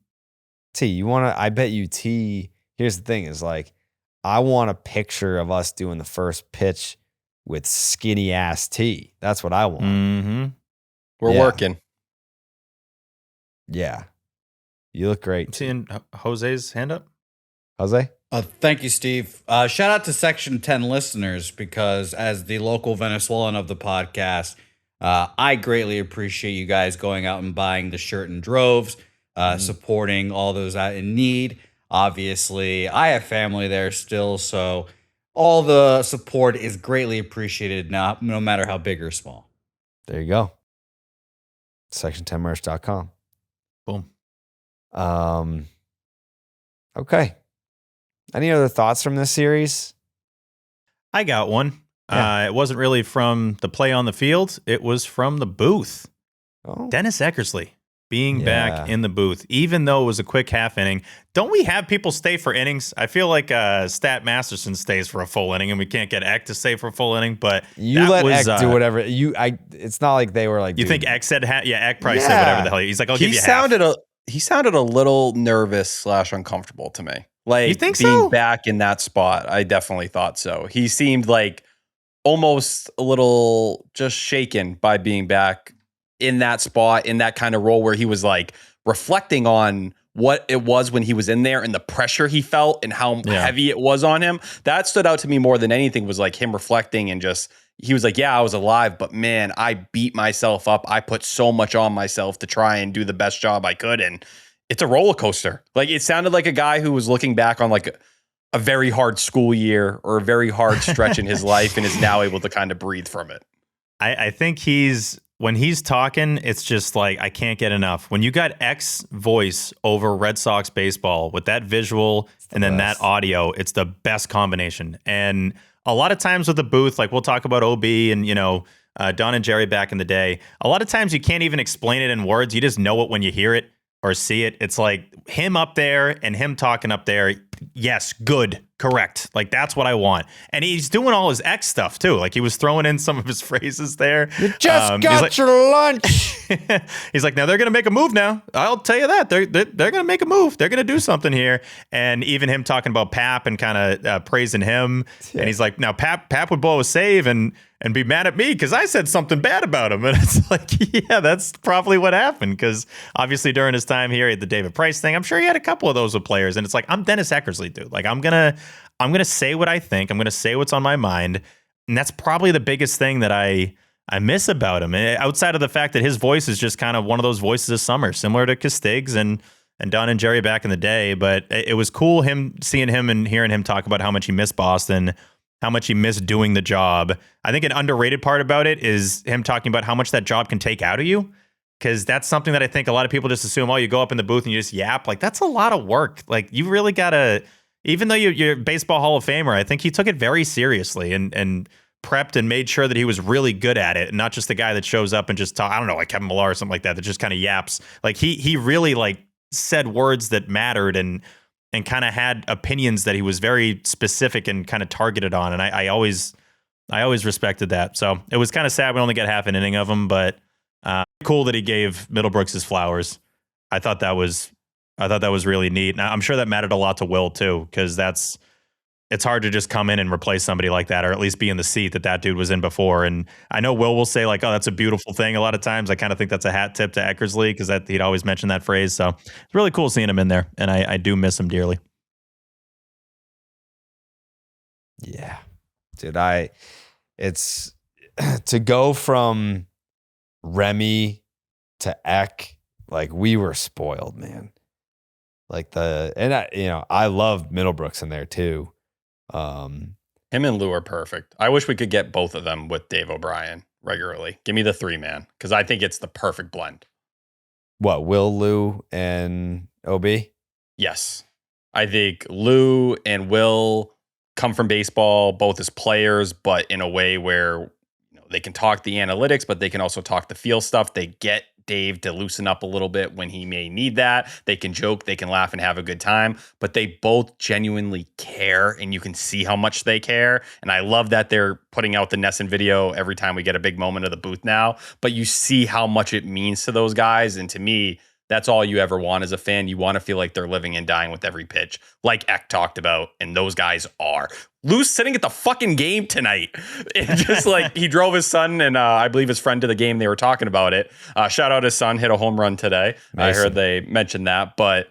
T, you want to, I bet you T, here's the thing is like, I want a picture of us doing the first pitch with skinny ass T. That's what I want. Mm-hmm. We're working. Yeah. You look great. I'm seeing Jose's hand up. Jose? Thank you, Steve. Shout out to Section 10 listeners because as the local Venezuelan of the podcast, I greatly appreciate you guys going out and buying the shirt in droves, supporting all those out in need. Obviously, I have family there still, so all the support is greatly appreciated now, no matter how big or small. There you go. Section10merch.com. Boom. Okay. Any other thoughts from this series? I got one. Yeah. It wasn't really from the play on the field. It was from the booth. Oh. Dennis Eckersley being back in the booth, even though it was a quick half inning. Don't we have people stay for innings? I feel like Stat Masterson stays for a full inning, and we can't get Eck to stay for a full inning. But you let Eck do whatever. It's not like they were like. You think Eck said? Eck probably said whatever the hell. He's like, I'll give you half. He sounded a little nervous / uncomfortable to me. Like, you think being so? back in that spot, I definitely thought so. He seemed like almost a little just shaken by being back in that spot, in that kind of role where he was like reflecting on what it was when he was in there and the pressure he felt and how heavy it was on him. That stood out to me more than anything, was like him reflecting and just, he was like, yeah, I was alive, but man, I beat myself up. I put so much on myself to try and do the best job I could. And it's a roller coaster. Like, it sounded like a guy who was looking back on like a very hard school year or a very hard stretch in his life and is now able to kind of breathe from it. I think when he's talking, it's just like, I can't get enough. When you got X voice over Red Sox baseball with that visual and then that audio, it's the best combination. And a lot of times with the booth, like we'll talk about OB and, Don and Jerry back in the day, a lot of times you can't even explain it in words. You just know it when you hear it or see it. It's like him up there and him talking up there. Yes, good, correct. Like that's what I want. And he's doing all his X stuff too. Like he was throwing in some of his phrases there. You just got your lunch. He's like, now they're going to make a move now. I'll tell you that. They're going to make a move. They're going to do something here. And even him talking about Pap and kind of praising him. Yeah. And he's like, now Pap would blow a save and be mad at me because I said something bad about him. And it's like, yeah, that's probably what happened. Because obviously during his time here, he had the David Price thing. I'm sure he had a couple of those with players. And it's like, I'm Dennis Eckersley, dude. Like I'm gonna say what I think. I'm gonna say what's on my mind. And that's probably the biggest thing that I miss about him. Outside of the fact that his voice is just kind of one of those voices of summer, similar to Castig's and Don and Jerry back in the day. But it was cool seeing him and hearing him talk about how much he missed Boston, how much he missed doing the job. I think an underrated part about it is him talking about how much that job can take out of you. Because that's something that I think a lot of people just assume, you go up in the booth and you just yap. Like, that's a lot of work. Like, you really got to, even though you're a baseball Hall of Famer, I think he took it very seriously and prepped and made sure that he was really good at it. And not just the guy that shows up and just talk, I don't know, like Kevin Millar or something like that just kind of yaps. Like, he really, like, said words that mattered and kind of had opinions that he was very specific and kind of targeted on. And I always respected that. So it was kind of sad we only got half an inning of him, but cool that he gave Middlebrooks his flowers. I thought that was really neat. And I'm sure that mattered a lot to Will too, because it's hard to just come in and replace somebody like that, or at least be in the seat that dude was in before. And I know Will say like, oh, that's a beautiful thing. A lot of times I kind of think that's a hat tip to Eckersley because he'd always mention that phrase. So it's really cool seeing him in there. And I do miss him dearly. Yeah, dude, it's to go from Remy to Eck, like we were spoiled, man. Like I love Middlebrooks in there too. Him and Lou are perfect. I wish we could get both of them with Dave O'Brien regularly. Give me the 3-man because I think it's the perfect blend. What, Will, Lou, and OB? Yes. I think Lou and Will come from baseball, both as players, but in a way where they can talk the analytics, but they can also talk the feel stuff. They get Dave to loosen up a little bit when he may need that. They can joke, they can laugh and have a good time, but they both genuinely care and you can see how much they care. And I love that they're putting out the Nesson video every time we get a big moment of the booth now, but you see how much it means to those guys. And to me, that's all you ever want as a fan. You want to feel like they're living and dying with every pitch, like Eck talked about, and those guys are. Lou's sitting at the fucking game tonight. And just like he drove his son and I believe his friend to the game. They were talking about it. Shout out his son, hit a home run today. Mason. I heard they mentioned that. But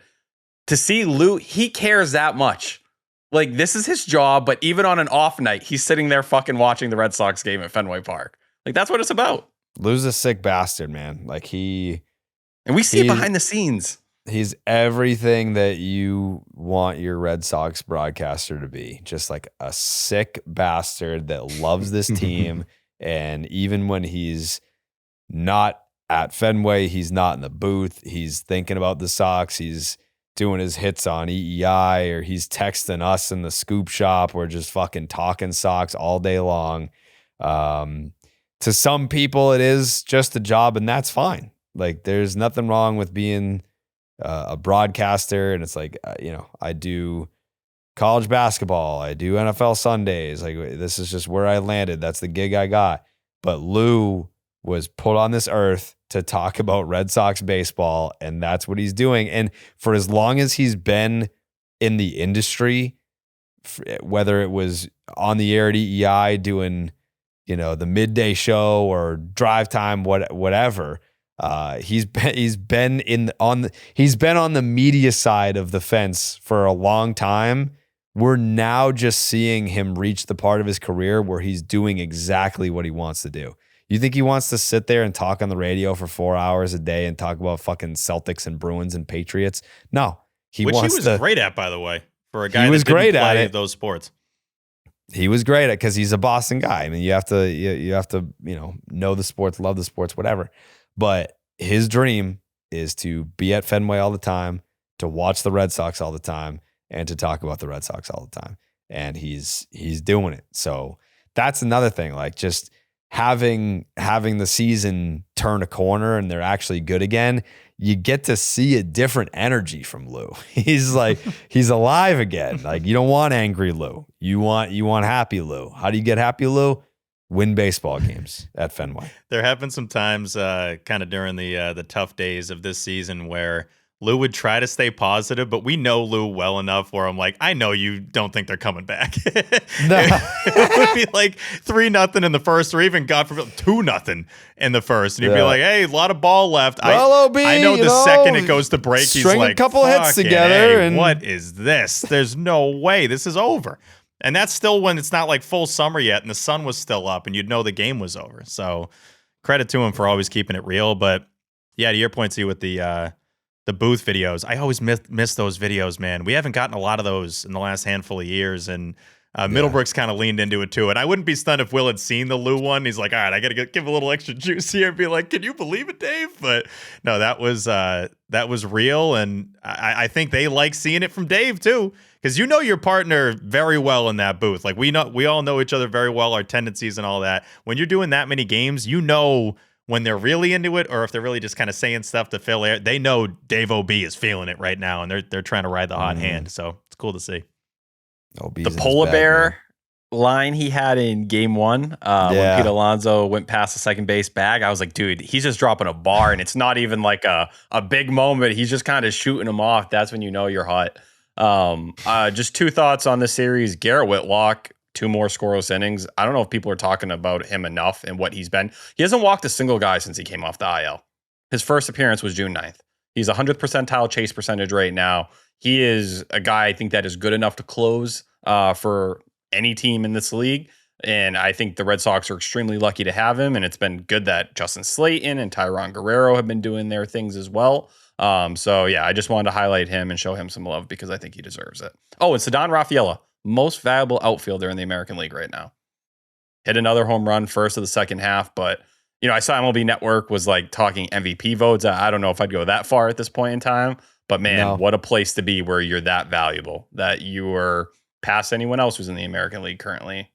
to see Lou, he cares that much. Like this is his job, but even on an off night, he's sitting there fucking watching the Red Sox game at Fenway Park. Like that's what it's about. Lou's a sick bastard, man. Like and we see it behind the scenes. He's everything that you want your Red Sox broadcaster to be. Just like a sick bastard that loves this team. And even when he's not at Fenway, he's not in the booth. He's thinking about the Sox. He's doing his hits on EEI, or he's texting us in the scoop shop. We're just fucking talking Sox all day long. To some people, it is just a job, and that's fine. Like, there's nothing wrong with being a broadcaster. And it's like, I do college basketball. I do NFL Sundays. Like, this is just where I landed. That's the gig I got. But Lou was put on this earth to talk about Red Sox baseball, and that's what he's doing. And for as long as he's been in the industry, whether it was on the air at EEI doing, the midday show or drive time, whatever, he's been on the media side of the fence for a long time. We're now just seeing him reach the part of his career where he's doing exactly what he wants to do. You think he wants to sit there and talk on the radio for 4 hours a day and talk about fucking Celtics and Bruins and Patriots? No, Which he was great at, by the way. for a guy he was that didn't great play at it. those sports. He was great at it because he's a Boston guy. I mean, you have to know the sports, love the sports, whatever. But his dream is to be at Fenway all the time, to watch the Red Sox all the time, and to talk about the Red Sox all the time. And he's doing it. So that's another thing. Like just having the season turn a corner and they're actually good again, you get to see a different energy from Lou. He's like, he's alive again. Like you don't want angry Lou. You want happy Lou. How do you get happy Lou? Win baseball games at Fenway. There have been some times kind of during the tough days of this season where Lou would try to stay positive, but we know Lou well enough where I'm like, I know you don't think they're coming back. It would be like 3-0 in the first, or even God forbid 2-0 in the first, and he'd be like, "Hey, a lot of ball left." Well, I know the second it goes to break, he's like, a couple hits together, and what is this? There's no way this is over. And that's still when it's not like full summer yet, and the sun was still up, and you'd know the game was over. So credit to him for always keeping it real. But yeah, to your point, too, with the booth videos. I always miss those videos, man. We haven't gotten a lot of those in the last handful of years, and Middlebrook's kind of leaned into it too. And I wouldn't be stunned if Will had seen the Lou one. He's like, all right, I got to give a little extra juice here and be like, can you believe it, Dave? But no, that was real, and I think they like seeing it from Dave too, because you know your partner very well in that booth. Like we all know each other very well, our tendencies and all that. When you're doing that many games, you know when they're really into it, or if they're really just kind of saying stuff to fill air. They know Dave OB is feeling it right now, and they're trying to ride the hot hand. So it's cool to see. The polar bear line he had in game one, when Pete Alonso went past the second base bag, I was like, dude, he's just dropping a bar, and it's not even like a big moment. He's just kind of shooting them off. That's when you know you're hot. Just two thoughts on this series. Garrett Whitlock, 2 more scoreless innings. I don't know if people are talking about him enough and what he's been. He hasn't walked a single guy since he came off the IL. His first appearance was June 9th. He's 100th percentile chase percentage right now. He is a guy I think that is good enough to close for any team in this league. And I think the Red Sox are extremely lucky to have him. And it's been good that Justin Slayton and Tyron Guerrero have been doing their things as well. So yeah, I just wanted to highlight him and show him some love because I think he deserves it. Oh, and Ceddanne Rafaela, most valuable outfielder in the American League right now. Hit another home run first of the second half, but you know, I saw MLB Network was like talking MVP votes. I don't know if I'd go that far at this point in time, but man, what a place to be where you're that valuable, that you are past anyone else who's in the American League currently.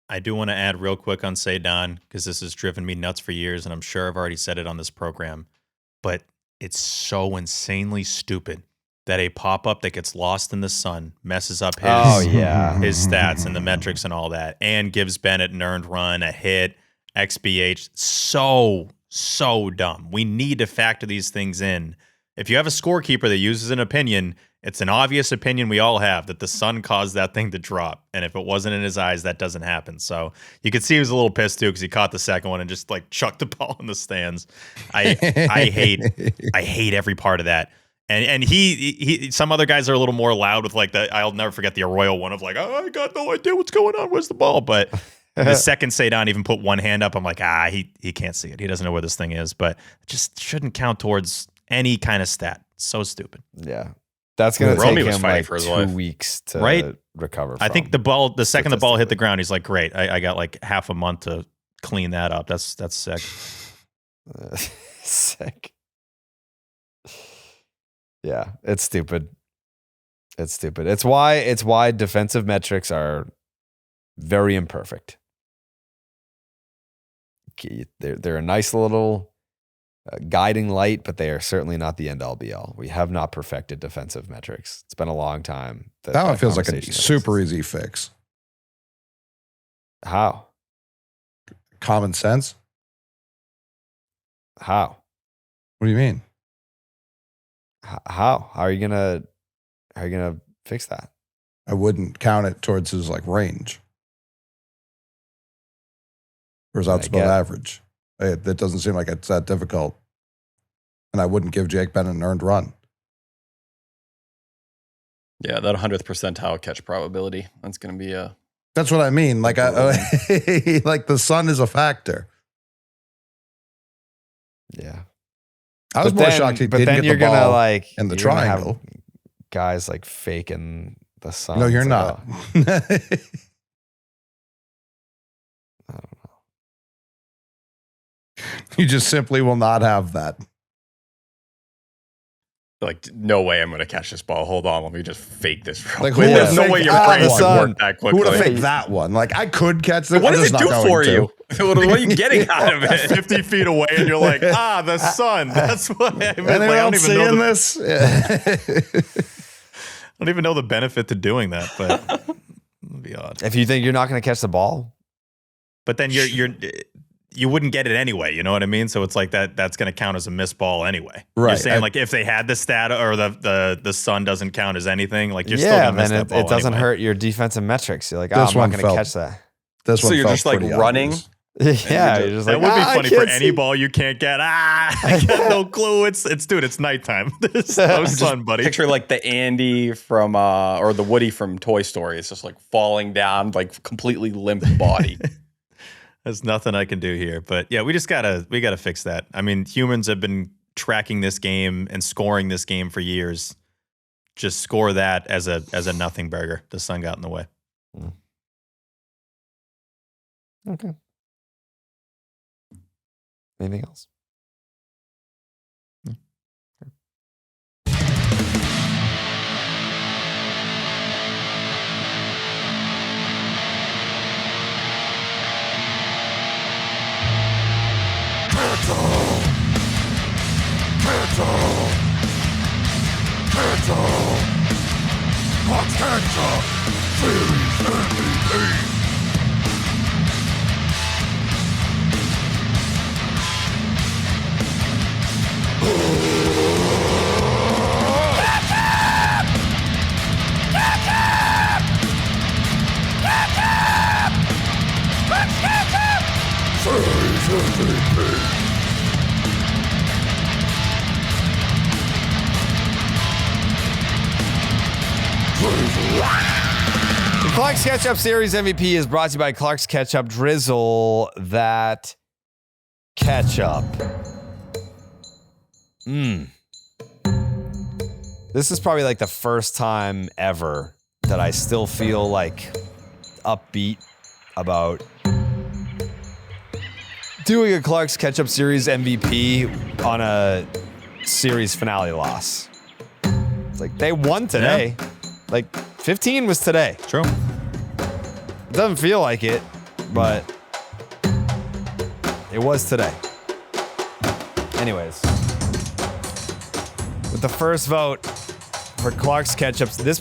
I do want to add real quick on Ceddanne, because this has driven me nuts for years, and I'm sure I've already said it on this program, but it's so insanely stupid that a pop-up that gets lost in the sun messes up his stats and the metrics and all that, and gives Bennett an earned run, a hit, XBH. So dumb. We need to factor these things in. If you have a scorekeeper that uses an opinion, it's an obvious opinion we all have that the sun caused that thing to drop. And if it wasn't in his eyes, that doesn't happen. So you could see he was a little pissed too, because he caught the second one and just like chucked the ball in the stands. I hate every part of that. And he some other guys are a little more loud with like I'll never forget the Arroyo one of like, oh, I got no idea what's going on. Where's the ball? But the second Ceddanne even put one hand up, I'm like, he can't see it. He doesn't know where this thing is. But it just shouldn't count towards any kind of stat. So stupid. Yeah. That's going to take him like 2 weeks to recover from. I think the second the ball hit the ground, he's like, great. I got like half a month to clean that up. That's sick. Sick. Yeah, it's stupid. It's stupid. It's why defensive metrics are very imperfect. They're a nice little guiding light, but they are certainly not the end all be all. We have not perfected defensive metrics. It's been a long time. That one feels like a super easy fix. How? Common sense. How? What do you mean? How are you gonna fix that? I wouldn't count it towards his like range. Whereas outs above average. That doesn't seem like it's that difficult. And I wouldn't give Jake Bennett an earned run. Yeah, that 100th percentile catch probability. That's going to be a... That's what I mean. Like, like the sun is a factor. Yeah. I was more shocked he didn't get you're the ball gonna like in the you're gonna have triangle. guys like faking the sun. No, you're It's like, not. I don't know. You just simply will not have that. Like, no way I'm going to catch this ball. Hold on, let me just fake this real Like, quick. who There's would no fake way your that brain would one? work that quickly. Who would have faked that one? Like, I could catch this. What I'm does just it not do going for to. you? What are you getting out of it? 50 feet away, and you're like, the sun. That's what I mean. Anyone I don't else even know seeing the, this? I don't even know the benefit to doing that, but it'd be odd. If you think you're not going to catch the ball, But then you wouldn't get it anyway. You know what I mean? So it's like that's going to count as a missed ball anyway. Right. You're saying like if they had the stat or the sun doesn't count as anything, like you're still going to miss then that ball it doesn't anyway. hurt your defensive metrics. You're like, This I'm not one going to felt- catch that. This So one you're felt just like pretty running. obvious. Yeah, you're just That like, would be I funny for can't any see." ball you can't get. I got no clue. It's dude. It's nighttime. There's no sun, buddy. Picture like the Andy from or the Woody from Toy Story. It's just like falling down, like completely limp body. There's nothing I can do here. But yeah, we gotta fix that. I mean, humans have been tracking this game and scoring this game for years. Just score that as a nothing burger. The sun got in the way. Okay. Anything else? The Klark's Ketchup Series MVP is brought to you by Klark's Ketchup. Drizzle that ketchup. This is probably like the first time ever that I still feel like upbeat about doing a Klark's Ketchup Series MVP on a series finale loss. It's like they won today. Yeah. Like 15 was today. True. It doesn't feel like it, but it was today. Anyways, with the first vote for Klark's Ketchup, this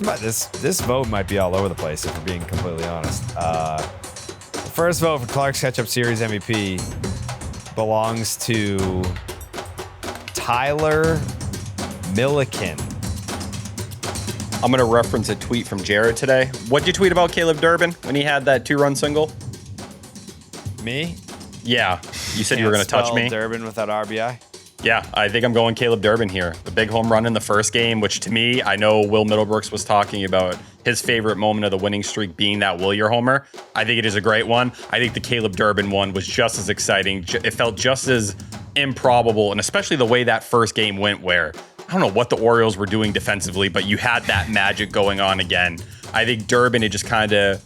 vote might be all over the place if we're being completely honest. The first vote for Klark's Ketchup Series MVP belongs to Tyler Milliken. I'm going to reference a tweet from Jared today. What'd you tweet about Caleb Durbin when he had that 2-run single? Me? Yeah. You said you were going to touch me. Durbin without RBI? Yeah, I think I'm going Caleb Durbin here. The big home run in the first game, which to me, I know Will Middlebrooks was talking about his favorite moment of the winning streak being that Willier homer. I think it is a great one. I think the Caleb Durbin one was just as exciting. It felt just as improbable, and especially the way that first game went where I don't know what the Orioles were doing defensively, but you had that magic going on again. I think Durbin, it just kind of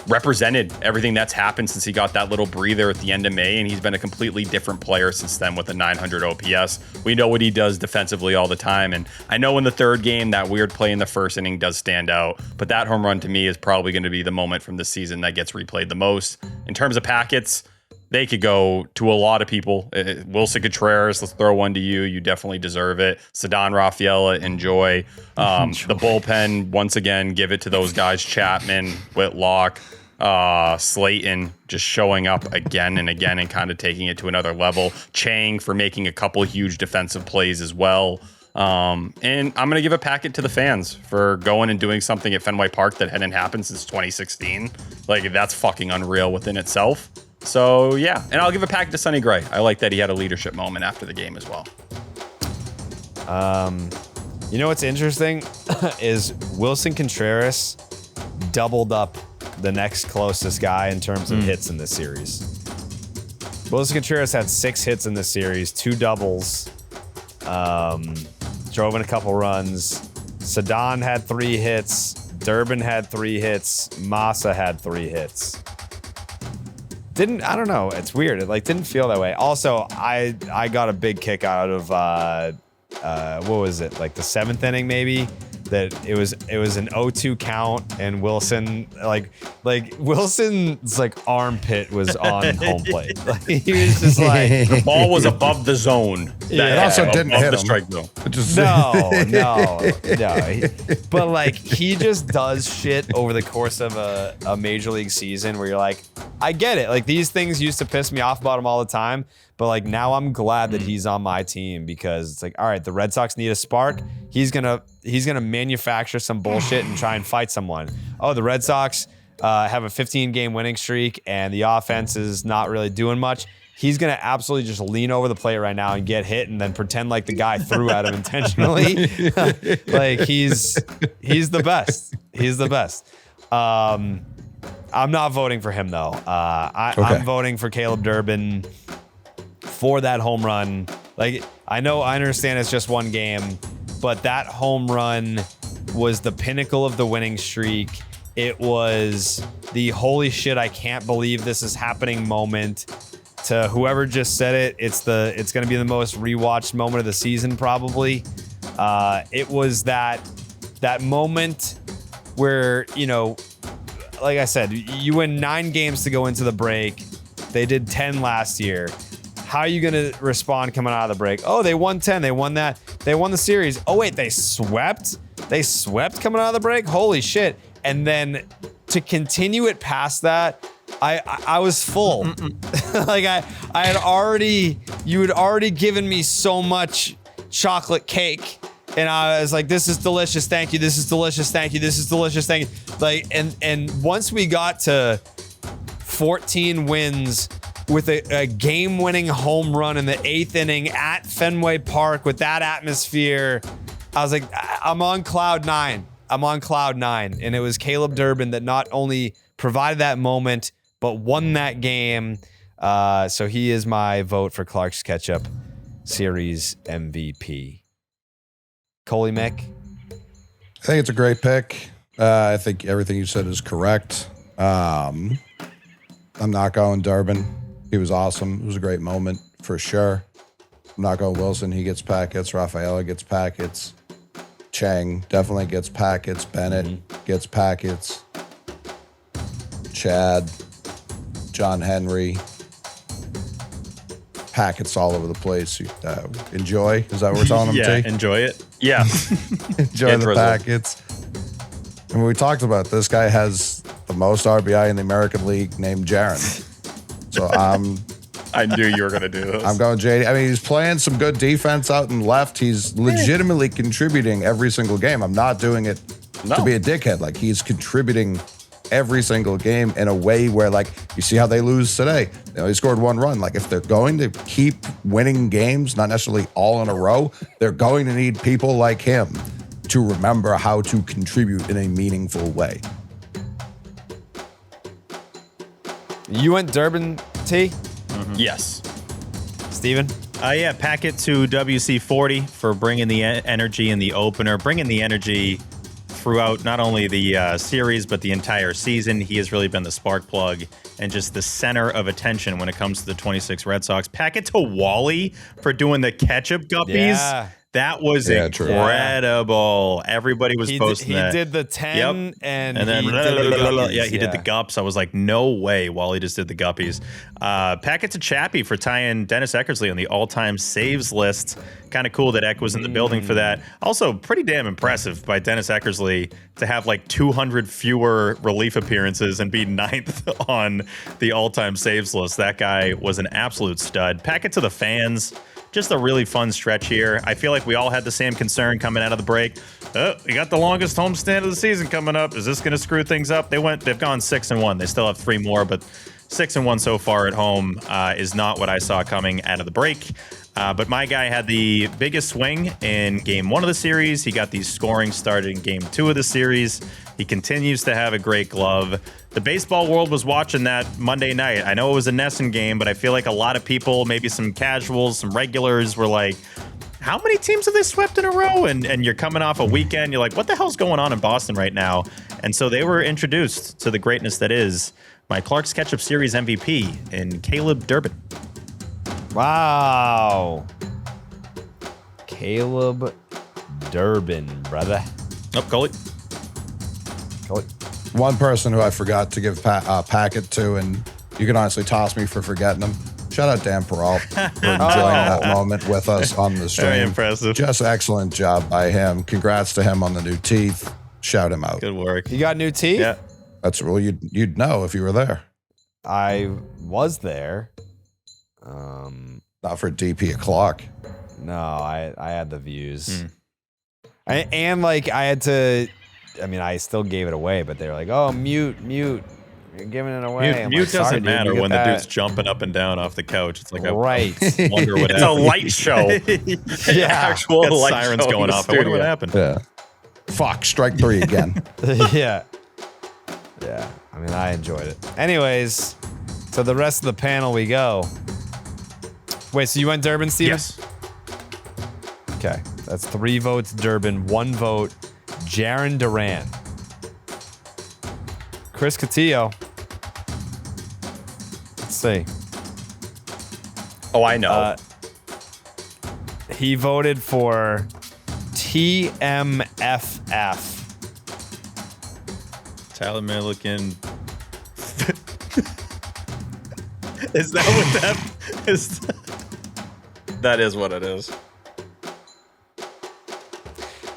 represented everything that's happened since he got that little breather at the end of May, and he's been a completely different player since then with a 900 OPS. We know what he does defensively all the time, and I know in the third game, that weird play in the first inning does stand out, but that home run to me is probably going to be the moment from the season that gets replayed the most. In terms of packets, they could go to a lot of people. Willson Contreras, let's throw one to you. You definitely deserve it. Ceddanne Rafaela, enjoy. The bullpen, once again, give it to those guys. Chapman, Whitlock, Slayton, just showing up again and again and kind of taking it to another level. Chang for making a couple huge defensive plays as well. And I'm going to give a packet to the fans for going and doing something at Fenway Park that hadn't happened since 2016. Like, that's fucking unreal within itself. So, yeah. And I'll give a packet to Sonny Gray. I like that he had a leadership moment after the game as well. You know what's interesting is Willson Contreras doubled up the next closest guy in terms of hits in this series. Willson Contreras had 6 hits in this series, 2 doubles, Drove in a couple runs. Sadan had 3 hits. Durbin had 3 hits. Massa had 3 hits. I don't know. It's weird. It didn't feel that way. Also, I got a big kick out of what was it? Like the 7th inning maybe. That it was an 0-2 count and Willson Wilson's armpit was on home plate. He was just the ball was above the zone. Yeah, it also didn't hit the him. strike zone. No. But he just does shit over the course of a major league season where you're like, I get it. These things used to piss me off about him all the time. But now I'm glad that he's on my team because it's all right, the Red Sox need a spark. He's gonna manufacture some bullshit and try and fight someone. Oh, the Red Sox have a 15-game winning streak and the offense is not really doing much. He's gonna absolutely just lean over the plate right now and get hit and then pretend like the guy threw at him intentionally. He's the best. He's the best. I'm not voting for him though. I'm voting for Caleb Durbin for that home run. I understand it's just one game, but that home run was the pinnacle of the winning streak. It was the holy shit, I can't believe this is happening moment. To whoever just said it, it's going to be the most rewatched moment of the season probably. It was that moment where, like I said, you win 9 games to go into the break. They did 10 last year. How are you going to respond coming out of the break? Oh, they won 10. They won that. They won the series. Oh, wait, they swept? They swept coming out of the break? Holy shit. And then to continue it past that, I was full. I had already, you had already given me so much chocolate cake. And I was like, this is delicious. Thank you. This is delicious. Thank you. This is delicious. Thank you. And once we got to 14 wins with a game-winning home run in the 8th inning at Fenway Park with that atmosphere, I was like, I'm on cloud 9. I'm on cloud 9. And it was Caleb Durbin that not only provided that moment, but won that game. So he is my vote for Klark's Ketchup Series MVP. Coley Mick? I think it's a great pick. I think everything you said is correct. I'm not going Durbin. He was awesome. It was a great moment for sure. I'm not going Willson. He gets packets. Rafaela gets packets. Chang definitely gets packets. Bennett gets packets. Chad. John Henry. Packets all over the place. Enjoy. Is that what we're telling them to? Yeah, enjoy it. Yeah. Enjoy the packets. And when we talked about this guy has the most RBI in the American League named Jaron. So I knew you were going to do this. I'm going JD. I mean, he's playing some good defense out in left. He's legitimately contributing every single game. I'm not doing it to be a dickhead. He's contributing every single game in a way where, you see how they lose today. They only scored 1 run. If they're going to keep winning games, not necessarily all in a row, they're going to need people like him to remember how to contribute in a meaningful way. You went Durbin, T? Yes. Steven? Yeah, packet to WC40 for bringing the energy in the opener, bringing the energy throughout not only the series, but the entire season. He has really been the spark plug and just the center of attention when it comes to the 26 Red Sox. Packet to Wally for doing the ketchup guppies. Yeah. That was incredible. Everybody was posting that. He did the 10 and then he did the gups. I was like, no way. Wally just did the guppies. Packet to Chappie for tying Dennis Eckersley on the all-time saves list. Kind of cool that Eck was in the building for that. Also, pretty damn impressive by Dennis Eckersley to have 200 fewer relief appearances and be 9th on the all-time saves list. That guy was an absolute stud. Packet to the fans. Just a really fun stretch here. I feel like we all had the same concern coming out of the break. Oh, we got the longest homestand of the season coming up. Is this going to screw things up? They've gone 6-1. They still have 3 more, but 6-1 so far at home is not what I saw coming out of the break. But my guy had the biggest swing in game 1 of the series. He got the scoring started in game 2 of the series. He continues to have a great glove. The baseball world was watching that Monday night. I know it was a Nesson game, but I feel like a lot of people, maybe some casuals, some regulars, were like, how many teams have they swept in a row? And you're coming off a weekend. You're like, what the hell's going on in Boston right now? And so they were introduced to the greatness that is my Klark's Ketchup Series MVP in Caleb Durbin. Wow. Caleb Durbin, brother. Oh, Coley. One person who I forgot to give packet to, and you can honestly toss me for forgetting him. Shout out Dan Peralt for enjoying that moment with us on the stream. Very impressive. Just excellent job by him. Congrats to him on the new teeth. Shout him out. Good work. You got new teeth? Yeah. That's well, you'd know if you were there. I was there. Not for DP o'clock. No, I had the views. I had to. I mean, I still gave it away, but they were like, "Oh, mute, you're giving it away." Mute doesn't matter when the dude's jumping up and down off the couch. It's like I wonder what it's happened. a light show. Actual light sirens going off. I wonder what happened. Yeah. Fuck, strike 3 again. Yeah. I mean, I enjoyed it. Anyways, so the rest of the panel we go. Wait, so you went Durbin, Steven? Yes. Okay, that's 3 votes Durbin, 1 vote Jaron Duran. Chris Cotillo. Let's see. Oh, I know. He voted for TMFF. Tyler Milliken. Is that what that is? That is what it is.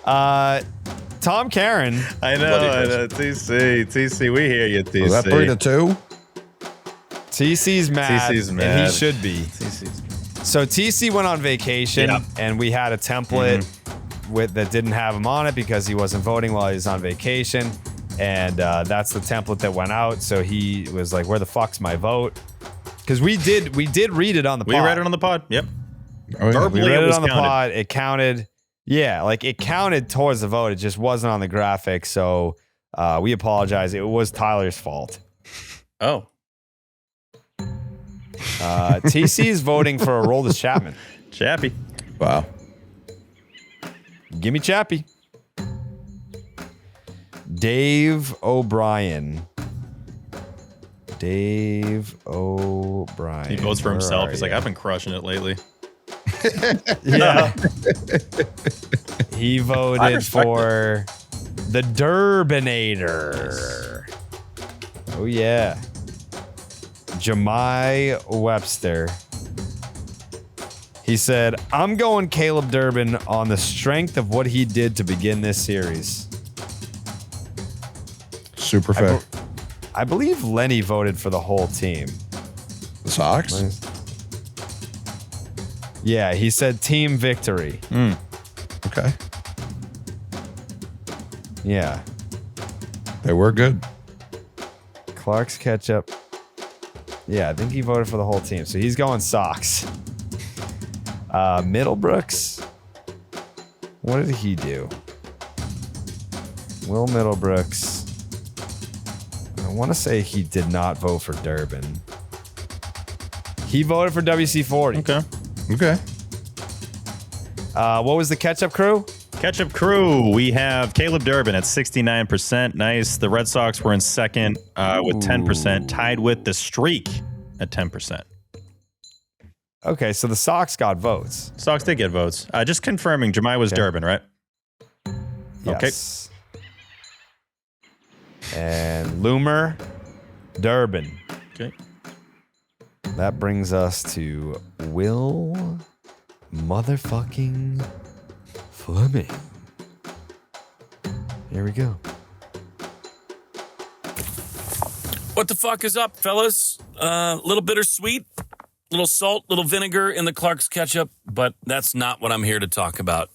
Tom Karen. I know. TC, we hear you, TC. Was that 3-2? TC's mad. TC's mad. And he should be. So TC went on vacation, and we had a template that didn't have him on it because he wasn't voting while he was on vacation. And that's the template that went out. So he was like, "Where the fuck's my vote?" Because we did read it on the pod. We read it on the pod. Yep. Oh, yeah. We read it on the pod. It counted. Yeah, like it counted towards the vote. It just wasn't on the graphic. So we apologize. It was Tyler's fault. Oh. TC's voting for Aroldis Chapman. Chappie. Wow. Give me Chappie. Dave O'Brien. He votes for himself. He's like, I've been crushing it lately. Yeah. He voted for the Durbinator. Oh, yeah. Jemai Webster. He said, I'm going Caleb Durbin on the strength of what he did to begin this series. Super fair. I believe Lenny voted for the whole team. The Sox? Yeah, he said team victory. Okay. Yeah. They were good. Klark's Ketchup. Yeah, I think he voted for the whole team. So he's going Sox. Middlebrooks. What did he do? Will Middlebrooks. I want to say he did not vote for Durbin. He voted for WC40. Okay. What was the Ketchup crew? Ketchup crew, we have Caleb Durbin at 69%. Nice. The Red Sox were in second with 10%, tied with the Streak at 10%. Okay, so the Sox got votes. Sox did get votes. Just confirming, Jemai was Durbin, right? Yes. Okay. And Loomer, Durbin. Okay. That brings us to Will motherfucking Fleming. Here we go. What the fuck is up, fellas? Little bittersweet, little salt, little vinegar in the Klark's Ketchup, but that's not what I'm here to talk about.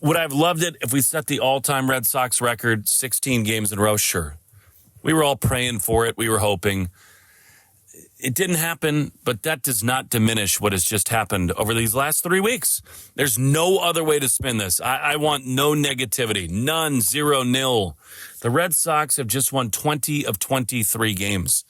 Would I have loved it if we set the all-time Red Sox record, 16 games in a row? Sure. We were all praying for it. We were hoping. It didn't happen, but that does not diminish what has just happened over these last 3 weeks. There's no other way to spin this. I want no negativity. None. 0-0. The Red Sox have just won 20 of 23 games.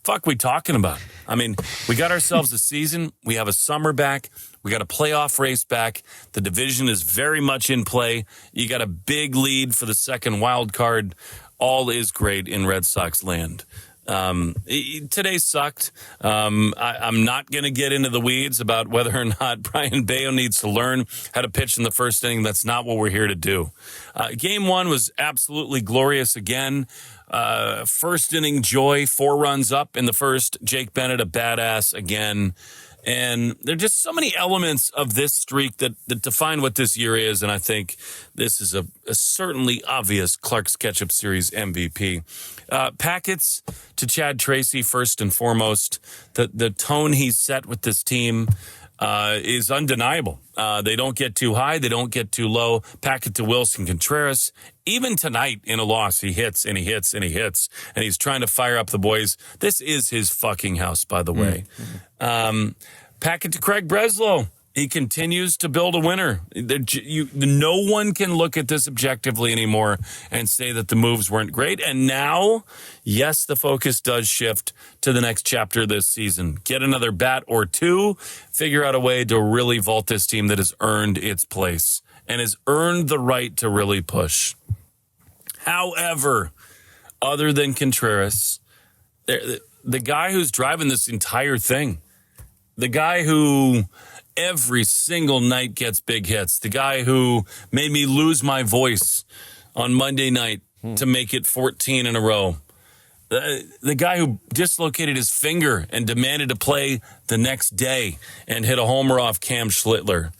fuck we talking about? I mean, we got ourselves a season. We have a summer back. We got a playoff race back. The division is very much in play. You got a big lead for the second wild card. All is great in Red Sox land. Today sucked. I'm not going to get into the weeds about whether or not Brian Bello needs to learn how to pitch in the first inning. That's not what we're here to do. Game 1 was absolutely glorious again. First inning joy, 4 runs up in the first. Jake Bennett, a badass again. And there are just so many elements of this streak that define what this year is. And I think this is a certainly obvious Klark's Ketchup Series MVP. Packets to Chad Tracy, first and foremost. The tone he's set with this team is undeniable. They don't get too high. They don't get too low. Packet to Willson, Contreras. Even tonight in a loss, he hits and he hits and he hits. And he's trying to fire up the boys. This is his fucking house, by the way. Packet to Craig Breslow. He continues to build a winner. No one can look at this objectively anymore and say that the moves weren't great. And now, yes, the focus does shift to the next chapter this season. Get another bat or two. Figure out a way to really vault this team that has earned its place and has earned the right to really push. However, other than Contreras, the guy who's driving this entire thing, the guy who every single night gets big hits, the guy who made me lose my voice on Monday night to make it 14 in a row, the guy who dislocated his finger and demanded to play the next day and hit a homer off Cam Schlittler.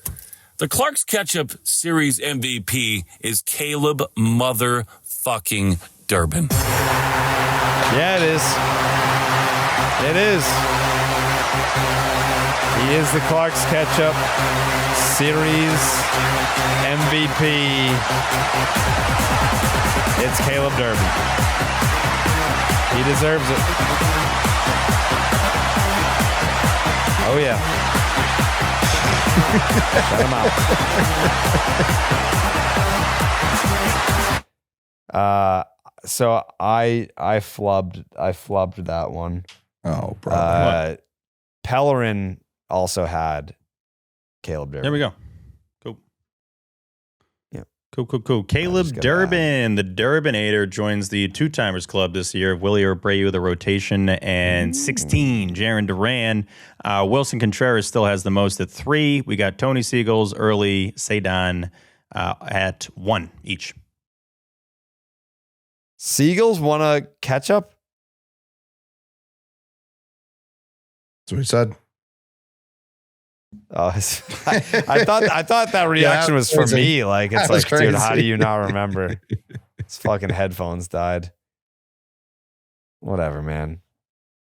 The Klark's Ketchup Series MVP is Caleb motherfucking Durbin. Yeah, it is. It is. He is the Klark's Ketchup Series MVP. It's Caleb Durbin. He deserves it. Oh, yeah. Shut him out. So I flubbed that one. Oh, brother. Pellerin also had Caleb Durbin. There we go. Cool. Yeah. Cool. Caleb Durbin, the Durbinator, joins the two-timers club this year. Willie Abreu, the rotation, and 16, Jarren Duran. Willson Contreras still has the most at 3. We got Tony Seagulls, Early, Cedon at 1 each. Seagulls won a Ketchup? That's what he said. Oh, I thought that reaction was for me. Like, it's like, dude, how do you not remember? His fucking headphones died. Whatever, man.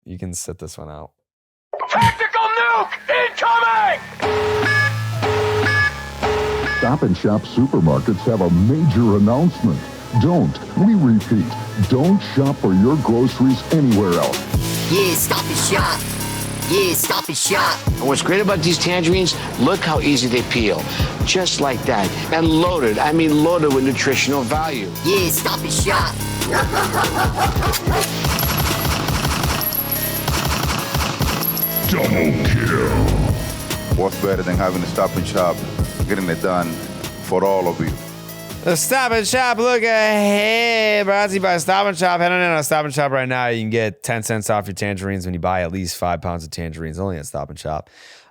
You can sit this one out. Tactical nuke incoming! Stop and Shop supermarkets have a major announcement. We repeat, don't shop for your groceries anywhere else. Yeah, Stop and Shop. Yeah, Stop and Shop. And what's great about these tangerines, look how easy they peel. Just like that. And loaded, loaded with nutritional value. Yeah, Stop and Shop. Double kill. What's better than having to Stop and Shop, getting it done for all of you? The Stop and Shop, look ahead. Brought to you by Stop and Shop. Head on in on Stop and Shop right now. You can get 10 cents off your tangerines when you buy at least 5 pounds of tangerines, only at Stop and Shop.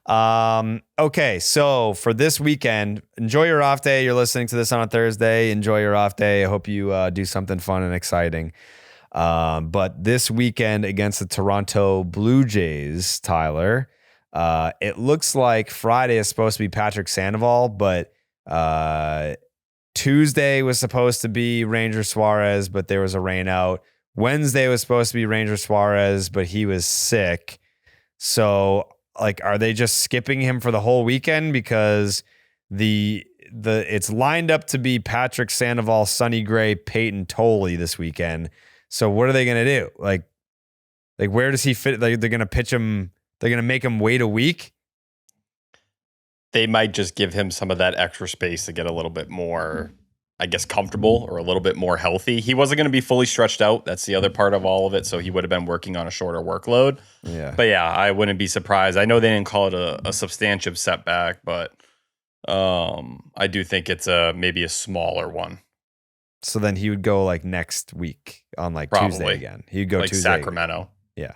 Okay, so for this weekend, enjoy your off day. You're listening to this on a Thursday. Enjoy your off day. I hope you do something fun and exciting. But this weekend against the Toronto Blue Jays, Tyler, it looks like Friday is supposed to be Patrick Sandoval, but Tuesday was supposed to be Ranger Suarez, but there was a rain out. Wednesday was supposed to be Ranger Suarez, but he was sick. So, like, are they just skipping him for the whole weekend? Because it's lined up to be Patrick Sandoval, Sonny Gray, Peyton Tolley this weekend. So what are they going to do? Like where does he fit? Like, they're going to pitch him. They're going to make him wait a week. They might just give him some of that extra space to get a little bit more I guess, comfortable or a little bit more healthy. He wasn't going to be fully stretched out. That's the other part of all of it. So he would have been working on a shorter workload. Yeah. But yeah, I wouldn't be surprised. I know they didn't call it a substantive setback, but I do think it's maybe a smaller one. So then he would go like next week on like Probably. Tuesday again. He'd go like Tuesday Sacramento. again.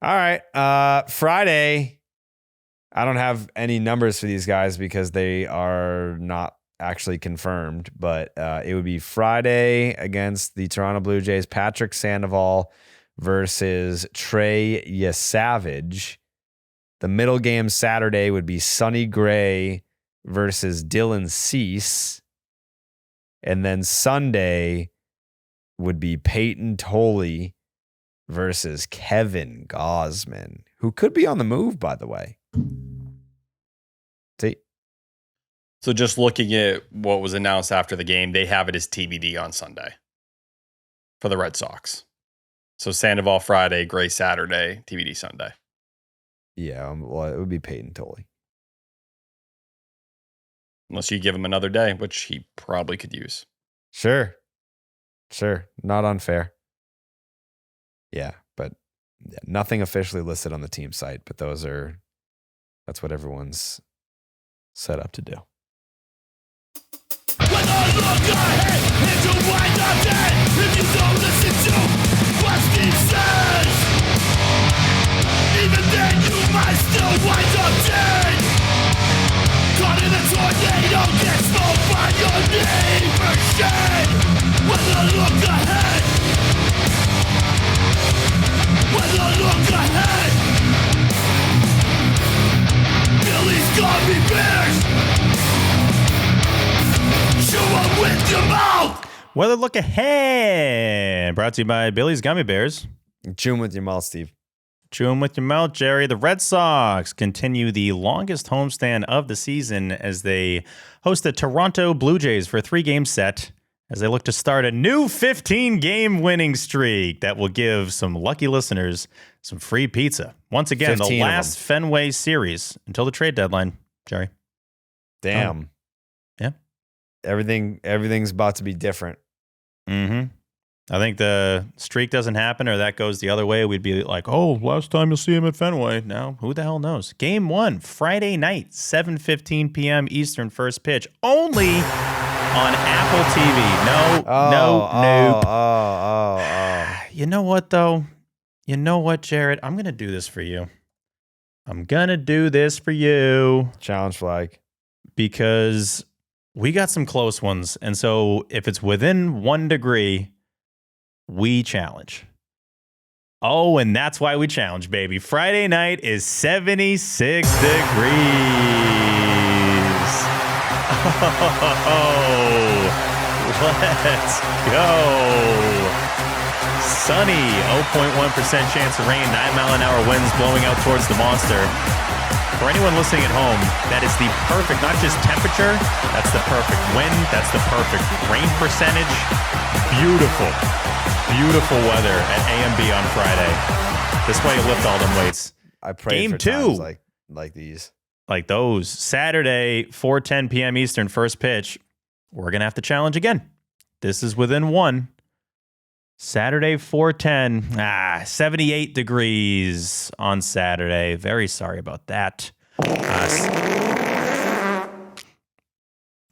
Yeah. All right. Friday. I don't have any numbers for these guys because they are not actually confirmed, but it would be Friday against the Toronto Blue Jays, Patrick Sandoval versus Trey Yesavage. The middle game Saturday would be Sonny Gray versus Dylan Cease. And then Sunday would be Peyton Tolley versus Kevin Gausman, who could be on the move, by the way. See? So just looking at what was announced after the game, they have it as TBD on Sunday for the Red Sox. So Sandoval Friday, Gray Saturday, TBD Sunday. Yeah, well, it would be Peyton Tolley. Unless you give him another day, which he probably could use. Sure. Not unfair. Yeah, but nothing officially listed on the team site, but that's what everyone's set up to do. When I look ahead, it's a wind up dead. If you don't listen to what Steve says, even then you might still wind up dead. Caught in a tornado, get smoked by your neighbor's shed. When I look ahead, when I look ahead, Billy's gummy bears. Chew 'em with your mouth. Weather look ahead. Brought to you by Billy's Gummy Bears. Chew 'em with your mouth, Steve. Chew 'em with your mouth, Jerry. The Red Sox continue the longest homestand of the season as they host the Toronto Blue Jays for a 3-game set as they look to start a new 15-game winning streak that will give some lucky listeners some free pizza. Once again, the last Fenway series until the trade deadline, Jerry. Damn. Yeah. Everything's about to be different. Mm-hmm. I think the streak doesn't happen or that goes the other way. We'd be like, oh, last time you'll see him at Fenway. Now, who the hell knows? Game 1, Friday night, 7:15 p.m. Eastern, first pitch. Only on Apple TV. Nope. You know what, though? You know what, Jared? I'm going to do this for you. Challenge flag. Because we got some close ones. And so if it's within 1 degree, we challenge. Oh, and that's why we challenge, baby. Friday night is 76 degrees. Oh, let's go. Sunny, 0.1% chance of rain, 9-mile-an-hour winds blowing out towards the monster. For anyone listening at home, that is the perfect, not just temperature, that's the perfect wind, that's the perfect rain percentage. Beautiful weather at A&B on Friday. This way you lift all them weights. I pray Game for 2. times like these. Like those. Saturday, 4:10 p.m. Eastern, first pitch. We're going to have to challenge again. This is within 1. Saturday, 4:10. 78 degrees on Saturday. Very sorry about that.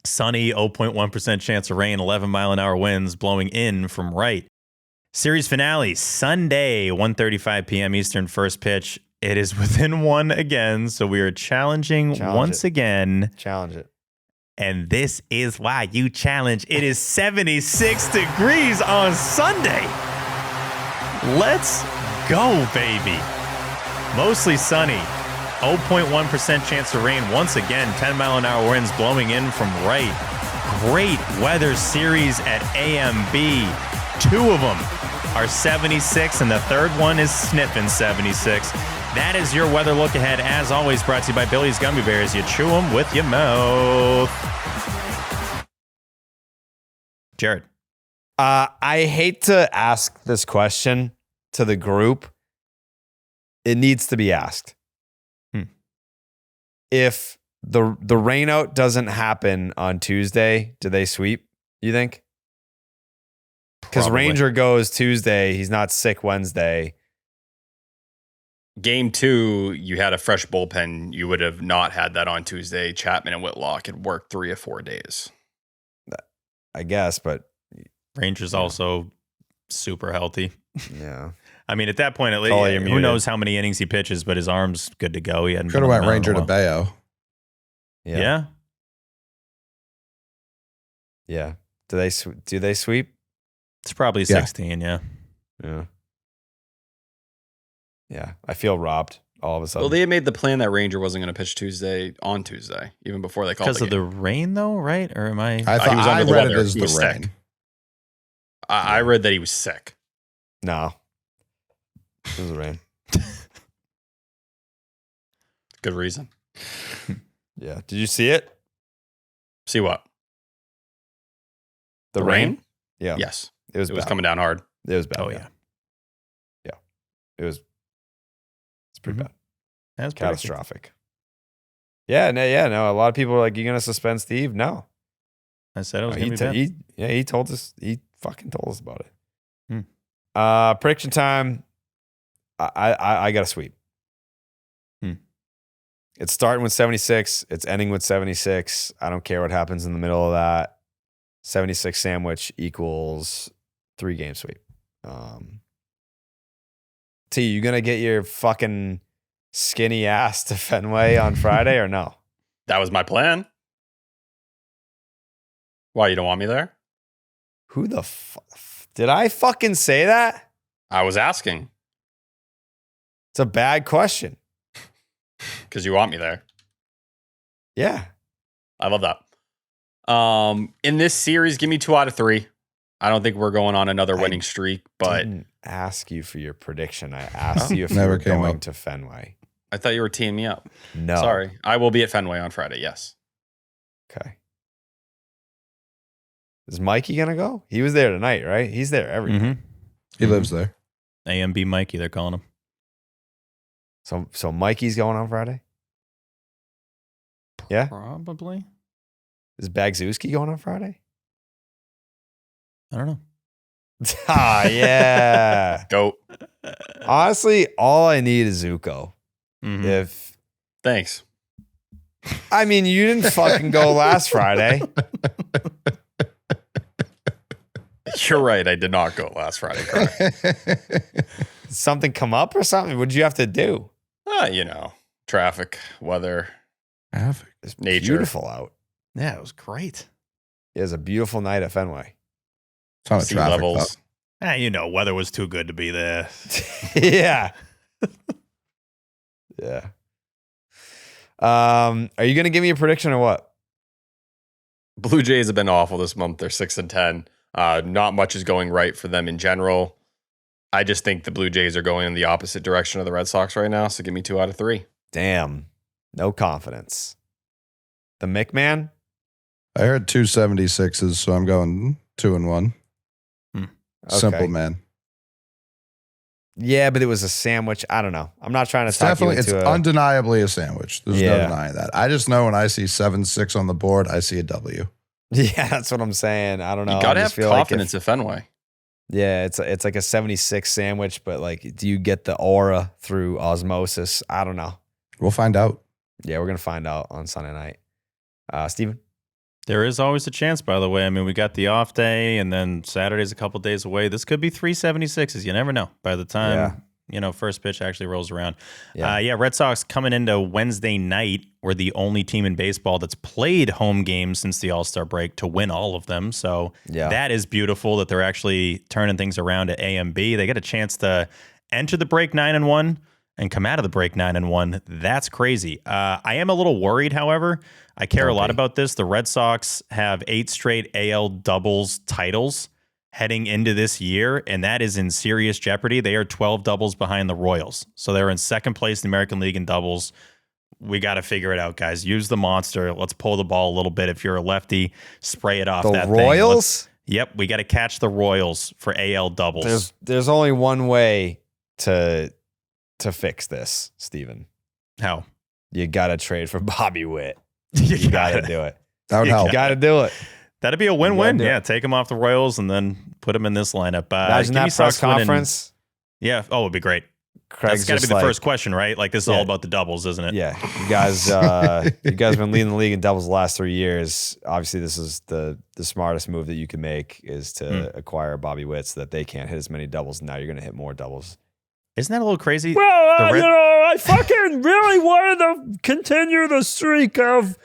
Sunny, 0.1% chance of rain, 11-mile-an-hour winds blowing in from right. Series finale, Sunday, 1:35 p.m. Eastern, first pitch. It is within 1 again, so we are challenging once again. Challenge it. And this is why you challenge. It is 76 degrees on Sunday. Let's go, baby. Mostly sunny. 0.1% chance of rain. Once again, 10-mile-an-hour winds blowing in from right. Great weather series at A&B. 2 of them are 76, and the third one is sniffing 76. That is your weather look ahead, as always, brought to you by Billy's Gummy Bears. You chew them with your mouth. Jared. I hate to ask this question to the group. It needs to be asked. If the rain out doesn't happen on Tuesday. Do they sweep, you think? Because Ranger goes Tuesday. He's not sick Wednesday. Game 2, you had a fresh bullpen. You would have not had that on Tuesday. Chapman and Whitlock had worked 3 or 4 days. I guess, but Ranger's also super healthy. Yeah. I mean, at that point, at least, who knows how many innings he pitches, but his arm's good to go. He hadn't could have went Ranger to Bello. Yeah. Yeah. Do they sweep? It's probably 16. Yeah. Yeah. I feel robbed all of a sudden. Well, they had made the plan that Ranger wasn't going to pitch on Tuesday, even before they called because of the rain, though, right? Or am I? I thought he was under the read weather. it as the rain. Sick. I read that he was sick. No. It was the rain. Good reason. Yeah. Did you see it? See what? The rain? Yeah. Yes. It was coming down hard. It was bad. Oh, yeah. Yeah. It's pretty bad. That's catastrophic. Yeah. No. A lot of people are like, "You gonna suspend Steve?" No. I said it was gonna be bad. He told us. He fucking told us about it. Hmm. Prediction time. I got a sweep. It's starting with 76. It's ending with 76. I don't care what happens in the middle of that. 76 sandwich equals 3-game sweep. T, you gonna get your fucking skinny ass to Fenway on Friday or no? That was my plan. Why, you don't want me there? Who the did I fucking say that? I was asking. It's a bad question. Because you want me there. Yeah. I love that. In this series, give me 2 out of 3. I don't think we're going on another winning streak, but I didn't ask you for your prediction. I asked you if you were going to Fenway. I thought you were teeing me up. No. Sorry. I will be at Fenway on Friday, yes. Okay. Is Mikey going to go? He was there tonight, right? He's there every night. He lives there. AMB Mikey, they're calling him. So Mikey's going on Friday? Yeah? Probably. Is Bagzewski going on Friday? I don't know. Yeah. Go. Honestly, all I need is Zuko. If Thanks. I mean, you didn't fucking go last Friday. You're right. I did not go last Friday. Did something come up or something? What'd you have to do? Traffic, weather, It's nature. Beautiful out. Yeah, it was great. It was a beautiful night at Fenway. It's on a Sea traffic levels. Weather was too good to be there. Yeah. Yeah. Are you going to give me a prediction or what? Blue Jays have been awful this month. They're 6-10. Not much is going right for them in general. I just think the Blue Jays are going in the opposite direction of the Red Sox right now. So give me 2 out of 3. Damn. No confidence. The McMahon? I heard 276s, so I'm going 2-1. Simple, Okay. man. Yeah, but it was a sandwich. I don't know. I'm not trying to It's talk definitely, you it's into undeniably a sandwich. There's Yeah. no denying that. I just know when I see 7-6 on the board, I see a W. Yeah, that's what I'm saying. I don't know. You got to I have just feel confidence at Fenway. Yeah, it's like a 76 sandwich, but like, do you get the aura through osmosis? I don't know. We'll find out. Yeah, we're gonna find out on Sunday night. Steven? There is always a chance, by the way. I mean, we got the off day, and then Saturday's a couple days away. This could be 376s. You never know. By the time first pitch actually rolls around. Yeah. Red Sox coming into Wednesday night. We're the only team in baseball that's played home games since the All-Star break to win all of them. So that is beautiful that they're actually turning things around at AMB. They get a chance to enter the break 9-1 and come out of the break 9-1. That's crazy. I am a little worried, however. I care a lot about this. The Red Sox have 8 straight AL doubles titles heading into this year, and that is in serious jeopardy. They are 12 doubles behind the Royals. So they're in second place in the American League in doubles. We got to figure it out, guys. Use the monster. Let's pull the ball a little bit. If you're a lefty, spray it off The that Royals? thing. Yep, we got to catch the Royals for AL doubles. There's only one way to fix this, Steven. How? You got to trade for Bobby Witt. You got to do it. That would help. You got to do it. That'd be a win-win. Yeah, take him off the Royals and then put him in this lineup. Imagine that press conference. Yeah. Oh, it'd be great. Craig's That's got to be the first question, right? Like this is all about the doubles, isn't it? Yeah. You guys have been leading the league in doubles the last 3 years. Obviously, this is the smartest move that you can make is to acquire Bobby Witt so that they can't hit as many doubles. Now you're going to hit more doubles. Isn't that a little crazy? Well, I fucking really wanted to continue the streak of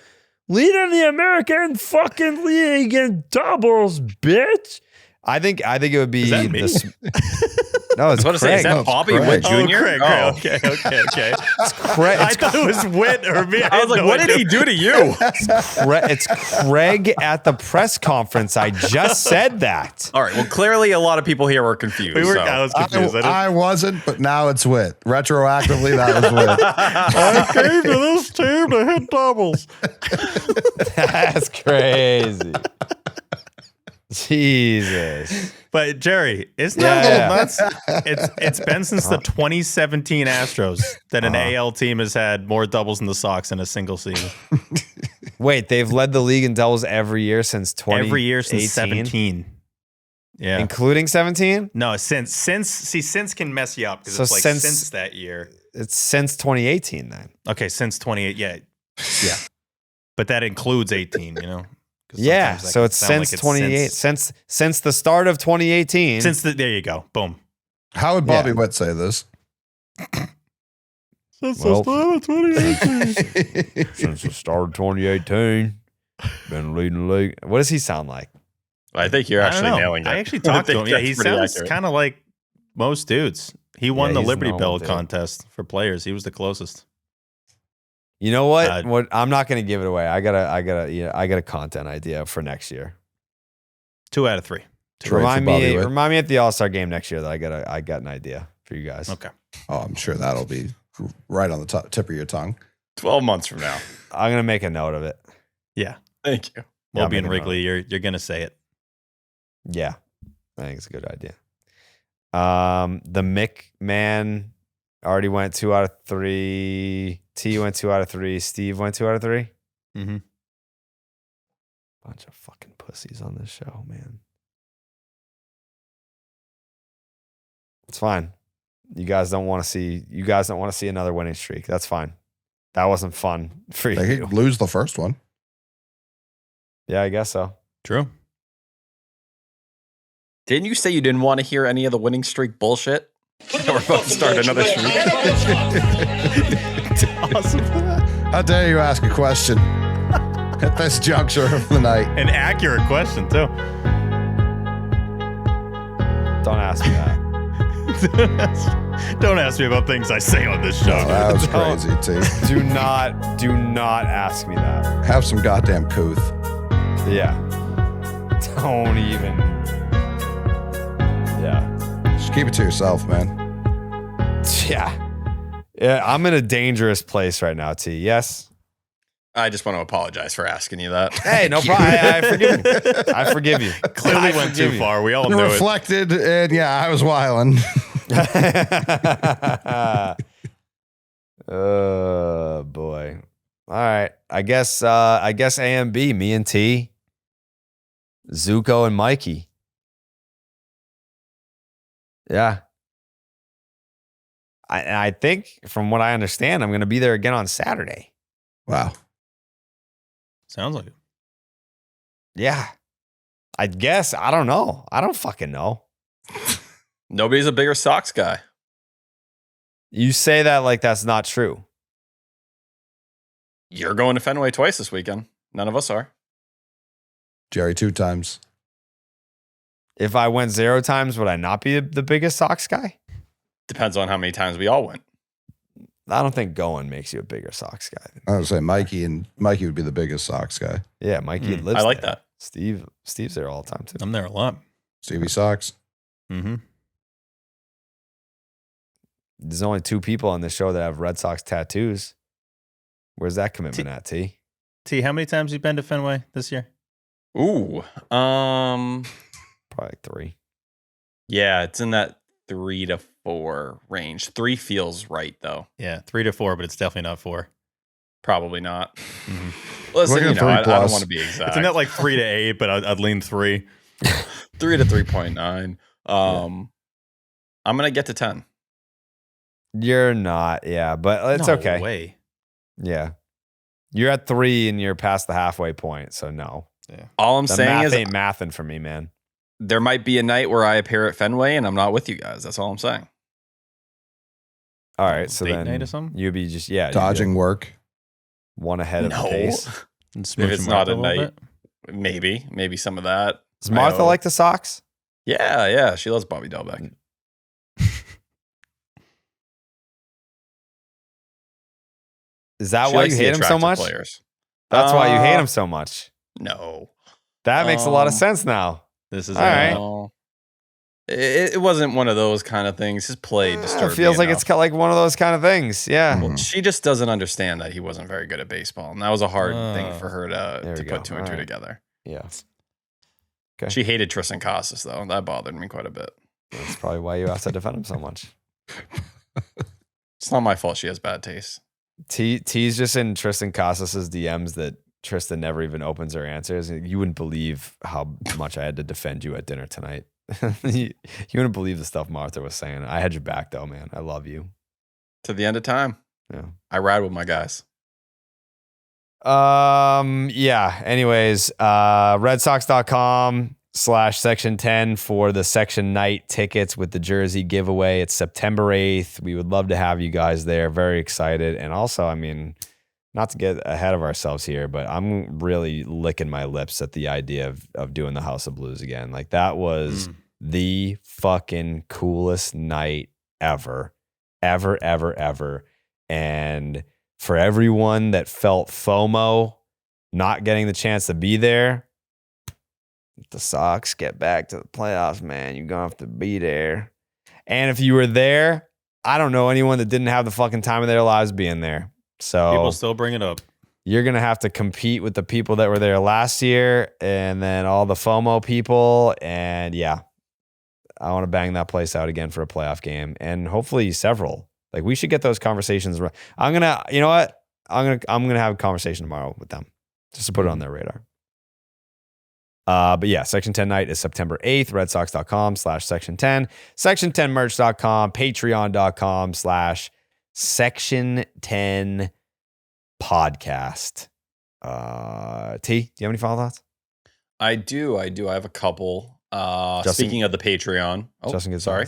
leading the American fucking league in doubles, bitch. I think it would be. Is that me? No, it's Craig. Is that Bobby Witt Jr.? Oh, Craig. Oh. Okay. It's Craig. I thought it was Witt or me. I was like, what did he do to you? It's Craig at the press conference. I just said that. All right. Well, clearly a lot of people here were confused. I was confused. I wasn't, but now it's Witt. Retroactively, that was Witt. I came to this team to hit doubles. That's crazy. Jesus. But Jerry, isn't that a little nuts? It's been since the 2017 Astros that an AL team has had more doubles than the Sox in a single season. Wait, they've led the league in doubles every year since 2018? Every year since 17. Yeah. Including 17? No, since can mess you up because it's like since that year. It's since 2018 then. Okay, since 28, yeah. But that includes 18, you know? Yeah, so it's since 28, since the start of 2018. There you go. Boom. How would Bobby Witt say this? Since the start of 2018. Since the start of 2018, been leading the league. What does he sound like? I think you're actually nailing it. I actually talked to him. Yeah, he sounds kind of like most dudes. He won the Liberty Bell contest for players. He was the closest. You know what? What I'm not going to give it away. I got a content idea for next year. 2 out of 3. Remind me at the All-Star game next year that I got an idea for you guys. Okay. Oh, I'm sure that'll be right on the tip of your tongue. 12 months from now. I'm going to make a note of it. Yeah. Thank you. We'll be in Wrigley. You're going to say it. Yeah. I think it's a good idea. The Mick man already went 2 out of 3. T went 2 out of 3. Steve went 2 out of 3. Mm-hmm. Bunch of fucking pussies on this show, man. It's fine. You guys don't want to see another winning streak. That's fine. That wasn't fun for you. They lose the first one. Yeah, I guess so. True. Didn't you say you didn't want to hear any of the winning streak bullshit? We're about to start another streak. Awesome. How dare you ask a question at this juncture of the night? An accurate question, too. Don't ask me that. Don't ask me about things I say on this show. Oh, that was crazy, T. Do not ask me that. Have some goddamn couth. Yeah. Don't even. Yeah. Just keep it to yourself, man. Yeah. Yeah, I'm in a dangerous place right now, T. Yes? I just want to apologize for asking you that. Hey, no problem. I forgive you. I forgive you. Clearly went too far. We all knew it. Reflected, and yeah, I was wilding. Oh, boy. All right. I guess A and B, me and T, Zuko and Mikey. Yeah. I think, from what I understand, I'm going to be there again on Saturday. Wow. Sounds like it. Yeah. I guess. I don't know. I don't fucking know. Nobody's a bigger Sox guy. You say that like that's not true. You're going to Fenway twice this weekend. None of us are. Jerry 2 times. If I went 0 times, would I not be the biggest Sox guy? Depends on how many times we all went. I don't think going makes you a bigger Sox guy. I would say Mikey would be the biggest Sox guy. Yeah, Mikey lives I like there. that. Steve's there all the time too. I'm there a lot. Stevie Sox. Mm-hmm. There's only 2 people on this show that have Red Sox tattoos. Where's that commitment at, T? T, how many times have you been to Fenway this year? Ooh. Probably like 3. Yeah, it's in that 3 to 4 range. 3 feels right though. Yeah, 3 to 4, but it's definitely not 4. Probably not. Mm-hmm. Listen, I don't want to be exact. It's in that like 3 to 8, but I'd lean 3. 3 to 3.9. I'm gonna get to 10. You're not, yeah, but it's okay. Way. Yeah, you're at 3 and you're past the halfway point, so no. Yeah. All I'm saying math is ain't mathing for me, man. There might be a night where I appear at Fenway and I'm not with you guys. That's all I'm saying. All right, so date then night or something? you'd be just Dodging work. one ahead of the pace. If it's not a night, maybe some of that. Does Martha like the Sox? Yeah, she loves Bobby Dalbec. Is that She why likes you the hate him so attractive much? players. That's why you hate him so much. No. That makes a lot of sense now. This is all right. It wasn't one of those kind of things. His play disturbed It feels me like enough. it's like one of those kind of things. Yeah. Well, she just doesn't understand that he wasn't very good at baseball, and that was a hard thing for her to put two and two together. Yeah. Okay. She hated Tristan Casas, though. That bothered me quite a bit. That's probably why you have to defend him so much. It's not my fault she has bad taste. T's just in Tristan Casas's DMs that Tristan never even opens or answers. You wouldn't believe how much I had to defend you at dinner tonight. You wouldn't believe the stuff Martha was saying. I had your back though, man. I love you. To the end of time. Yeah. I ride with my guys. Yeah. Anyways, redsox.com/section 10 for the section night tickets with the jersey giveaway. It's September 8th. We would love to have you guys there. Very excited. And also, I mean, not to get ahead of ourselves here, but I'm really licking my lips at the idea of doing the House of Blues again. Like that was the fucking coolest night ever. And for everyone that felt FOMO not getting the chance to be there, if the Sox get back to the playoffs, man, you're going to have to be there. And if you were there, I don't know anyone that didn't have the fucking time of their lives being there. So people still bring it up. You're going to have to compete with the people that were there last year and then all the FOMO people. And yeah, I want to bang that place out again for a playoff game and hopefully several. Like we should get those conversations. I'm going to, you know what? I'm going to have a conversation tomorrow with them just to put it on their radar. But yeah, Section 10 night is September 8th, redsox.com/section 10, section10merch.com, patreon.com/section 10 podcast. T, do you have any final thoughts? I do. I have a couple. Speaking of the Patreon. Oh, Justin, sorry.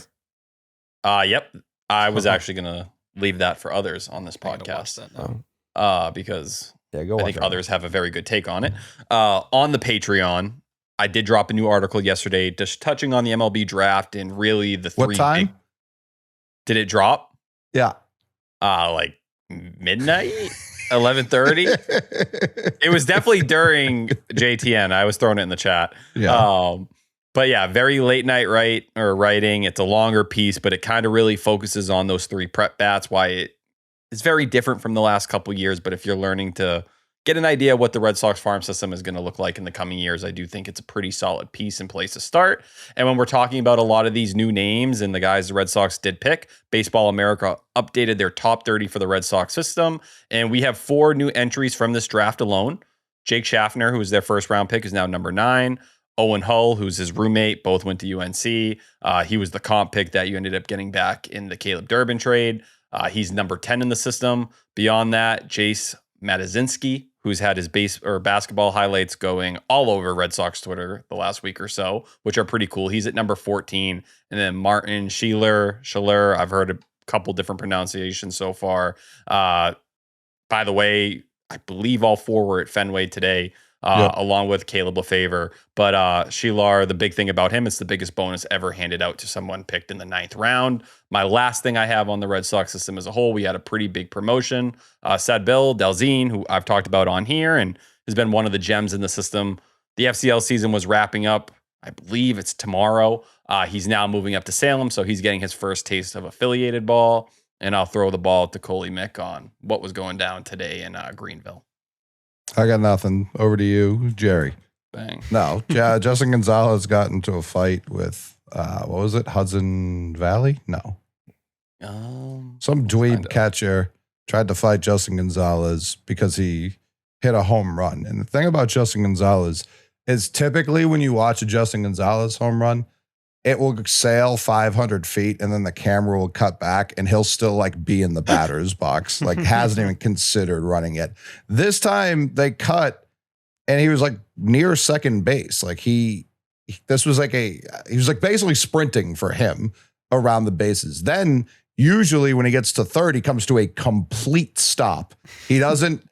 Yep. I was actually going to leave that for others on this podcast. Because I think others have a very good take on it. On the Patreon, I did drop a new article yesterday just touching on the MLB draft and really the three. What time? Did it drop? Yeah. Like midnight? 11:30? It was definitely during JTN. I was throwing it in the chat. Yeah. But yeah, very late night writing. It's a longer piece, but it kind of really focuses on those three prep bats, why it's very different from the last couple of years. But if you're learning to get an idea of what the Red Sox farm system is going to look like in the coming years, I do think it's a pretty solid piece and place to start. And when we're talking about a lot of these new names and the guys the Red Sox did pick, Baseball America updated their top 30 for the Red Sox system. And we have 4 new entries from this draft alone. Jake Schaffner, who was their first round pick, is now number 9. Owen Hull, who's his roommate, both went to UNC. He was the comp pick that you ended up getting back in the Caleb Durbin trade. He's number 10 in the system. Beyond that, Jace Matazinski, who's had his basketball highlights going all over Red Sox Twitter the last week or so, which are pretty cool. He's at number 14. And then Martin Schiller, I've heard a couple different pronunciations so far. By the way, I believe all 4 were at Fenway today. Along with Caleb Lefevre. But Sheelar, the big thing about him, it's the biggest bonus ever handed out to someone picked in the 9th round. My last thing I have on the Red Sox system as a whole, we had a pretty big promotion. Sadbil Delzine, who I've talked about on here and has been one of the gems in the system. The FCL season was wrapping up. I believe it's tomorrow. He's now moving up to Salem, so he's getting his first taste of affiliated ball. And I'll throw the ball to Coley Mick on what was going down today in Greenville. I got nothing. Over to you, Jerry. Bang. No, Justin Gonzalez got into a fight with, what was it, Hudson Valley? No. Some dweeb catcher tried to fight Justin Gonzalez because he hit a home run. And the thing about Justin Gonzalez is typically when you watch a Justin Gonzalez home run, it will sail 500 feet and then the camera will cut back and he'll still like be in the batter's box, like hasn't even considered running it. This time they cut and he was like near second base. Like he was like basically sprinting for him around the bases. Then usually when he gets to third, he comes to a complete stop. He doesn't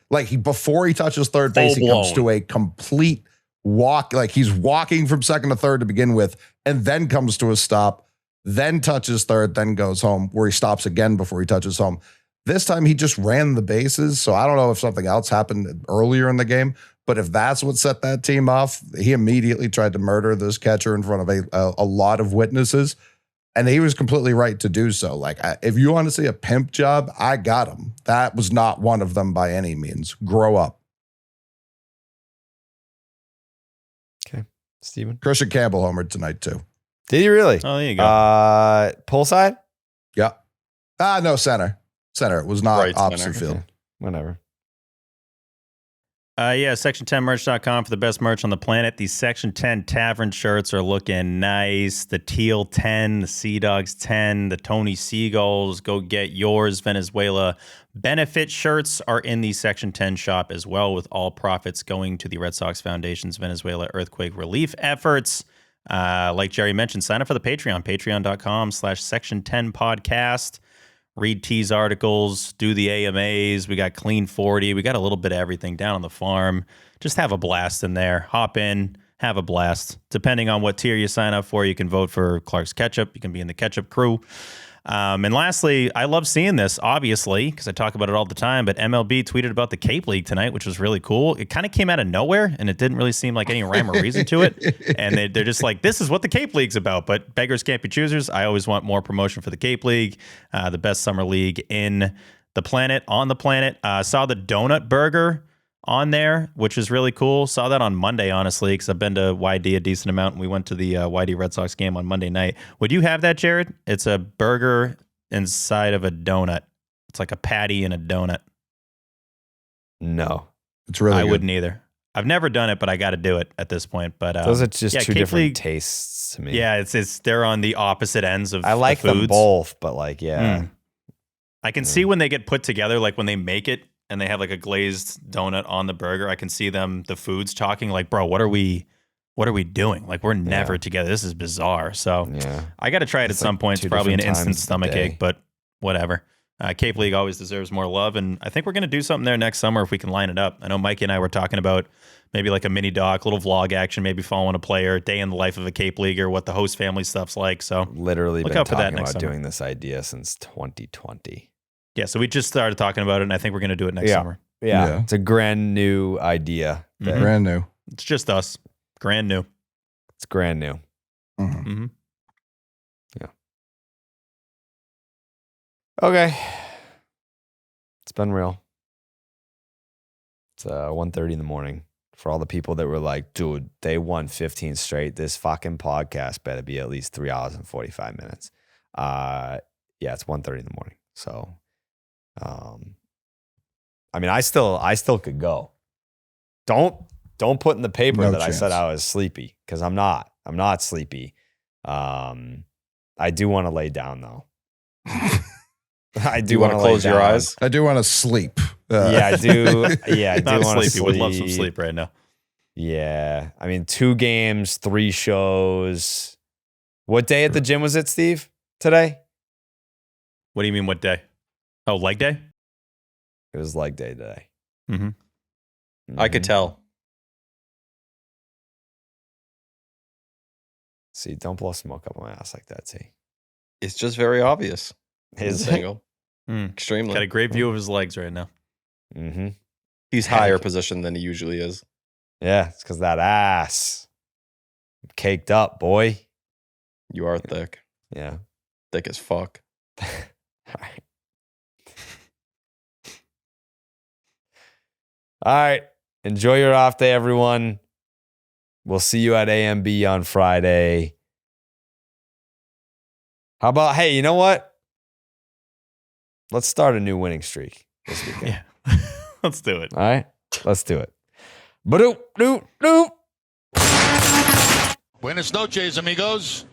before he touches third base, he comes to a complete walk. Like he's walking from second to third to begin with, and then comes to a stop, then touches third, then goes home, where he stops again before he touches home. This time he just ran the bases. So I don't know if something else happened earlier in the game, but if that's what set that team off, he immediately tried to murder this catcher in front of a lot of witnesses. And he was completely right to do so. Like, if you want to see a pimp job, I got him. That was not one of them by any means. Grow up. Okay. Steven? Christian Campbell homered tonight, too. Did he really? Oh, there you go. Pull side? Yeah. No, center. Center. It was not Right opposite center. field. Okay. Whatever. Section10merch.com for the best merch on the planet. These Section 10 Tavern shirts are looking nice. The Teal 10, the Sea Dogs 10, the Tony Seagulls. Go get yours. Venezuela benefit shirts are in the Section 10 shop as well, with all profits going to the Red Sox Foundation's Venezuela earthquake relief efforts. Like Jerry mentioned, sign up for the Patreon, patreon.com/Section10podcast. Read T's articles, do the AMAs. We got Clean 40. We got a little bit of everything down on the farm. Just have a blast in there. Hop in, have a blast. Depending on what tier you sign up for, you can vote for Klark's Ketchup. You can be in the Ketchup crew. And lastly, I love seeing this, obviously, because I talk about it all the time, but MLB tweeted about the Cape League tonight, which was really cool. It kind of came out of nowhere, and it didn't really seem like any rhyme or reason to it. And they're just like, this is what the Cape League's about. But beggars can't be choosers. I always want more promotion for the Cape League, the best summer league on the planet. Saw the donut burger on there, which is really cool. Saw that on Monday, honestly, because I've been to YD a decent amount, and we went to the YD Red Sox game on Monday night. Would you have that, Jared? It's a burger inside of a donut. It's like a patty and a donut. No. It's really I good. wouldn't either. I've never done it, but I got to do it at this point. But those are just two Cape different League, tastes to me. Yeah, it's they're on the opposite ends of I like the foods. them both, but like, yeah. I can see when they get put together, like when they make it and they have like a glazed donut on the burger, I can see the foods talking like, bro, what are we doing? Like, we're never together. This is bizarre. So I got to try it at some point. It's probably an instant stomach ache, but whatever. Cape League always deserves more love. And I think we're going to do something there next summer if we can line it up. I know Mikey and I were talking about maybe like a mini doc, little vlog action, maybe following a player, day in the life of a Cape Leaguer, what the host family stuff's like. So literally look been out for that talking next about summer. doing this idea since 2020. Yeah, so we just started talking about it, and I think we're going to do it next summer. Yeah. It's a brand new idea. Brand new. It's just us. Brand new. It's brand new. Mm-hmm. Yeah. Okay. It's been real. It's 1:30 in the morning. For all the people that were like, dude, they won 15 straight. This fucking podcast better be at least 3 hours and 45 minutes. Yeah, it's 1:30 in the morning. So, I mean, I still could go. Don't put in the paper No that chance. I said I was sleepy, because I'm not. I'm not sleepy. I do want to lay down though. I do want to close your eyes. I do want to sleep. Yeah, I do. Yeah, I do Not want to sleepy. sleep. Would love some sleep right now. Yeah, I mean, 2 games, 3 shows. What day at the gym was it, Steve? Today? What do you mean, what day? Oh, leg day? It was leg day today. Mm-hmm. I could tell. See, don't blow smoke up my ass like that, see. It's just very obvious. Is This it? angle. Extremely. Got a great view of his legs right now. Mm-hmm. He's higher position than he usually is. Yeah, it's because that ass. Caked up, boy. You are thick. Yeah. Thick as fuck. All right. All right. Enjoy your off day, everyone. We'll see you at AMB on Friday. How about, hey, you know what? Let's start a new winning streak. this weekend. Yeah. Let's do it. All right, let's do it. Ba-doop, doop, doop. Buenas noches, amigos.